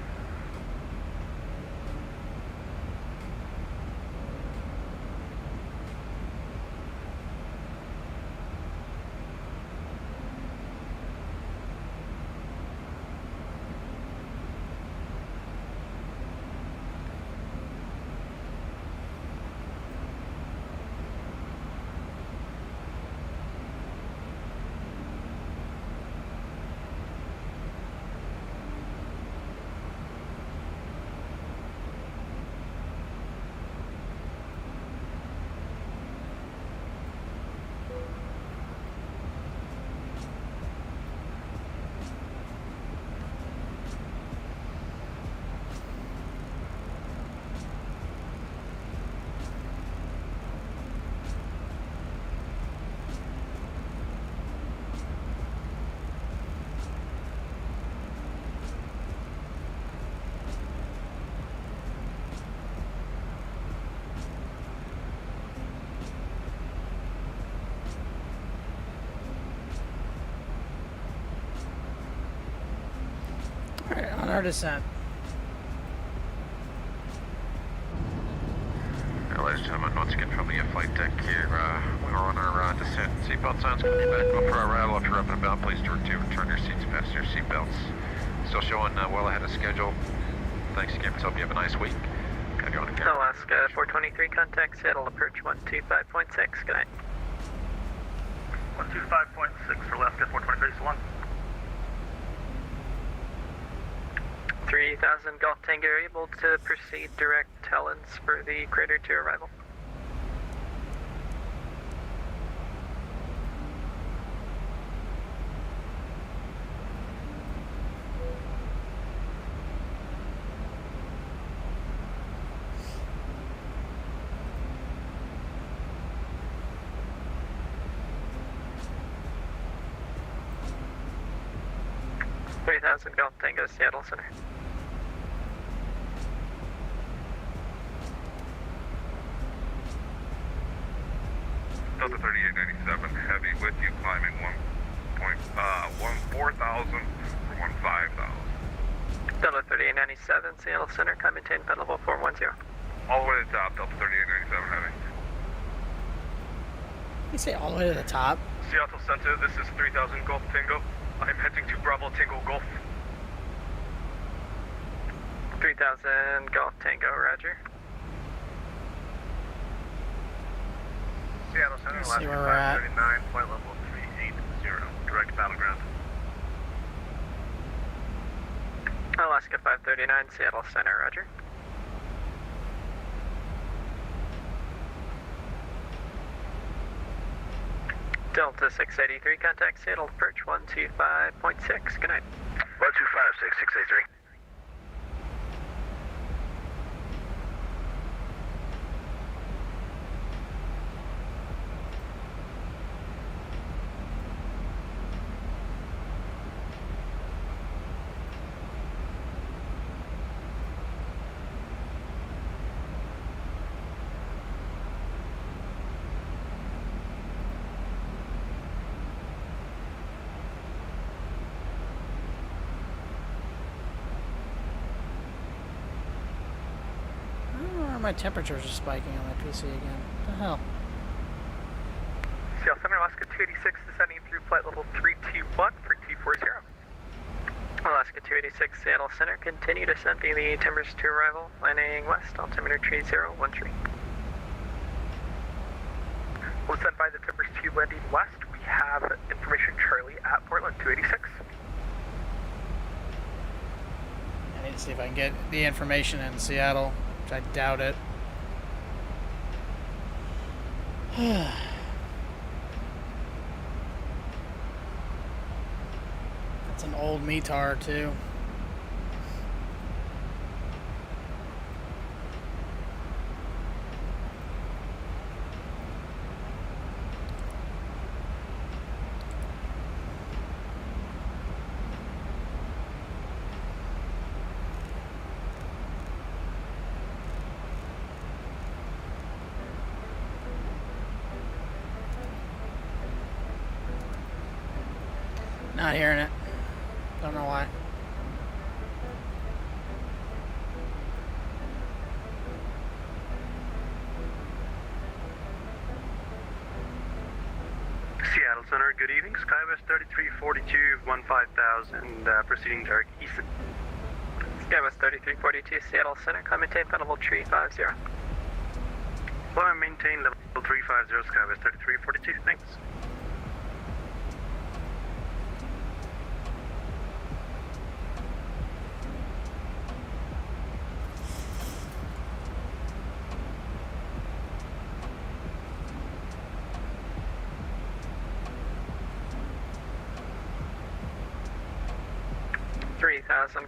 Alright, on our descent. Ladies and gentlemen, once again from the flight deck here, we are on our descent. Seatbelt signs coming back up for our rattle. If you're up and about, please to return your seats, fasten your seatbelts. Still showing well ahead of schedule. Thanks again. Hope you have a nice week. Have you on again. Alaska 423, contact Seattle, approach 125.6. Good night. 125.6 for Alaska 423, so 1. 3000 Golf Tango, able to proceed direct Helens for the crater to arrival. Golf Tango, Seattle Center. Delta 3897, heavy with you, climbing 4,000 for 15,000. Delta 3897, Seattle Center, climb maintain ped level 410. All the way to the top, Delta 3897, heavy. You say all the way to the top? Seattle Center, this is 3000 Golf Tango. I'm heading to Bravo Tango Golf. 3000 Golf Tango, roger. Seattle Center, Let's see Alaska where we're at. 539, flight level 380, direct battleground. Alaska 539, Seattle Center, roger. Delta 683, contact Seattle, approach 125.6. Good night. 125.6, 683. My temperatures are spiking on my PC again. What the hell? Seattle Center, Alaska 286, descending through flight level 321 for 240. Alaska 286, Seattle Center, continue descending the timbers to arrival, landing west, altimeter tree 013. We'll send by the timbers to landing west. We have information Charlie at Portland 286. I need to see if I can get the information in Seattle, which I doubt it. That's an old METAR too. Not hearing it. Don't know why. Seattle Center, good evening. Skywest 3342, 15,000, proceeding direct east. Skywest 3342, Seattle Center, climb and tape at level 350. Well, maintain level 350, Skywest 3342, thanks.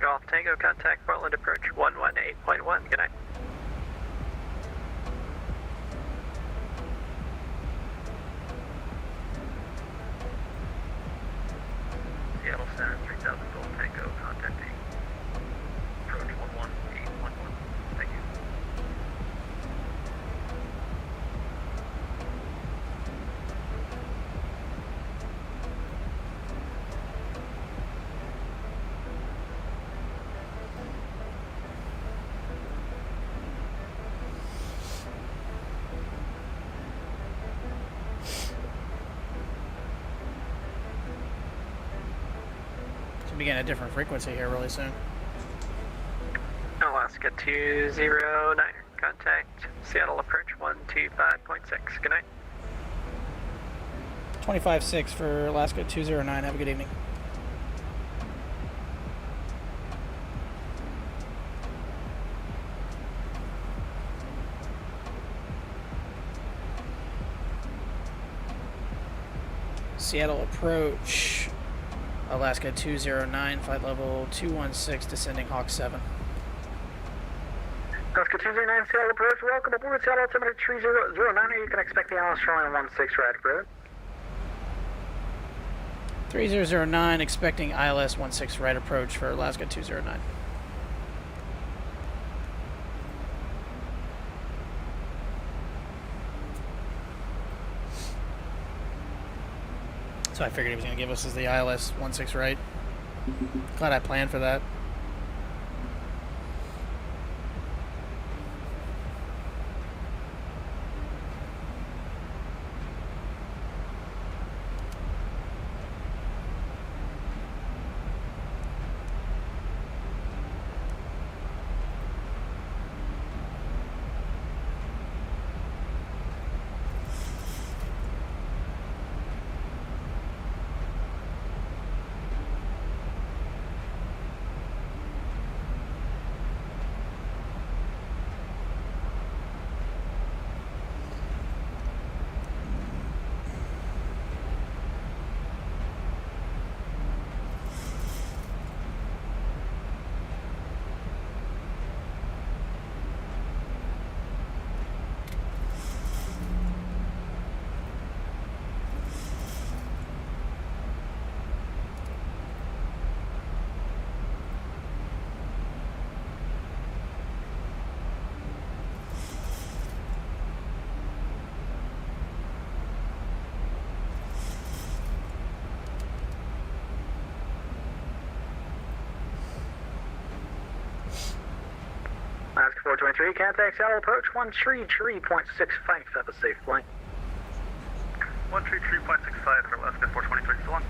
Golf Tango, contact Portland approach 118.1. Good night. Seattle Center, 3000 Golf Tango, contacting approach 118.1. Thank you. Should be getting a different frequency here really soon. Alaska 209, contact Seattle approach 125.6. Good night. 25-6 for Alaska 209. Have a good evening. Seattle approach, Alaska 209, flight level 216, descending Hawk 7. Alaska 209, Seattle approach, welcome aboard Seattle altimeter 3009, you can expect the Australian 16 right approach. 3009, expecting ILS 16 right approach for Alaska 209. So I figured he was going to give us as the ILS 16 right. Glad I planned for that. Alaska 423, contact Seattle approach 133.65, have a safe flight. 133.65 for Alaska 423, so long.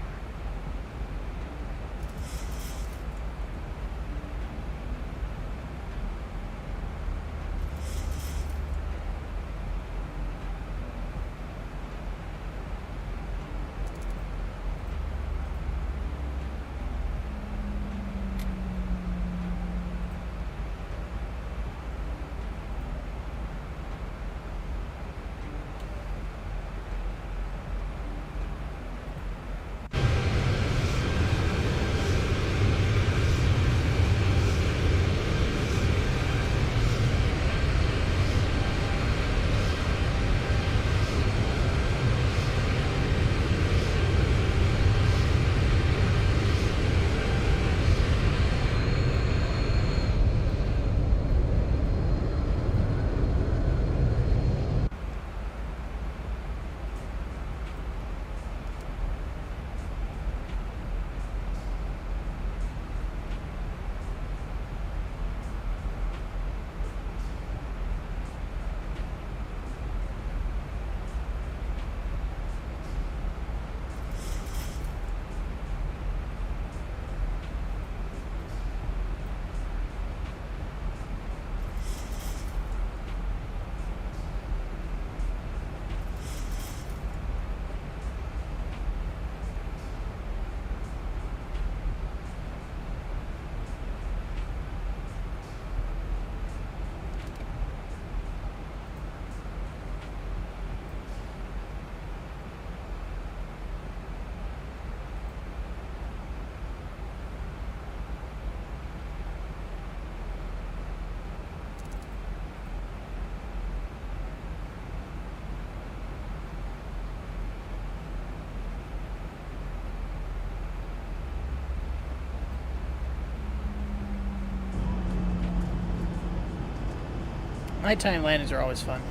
Nighttime landings are always fun.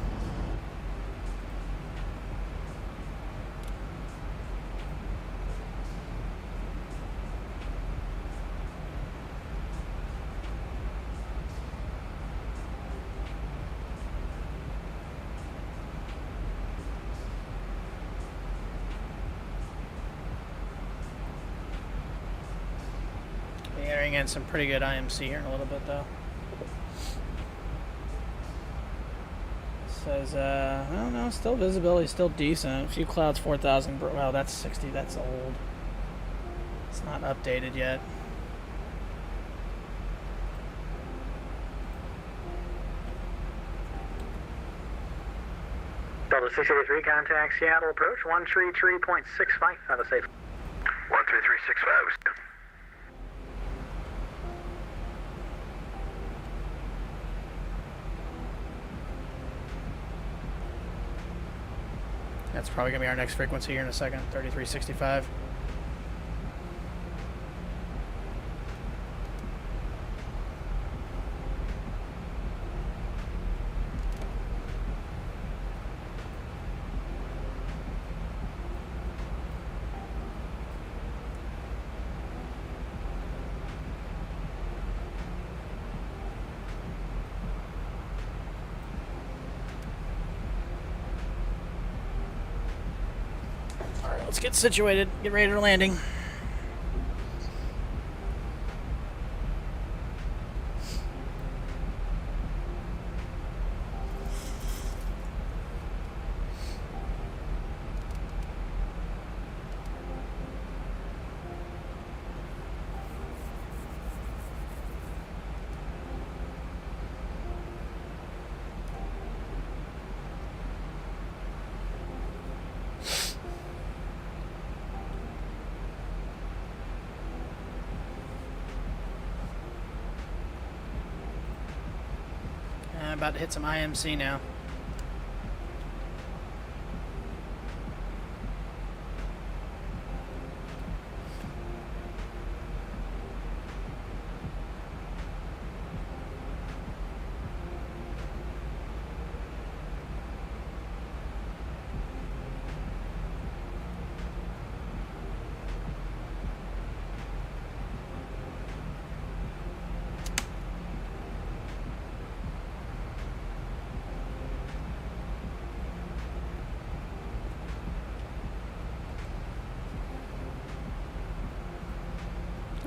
Entering in some pretty good IMC here in a little bit, though. Says, I don't know, still visibility, still decent. A few clouds, 4,000. Well, that's 60. That's old. It's not updated yet. Delta 683, contact Seattle approach 133.65. Have a safe. 13365. That's probably going to be our next frequency here in a second, 3365. Let's get situated, get ready for landing. About to hit some IMC now.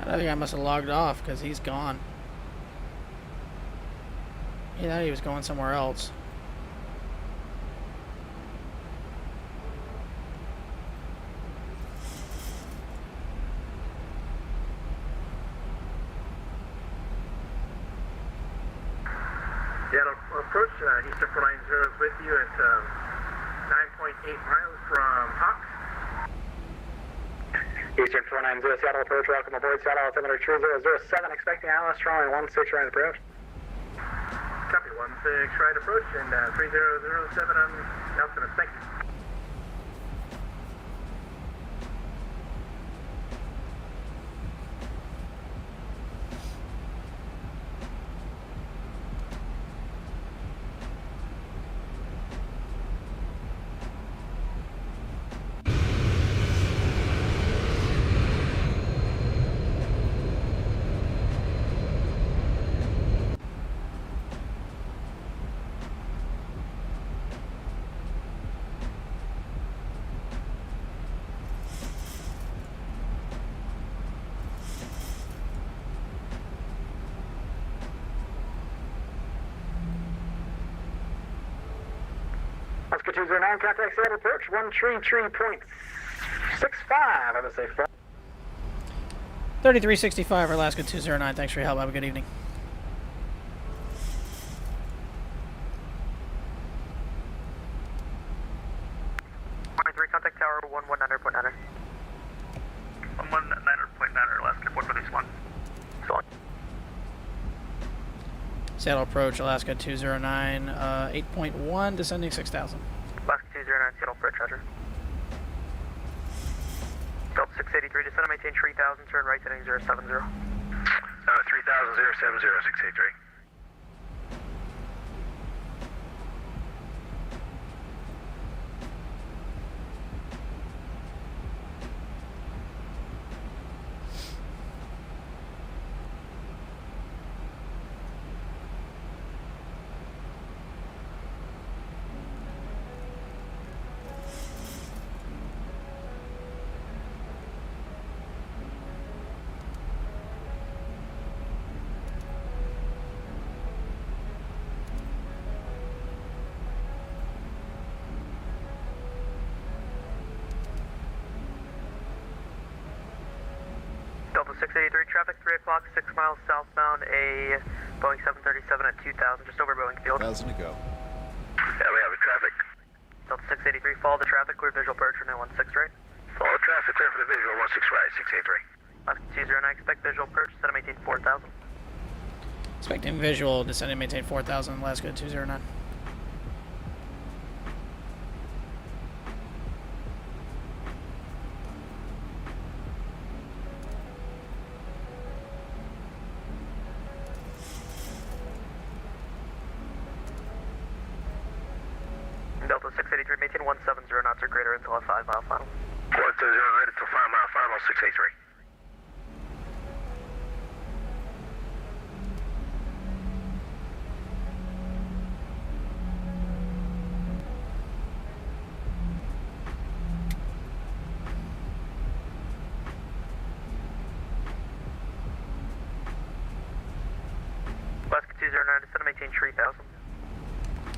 I think I must have logged off because he's gone. He thought he was going somewhere else. Seattle approach, Eastern 490 is with you at 9.8 miles from Hawks. Eastern 490, Seattle approach, welcome aboard, Seattle altimeter 3007, expecting ILS runway 16 right approach. Copy, 16 right approach, and 3007 on altimeter, thank you. Oscar 209, contact Seattle approach 133.65. Have a safe flight. 3365, Alaska 209. Thanks for your help. Have a good evening. Contact tower 119.9. 119.9, Alaska, what release 1? Seattle approach, Alaska 209, 8.1, descending 6,000. Alaska 209, Seattle approach, roger. Delta 683, descend and maintain 3,000, turn right heading 070. 3,000, 070, 683. 683 traffic, 3 o'clock, 6 miles southbound, a Boeing 737 at 2000, just over Boeing Field. 1,000 to go. Yeah, we have a traffic. Delta 683, follow the traffic, clear visual approach, runway 16 right. Follow traffic, clear for the visual, 16 right, 683. Alaska 209, expect visual approach, descend and maintain 4000. Expecting visual, descend and maintain 4000, Alaska 209. Delta 683, maintain 170 knots or greater until a 5 mile final. 120 right until 5 mile final, 683. Alaska 209, descend and maintain 3000.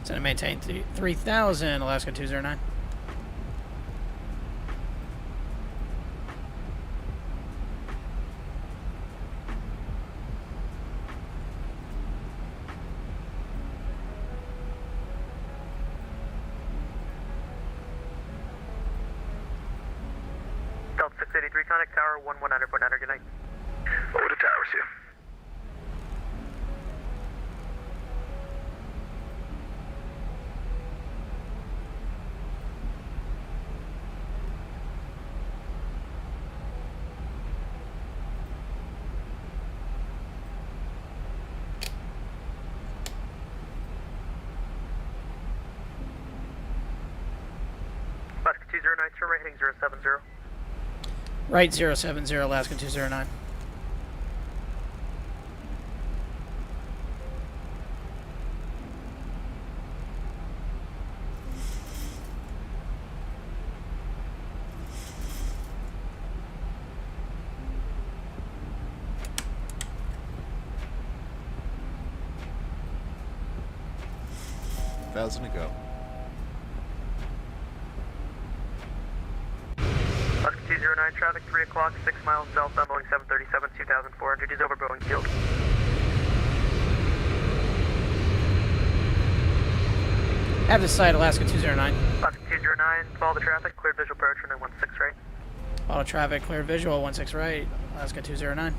Descend and maintain 3000, Alaska 209. Delta 683, contact tower 119.9, good night. Over the towers here. Alaska 209, turn right heading 070. Right 070, Alaska 209. Thousand to go. Alaska 209, traffic 3 o'clock, 6 miles southbound, Boeing 737, 2400, is over Boeing Field. Have this site, Alaska 209. Alaska 209, follow the traffic, cleared visual approach, runway 16 right. Follow traffic, clear visual, 16 right, Alaska 209.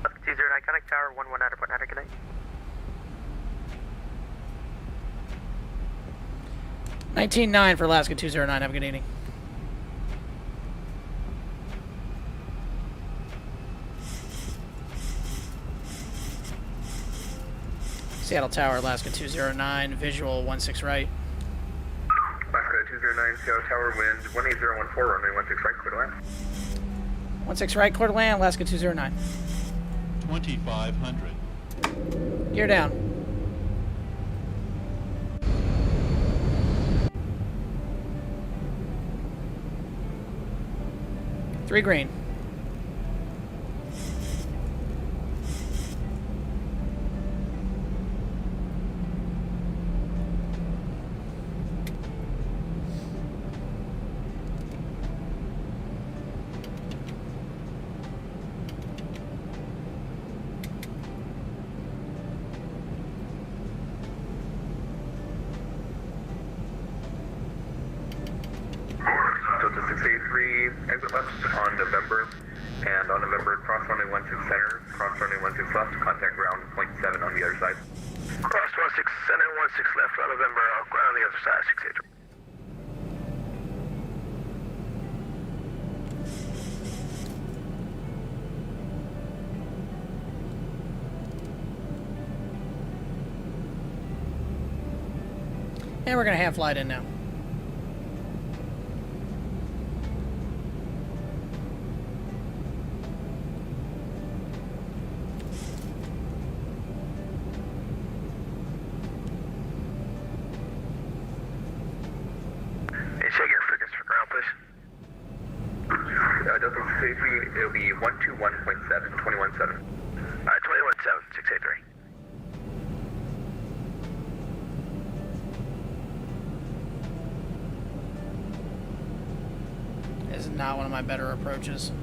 Alaska 209, contact tower 119.9, good night. $19.9 for Alaska 209. Have a good evening. Seattle Tower, Alaska 209. Visual 16 right. Alaska 209, Seattle Tower, wind 18014, runway 16 right, clear to land. 16 right, clear to land, Alaska 209. 2500. Gear down. Three green. Delta 683, exit left on November, and on November, cross runway 16 center, cross runway 16 left, contact ground 0.7 on the other side. Cross 16 center, 16 left on November, ground on the other side, 683. And we're gonna have flight in now. Check your frequency for ground, please. Delta 683, it'll be 121.7, 21.7. 21.7, 683. This is not one of my better approaches.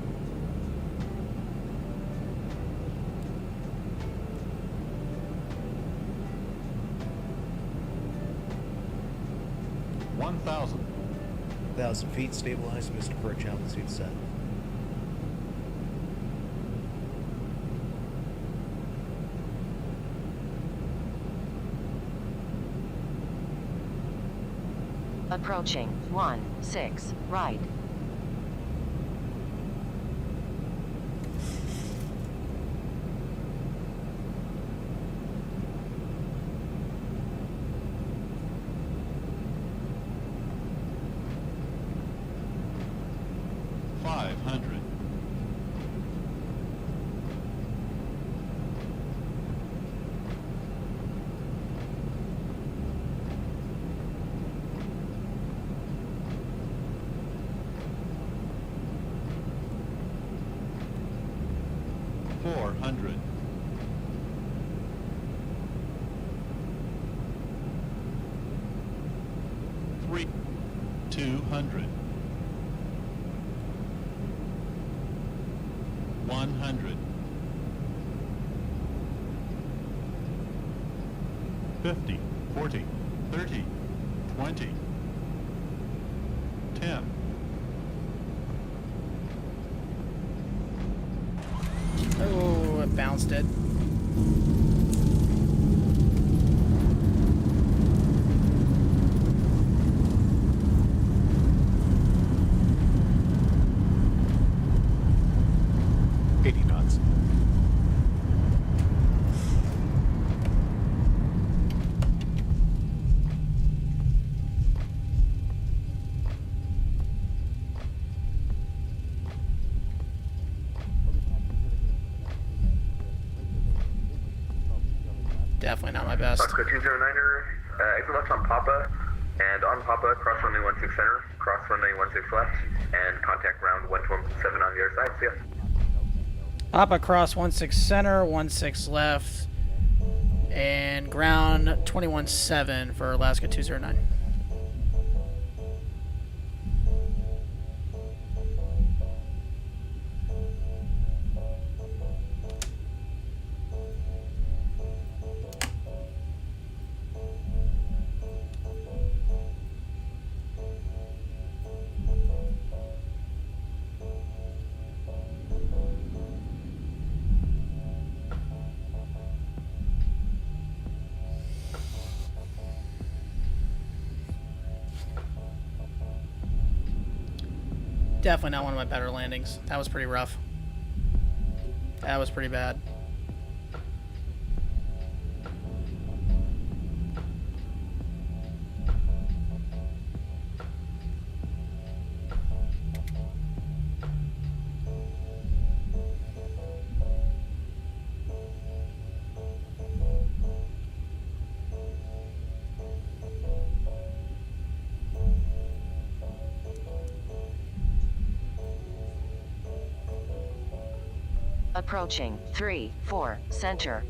Thousand feet, stabilized, Mr. Perch, altitude set. Approaching 16 right. Oh, it bounced it. Definitely not my best. Oscar 209er, exit left on Papa, and on Papa, cross runway 16 center, cross runway 16 left, and contact ground 127 on the other side. See ya. Papa cross 16 center, 16 left, and ground 21.7 for Alaska 209. Definitely not one of my better landings. That was pretty rough. That was pretty bad. Approaching 3-4 center.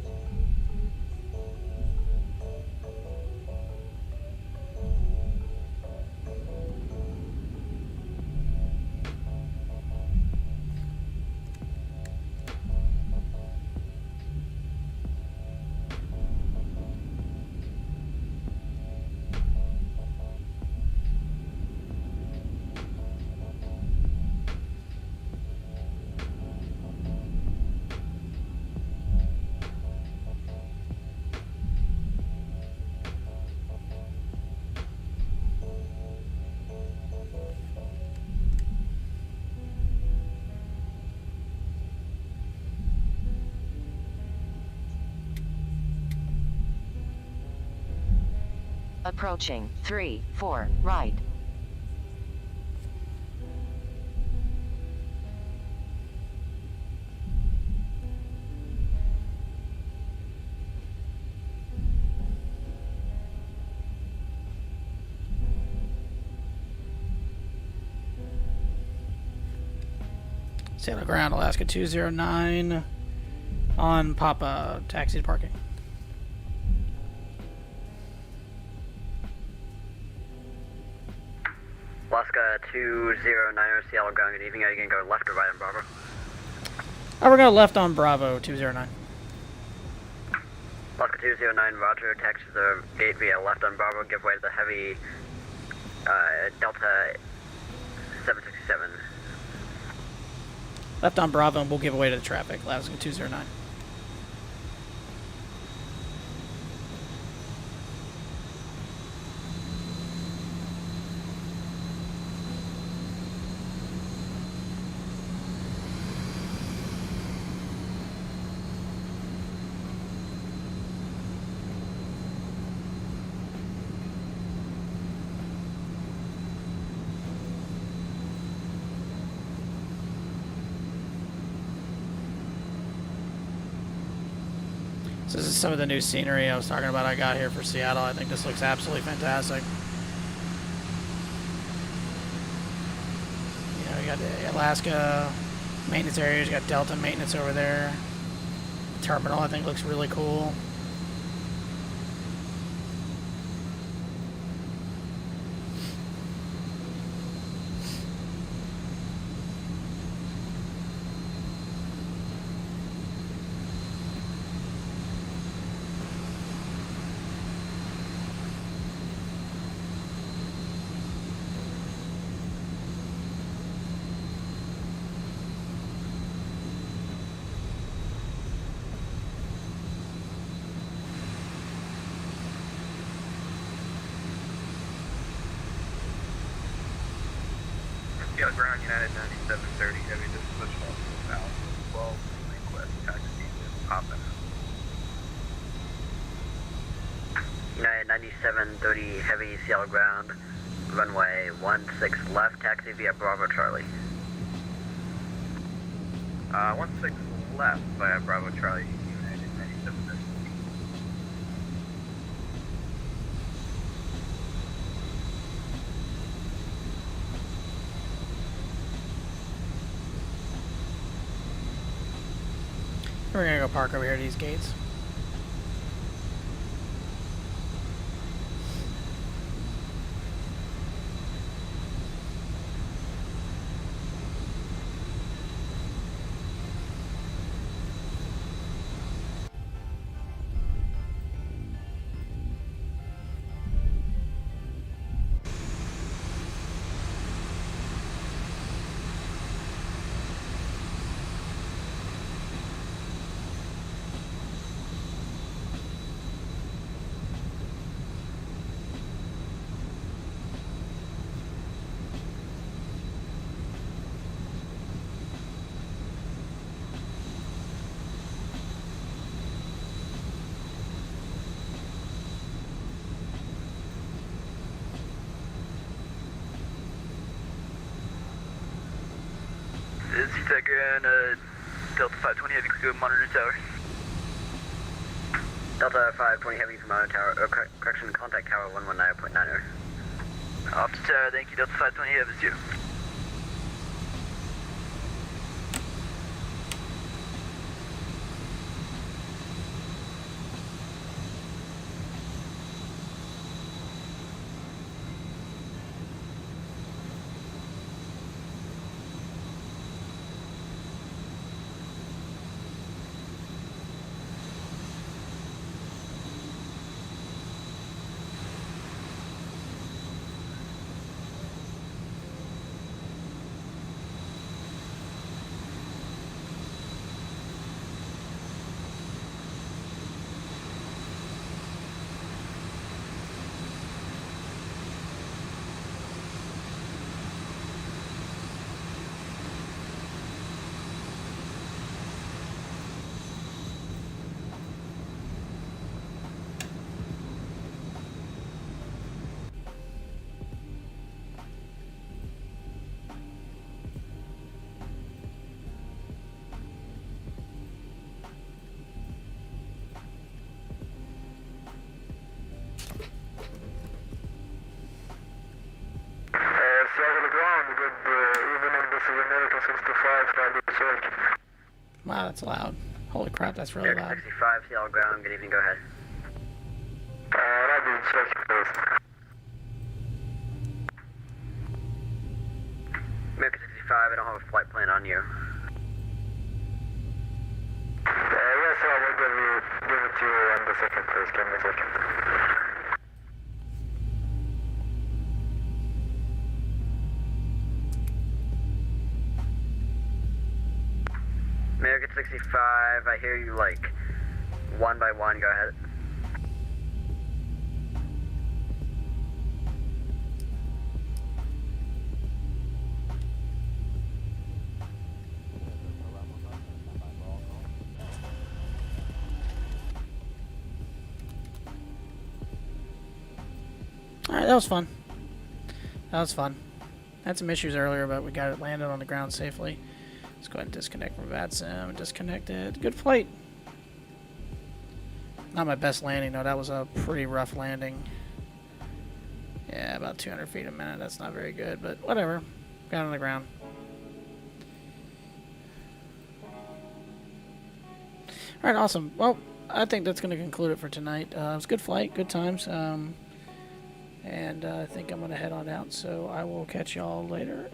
Approaching 3-4 right. Seattle ground, Alaska 209 on Papa, taxi to parking. Alaska 209, Seattle ground, good evening. Are you going to go left or right on Bravo? Oh, we're going to left on Bravo 209. Alaska 209, roger. Taxi to the gate via left on Bravo. Give way to the heavy Delta 767. Left on Bravo, and we'll give away to the traffic. Alaska 209. So this is some of the new scenery I was talking about I got here for Seattle. I think this looks absolutely fantastic. You know, you got the Alaska maintenance areas, you got Delta maintenance over there. The terminal, I think, looks really cool. Seattle ground, United 9730, heavy, just push off south, 12, request, taxi to Papa. United 9730, heavy, Seattle ground, runway 16 left, taxi via Bravo Charlie. 16 left via Bravo Charlie, United 9730. We're gonna go park over here at these gates. Z-Tech ground, Delta 520 heavy, go monitor tower. Delta 520 heavy from monitor tower, correction, contact tower 119.90. Off to tower, thank you, Delta 520 heavy, it's you. good evening. This is American 65, Sandy Search. Wow, that's loud. Holy crap, that's really loud. 65, Seattle ground, good evening, go ahead. Roger, search, please. American 65, I don't have a flight plan on you. Yes, sir, I will give it to you in the second, please. Give me a second. American 65, I hear you like one by one, go ahead. Alright, that was fun. That was fun. Had some issues earlier, but we got it landed on the ground safely. Let's go ahead and disconnect from Vatsim. Disconnected. Good flight. Not my best landing, though. That was a pretty rough landing. Yeah, about 200 feet a minute. That's not very good, but whatever. Got on the ground. Alright, awesome. Well, I think that's going to conclude it for tonight. It was a good flight, good times. And I think I'm going to head on out, so I will catch y'all later.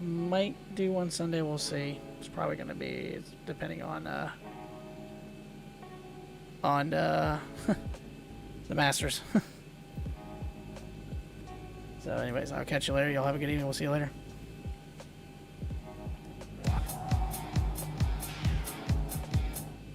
Might do one Sunday, we'll see. It's probably going to be, depending on the Masters. So anyways, I'll catch you later. Y'all have a good evening. We'll see you later.